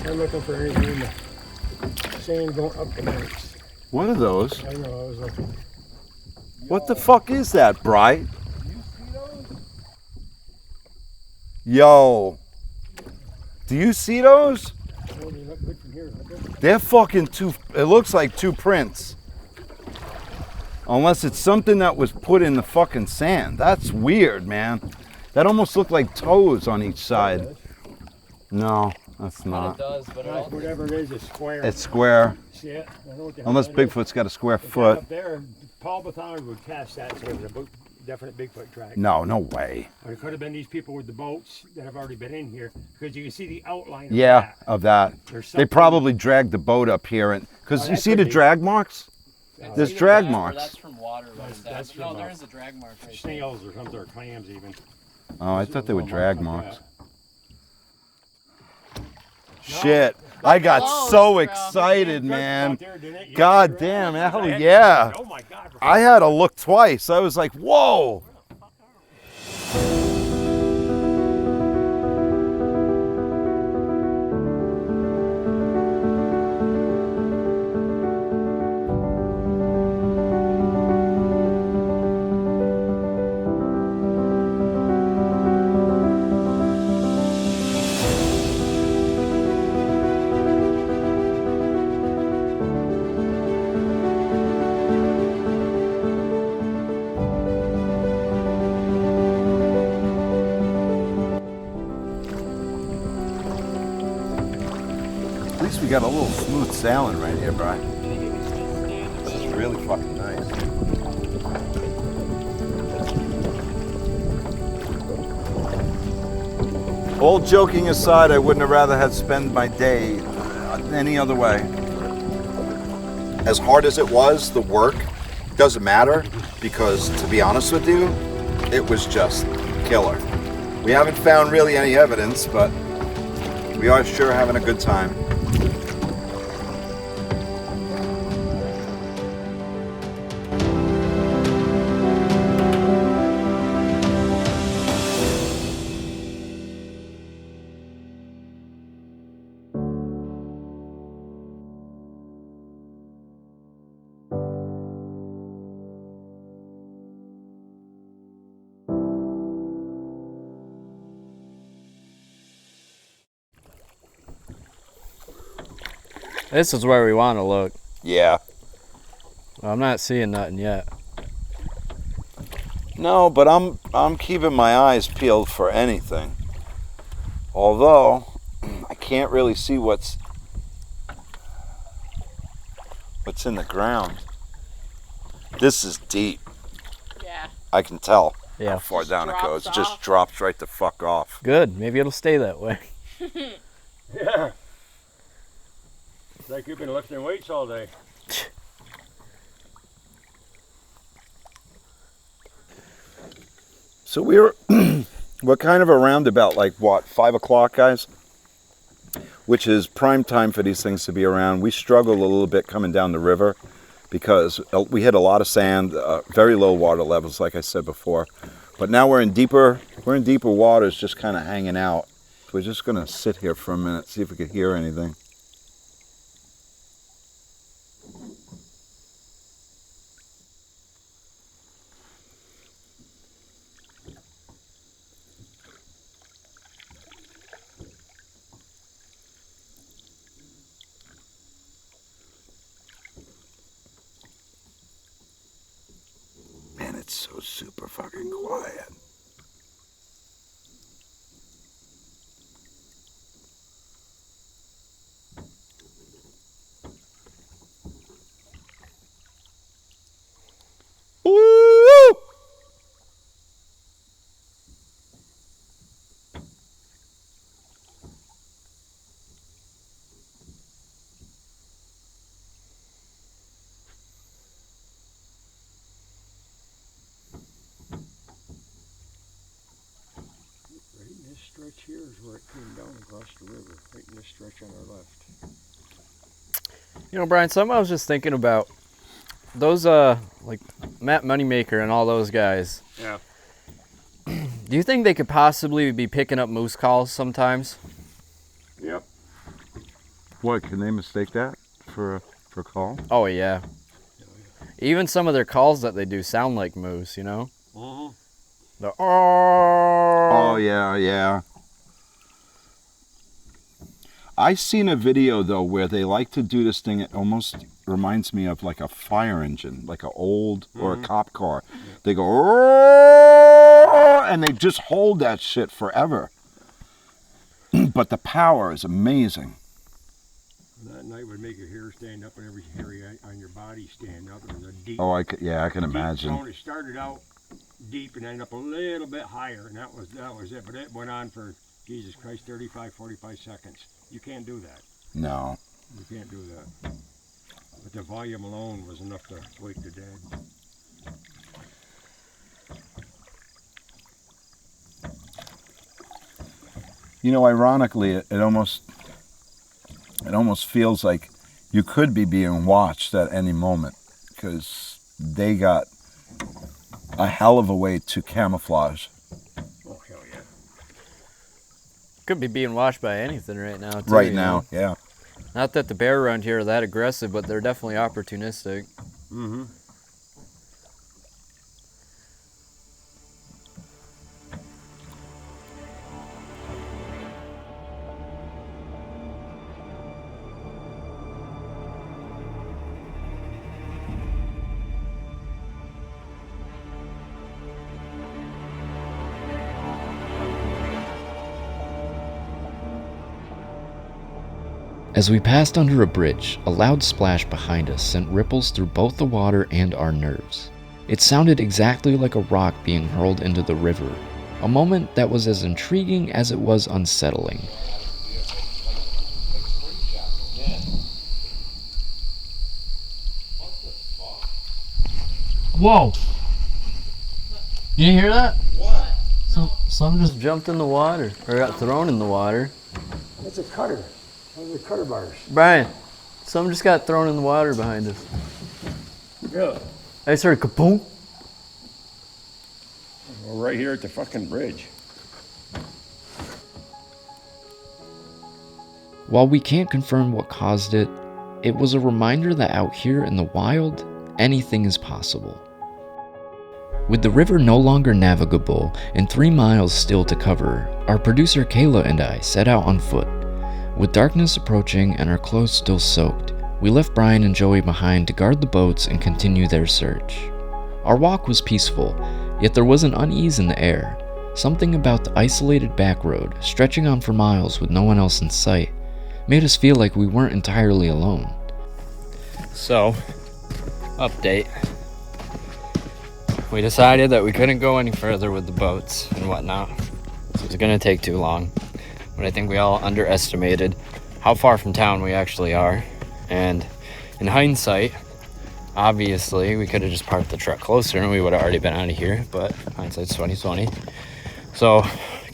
I'm looking for anything in the sand going up the banks.
What are those?
I know, I was looking.
What the fuck is that, Bri? Yo. Do you see those?
Oh, they look good from here, don't they?
They're fucking two, it looks like two prints. Unless it's something that was put in the fucking sand. That's weird, man. That almost looked like toes on each side. No, that's not.
It does, but
Gosh, whatever it is, it's square.
It's square.
See it? I know what the hell
Unless
that is.
Bigfoot's got a square
But
foot.
Up there, Paul Bethon would cast that, so it was a definite Bigfoot track.
No, no way.
Or it could have been these people with the boats that have already been in here, because you can see the outline of
Yeah,
that.
of that.
There's
They
something-
probably dragged the boat up here, and because
Oh,
you
that
see
could
the
be.
drag marks. There's drag marks.
That's from water.
That's
no,
from,
there is a drag mark right there.
snails or something, or clams even.
Oh, I thought they were
Little
drag
marks like
marks.
that.
Shit, I got
close,
so
bro.
excited,
Good
man.
out there, didn't it? You
God
had
damn,
to
hell
grab it.
yeah.
Oh my God.
I had to look twice. I was like, whoa. At least we got a little smooth sailing right here, Brian. This is really fucking nice. All joking aside, I wouldn't have rather had spent my day any other way.
As hard as it was, the work doesn't matter because, to be honest with you, it was just killer. We haven't found really any evidence, but we are sure having a good time.
This is where we want to look.
Yeah.
Well, I'm not seeing nothing yet.
No, but I'm keeping my eyes peeled for anything. Although I can't really see what's in the ground. This is deep.
Yeah.
I can tell
Yeah.
how far down it goes.
drops
It just
off.
drops right the fuck off.
Good. Maybe it'll stay that way.
Yeah. It's like you've been lifting weights all day.
So we're kind of around about like what, 5 o'clock, guys? Which is prime time for these things to be around. We struggled a little bit coming down the river because we hit a lot of sand, very low water levels, like I said before. But now we're in deeper waters, just kind of hanging out. We're just gonna sit here for a minute, see if we can hear anything. fucking quiet. Ooh!
Right in this stretch here is where it came down across the river. Right in this stretch on our left.
You know, Brian, something I was just thinking about. Those, like Matt Moneymaker and all those guys.
Yeah.
Do you think they could possibly be picking up moose calls sometimes?
Yep.
What, can they mistake that for a call?
Oh, yeah. Even some of their calls that they do sound like moose, you know?
Uh-huh.
The
Oh, yeah. I seen a video, though, where they like to do this thing. It almost reminds me of like a fire engine, like an old or a cop car. They go, and they just hold that shit forever. But the power is amazing.
That night would make your hair stand up and every hair on your body stand up. It was a deep.
Oh, I can imagine.
Tone. It started out deep and ended up a little bit higher, and that was it. But it went on for, Jesus Christ, 35, 45 seconds. You can't do that.
No.
You can't do that. But the volume alone was enough to wake the dead.
You know, ironically, it almost feels like you could be being watched at any moment, because they got a hell of a way to camouflage.
Oh, hell yeah.
Could be being watched by anything right now, too.
Right now, yeah.
Not that the bear around here are that aggressive, but they're definitely opportunistic.
Mm-hmm.
As we passed under a bridge, a loud splash behind us sent ripples through both the water and our nerves. It sounded exactly like a rock being hurled into the river, a moment that was as intriguing as it was unsettling.
Whoa! You hear that? What? Some just jumped in the water, or got thrown in the water.
That's a cutter. Those are cutter bars.
Brian, some just got thrown in the water behind us.
Really?
I just heard kaboom.
We're right here at the fucking bridge.
While we can't confirm what caused it, it was a reminder that out here in the wild, anything is possible. With the river no longer navigable and 3 miles still to cover, our producer Kayla and I set out on foot. With darkness approaching and our clothes still soaked, we left Brian and Joey behind to guard the boats and continue their search. Our walk was peaceful, yet there was an unease in the air. Something about the isolated back road, stretching on for miles with no one else in sight, made us feel like we weren't entirely alone.
So, update. We decided that we couldn't go any further with the boats and whatnot. It was gonna take too long. But I think we all underestimated how far from town we actually are. And in hindsight, obviously we could have just parked the truck closer and we would have already been out of here, but hindsight's 2020. So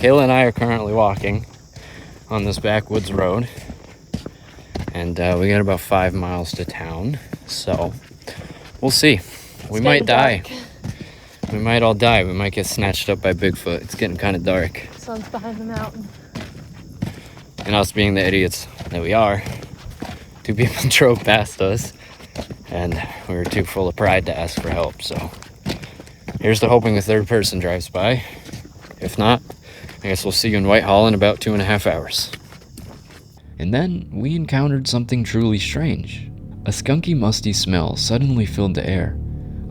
Kayla and I are currently walking on this backwoods road, and we got about 5 miles to town. So we'll see. We might die. We might all die. We might get snatched up by Bigfoot. It's getting kind of dark.
Sun's behind the mountain.
And us being the idiots that we are, 2 people drove past us, and we were too full of pride to ask for help. So here's to hoping a 3rd person drives by. If not, I guess we'll see you in Whitehall in about 2.5 hours.
And then we encountered something truly strange. A skunky, musty smell suddenly filled the air.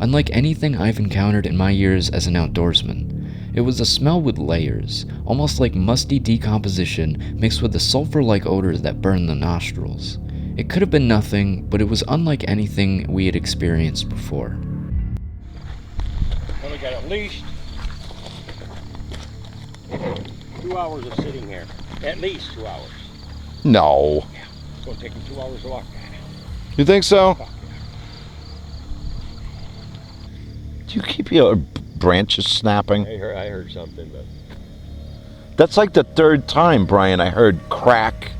Unlike anything I've encountered in my years as an outdoorsman, it was a smell with layers, almost like musty decomposition mixed with the sulfur-like odors that burned the nostrils. It could have been nothing, but it was unlike anything we had experienced before.
Well, we got at least 2 hours of sitting here. At least 2 hours.
No.
Yeah, it's going to take them 2 hours to walk.
You think so? Do you keep your branches snapping?
I heard something, but
That's like the third time, Brian, I heard crack,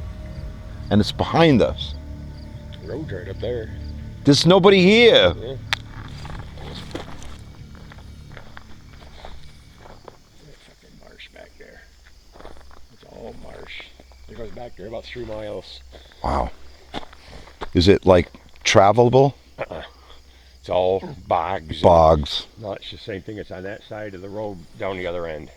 and it's behind us.
the road's right up there.
There's nobody here.
Yeah. Fucking marsh back there. It's all marsh. It goes back there about 3 miles.
Wow. Is it like travelable?
It's all bogs.
Bogs.
No, it's the same thing. It's on that side of the road down the other end.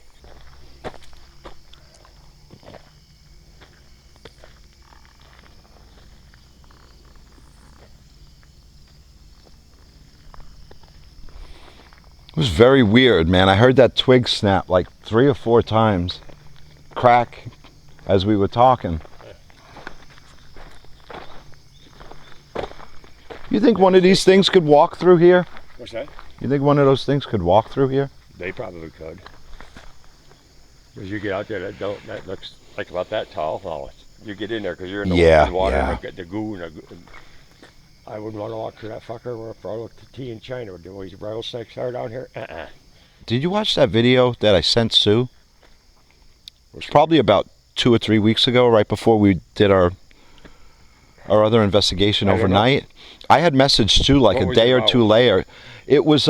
It was very weird, man. I heard that twig snap like 3 or 4 times. Crack as we were talking. You think one of these things could walk through here?
What's that?
You think one of those things could walk through here?
They probably could. As you get out there, that looks like about that tall. Well, you get in there because you're in the open water and get the goo. I wouldn't want to walk through that fucker if I looked at tea in China with the way these rattlesnakes are down here.
Did you watch that video that I sent Sue? It's probably about 2 or 3 weeks ago, right before we did our other investigation overnight. I had messaged Sue like a day or two later. It was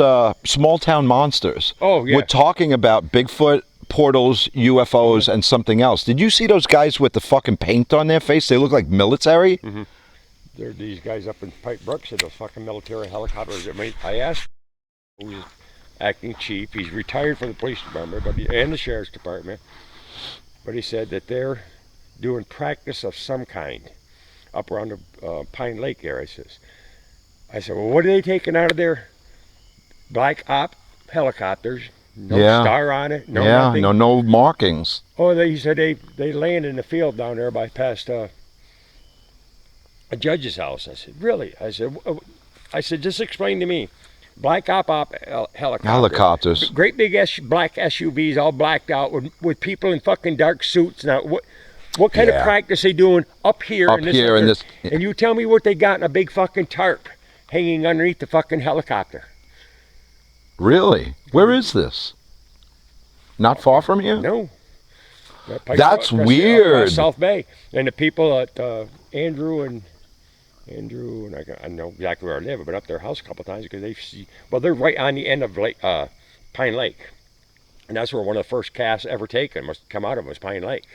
Small Town Monsters.
Oh, yeah.
We're talking about Bigfoot, portals, UFOs, and something else. Did you see those guys with the fucking paint on their face? They look like military.
Mm-hmm. There are these guys up in Pipe Brooks in those fucking military helicopters. I asked who's acting chief. He's retired from the police department and the sheriff's department. But he said that they're doing practice of some kind up around the Pine Lake area. I said, well, what are they taking out of their black op helicopters? No star on it, no nothing.
no markings.
Oh, he said they land in the field down there by past a judge's house. I said, really? I said, just explain to me. Black op helicopters. Great big black SUVs, all blacked out with people in fucking dark suits. Now, what kind of practice they doing up here?
Up here in this.
And you tell me what they got in a big fucking tarp hanging underneath the fucking helicopter.
Really? Where is this? Not far from here?
No.
That's weird.
South Bay. And the people at Andrew and I know exactly where I live. I've been up their house a couple of times because they're right on the end of Pine Lake. And that's where one of the first casts ever taken must come out of was Pine Lake.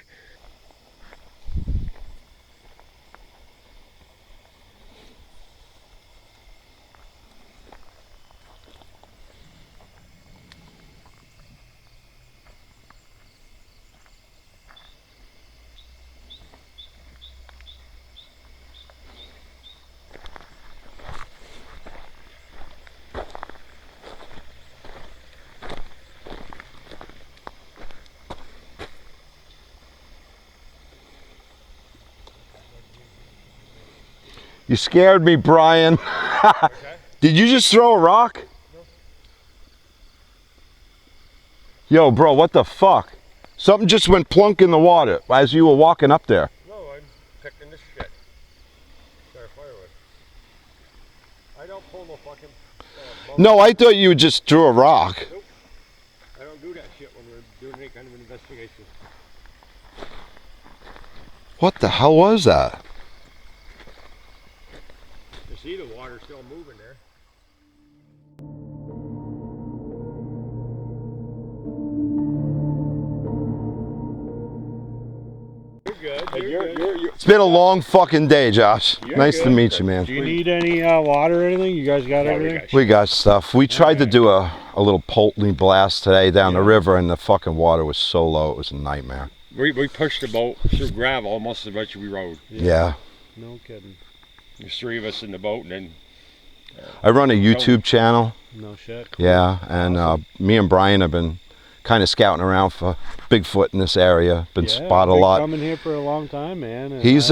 You scared me, Brian. Did you just throw a rock? No. Yo, bro, what the fuck? Something just went plunk in the water as you were walking up there.
No, I'm picking this shit. Got a firewood. I don't pull no fucking...
No, I thought you just threw a rock.
Nope. I don't do that shit when we're doing any kind of an investigation.
What the hell was that?
You see the water still moving there. You're good.
It's been a long fucking day, Josh. Nice to meet you, man.
Do you need any water or anything? You guys got everything?
We got stuff. We tried to do a little Poultney blast today down the river, and the fucking water was so low, it was a nightmare.
We pushed the boat through gravel almost as much as we rode.
Yeah.
No kidding.
There's 3 of us in the boat, and then
I run a YouTube channel.
No shit. Cool.
Yeah, and me and Brian have been kind of scouting around for Bigfoot in this area. Been spotted a lot.
Coming here for a long time, man.
He's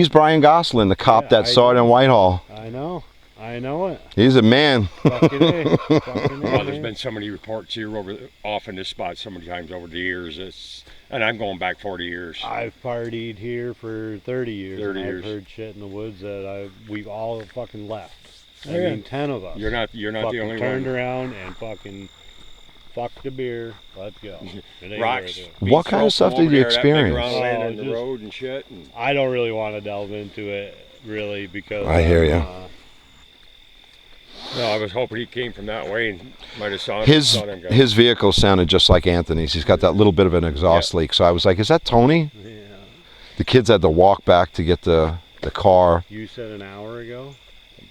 Brian Gosselin, the cop that saw it in Whitehall.
I know it.
He's a man.
Fucking A. Fucking
Well, there's been so many reports here off in this spot so many times over the years. And I'm going back 40 years.
I've partied here for 30 years.
30 years.
I've heard shit in the woods that we've all fucking left.
Oh,
I mean, 10 of us.
You're not the only one.
Turned around and fucking fucked a beer. Let's go.
Rocks.
What kind of stuff did you experience?
On the road and shit. And
I don't really want to delve into it, really, because
I hear you.
No, I was hoping he came from that way and might have saw him.
His vehicle sounded just like Anthony's. He's got that little bit of an exhaust leak. So I was like, is that Tony?
Yeah.
The kids had to walk back to get the car.
You said an hour ago?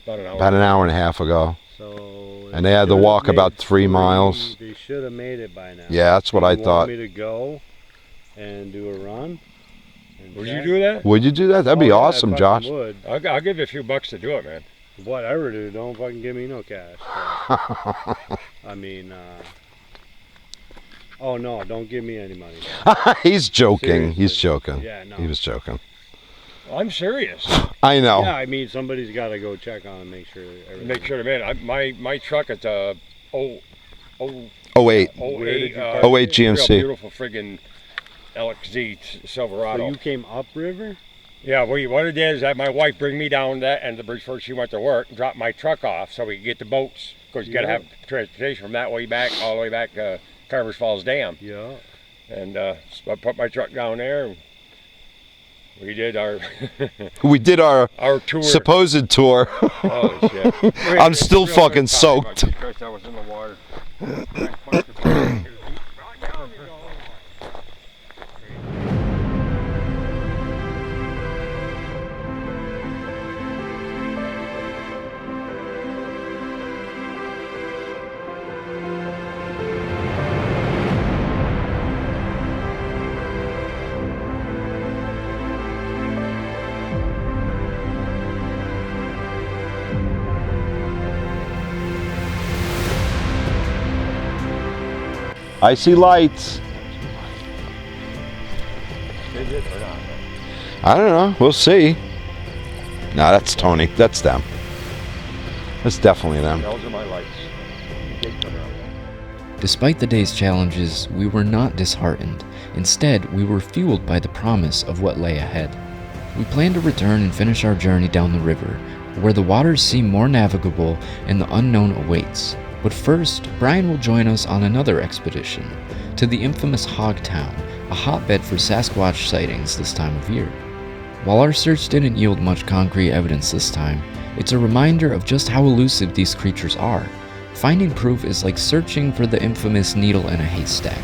About an hour and a half ago.
So
and they had to walk about 3 miles.
They should have made it by now.
Yeah, that's what I thought.
Want me to go and do a run?
Would you do that?
Would you do that? That'd be awesome, Josh.
Would.
I'll give you a few bucks to do it, man.
Whatever, dude. Don't fucking give me no cash. I mean, oh no, don't give me any money.
He's joking.
Seriously.
He's joking.
Yeah, no.
He was joking.
I'm serious.
I know.
Yeah, I mean, somebody's got to go check on and make sure everything.
Make sure, man. My truck is a 08
GMC.
Beautiful friggin' LXZ Silverado.
So you came upriver?
Yeah, what it is that my wife bring me down that end of the bridge before she went to work and dropped my truck off so we could get the boats, because you got to have transportation from that way back all the way back to Carver's Falls Dam.
Yeah.
And so I put my truck down there. And we did our
tour. Supposed tour.
Oh shit!
I'm still fucking soaked.
I was in the water.
I see lights.
Is it or not?
I don't know. We'll see. No, that's Tony. That's them. That's definitely them.
Those are my lights.
Despite the day's challenges, we were not disheartened. Instead, we were fueled by the promise of what lay ahead. We planned to return and finish our journey down the river, where the waters seem more navigable and the unknown awaits. But first, Brian will join us on another expedition to the infamous Hog Town, a hotbed for Sasquatch sightings this time of year. While our search didn't yield much concrete evidence this time, it's a reminder of just how elusive these creatures are. Finding proof is like searching for the infamous needle in a haystack.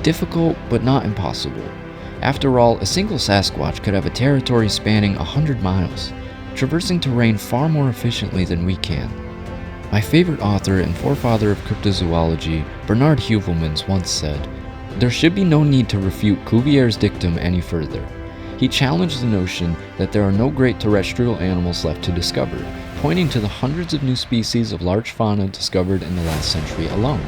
Difficult, but not impossible. After all, a single Sasquatch could have a territory spanning 100 miles, traversing terrain far more efficiently than we can. My favorite author and forefather of cryptozoology, Bernard Heuvelmans, once said, "There should be no need to refute Cuvier's dictum any further." He challenged the notion that there are no great terrestrial animals left to discover, pointing to the hundreds of new species of large fauna discovered in the last century alone.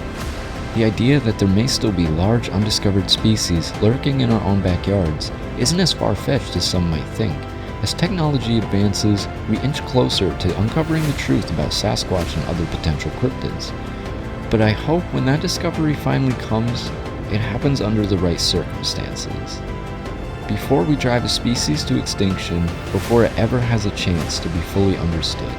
The idea that there may still be large undiscovered species lurking in our own backyards isn't as far-fetched as some might think. As technology advances, we inch closer to uncovering the truth about Sasquatch and other potential cryptids. But I hope when that discovery finally comes, it happens under the right circumstances. Before we drive a species to extinction, before it ever has a chance to be fully understood.